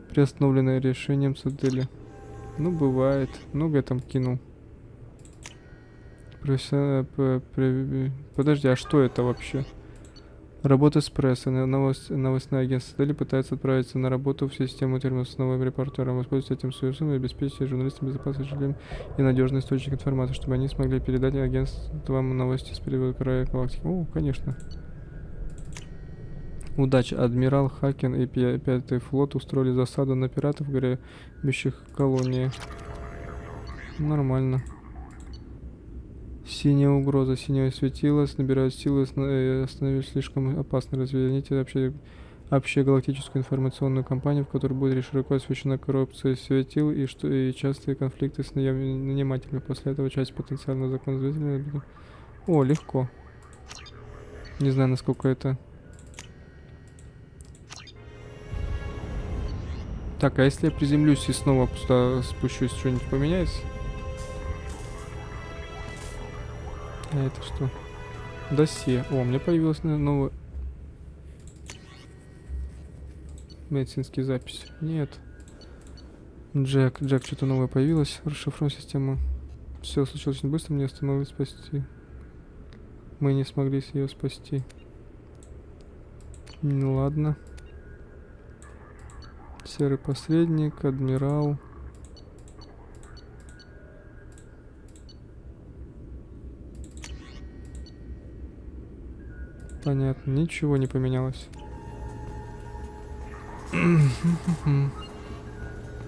приостановленное решением цитадели. Ну, бывает. Много я там кинул. Подожди, а что это вообще? Работа с прессой. Новостное агентство цитадели пытается отправиться на работу в систему терминов с новым репортером. Воспользуйтесь этим союзом и обеспечьте журналистам безопасность и надежный источник информации, чтобы они смогли передать агентствам новости с перевода края галактики. О, конечно. Удача. Адмирал Хакен и 5-й флот устроили засаду на пиратов, грабящих колонии. Нормально. Синяя угроза. Синее светило набирают силы и становится слишком опасно. Разверните общегалактическую информационную кампанию, в которой будет широко освещена коррупция светил и частые конфликты с нанимателями. После этого часть потенциального законодателя. О, легко. Не знаю, насколько это... Так, а если я приземлюсь и снова спущусь, что-нибудь поменяется? А это что? Досье. О, мне появилась новая... Медицинские записи. Нет. Джек, что-то новое появилось. Расшифруем систему. Все случилось очень быстро, мне остановилось спасти. Мы не смогли ее спасти. Ну ладно. Серый посредник, адмирал. Понятно, ничего не поменялось.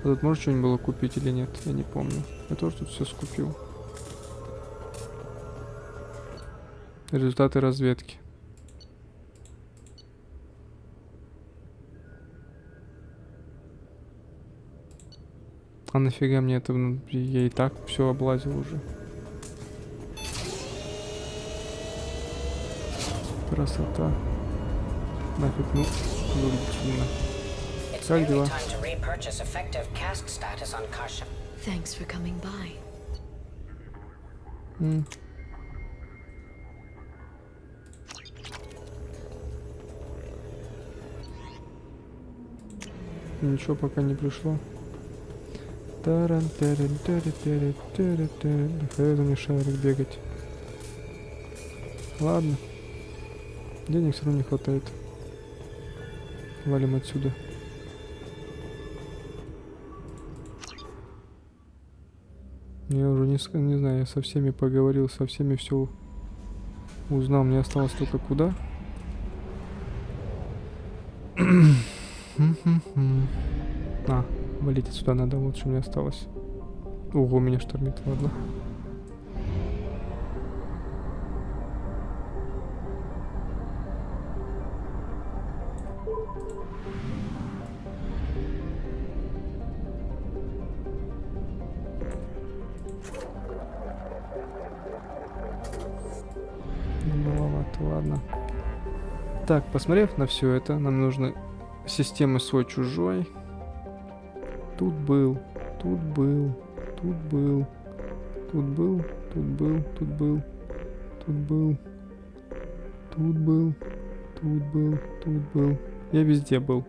Тут может что-нибудь было купить или нет? Я не помню. Я тоже тут все скупил. Результаты разведки. А нафига мне это? Я и так все облазил уже. Красота. Нафиг, ну, выглядит сильно. Как дела? Thanks for coming by. Ничего пока не пришло. Хай за мне шарик бегать. Ладно. Денег все равно не хватает. Валим отсюда. Я уже не знаю, я со всеми поговорил, со всеми все узнал. Мне осталось только куда? Валить отсюда надо, вот что мне осталось. Ого, меня штормит, ладно. Маловато, ладно. Так, посмотрев на все это, нам нужно системы свой-чужой. Тут был, тут был, тут был, тут был, тут был, тут был, тут был, тут был, тут был, тут был. Я везде был.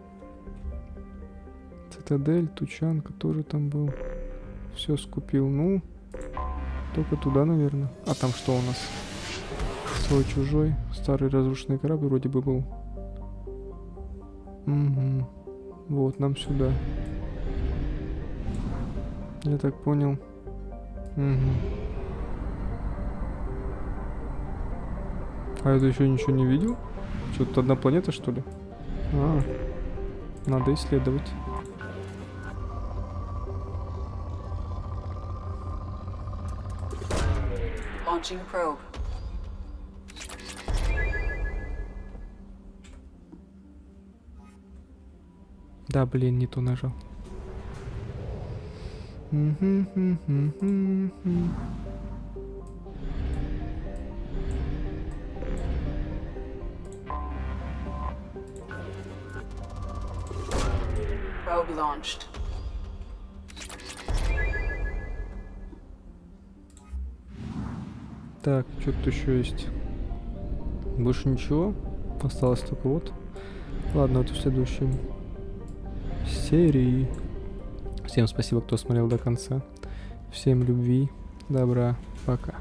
Цитадель, Тучанка тоже там был. Все скупил. Ну, только туда, наверное. А там что у нас? Свой-чужой. Старый разрушенный корабль вроде бы был. Угу. Вот, нам сюда. Я так понял. Угу. А это еще ничего не видел? Что, тут одна планета, что ли? А, надо исследовать. Launching probe. Да, блин, не то нажал. Probe launched. Так, что-то еще есть. Больше ничего. Осталось только вот. Ладно, это в следующем серии. Всем спасибо, кто смотрел до конца. Всем любви, добра, пока.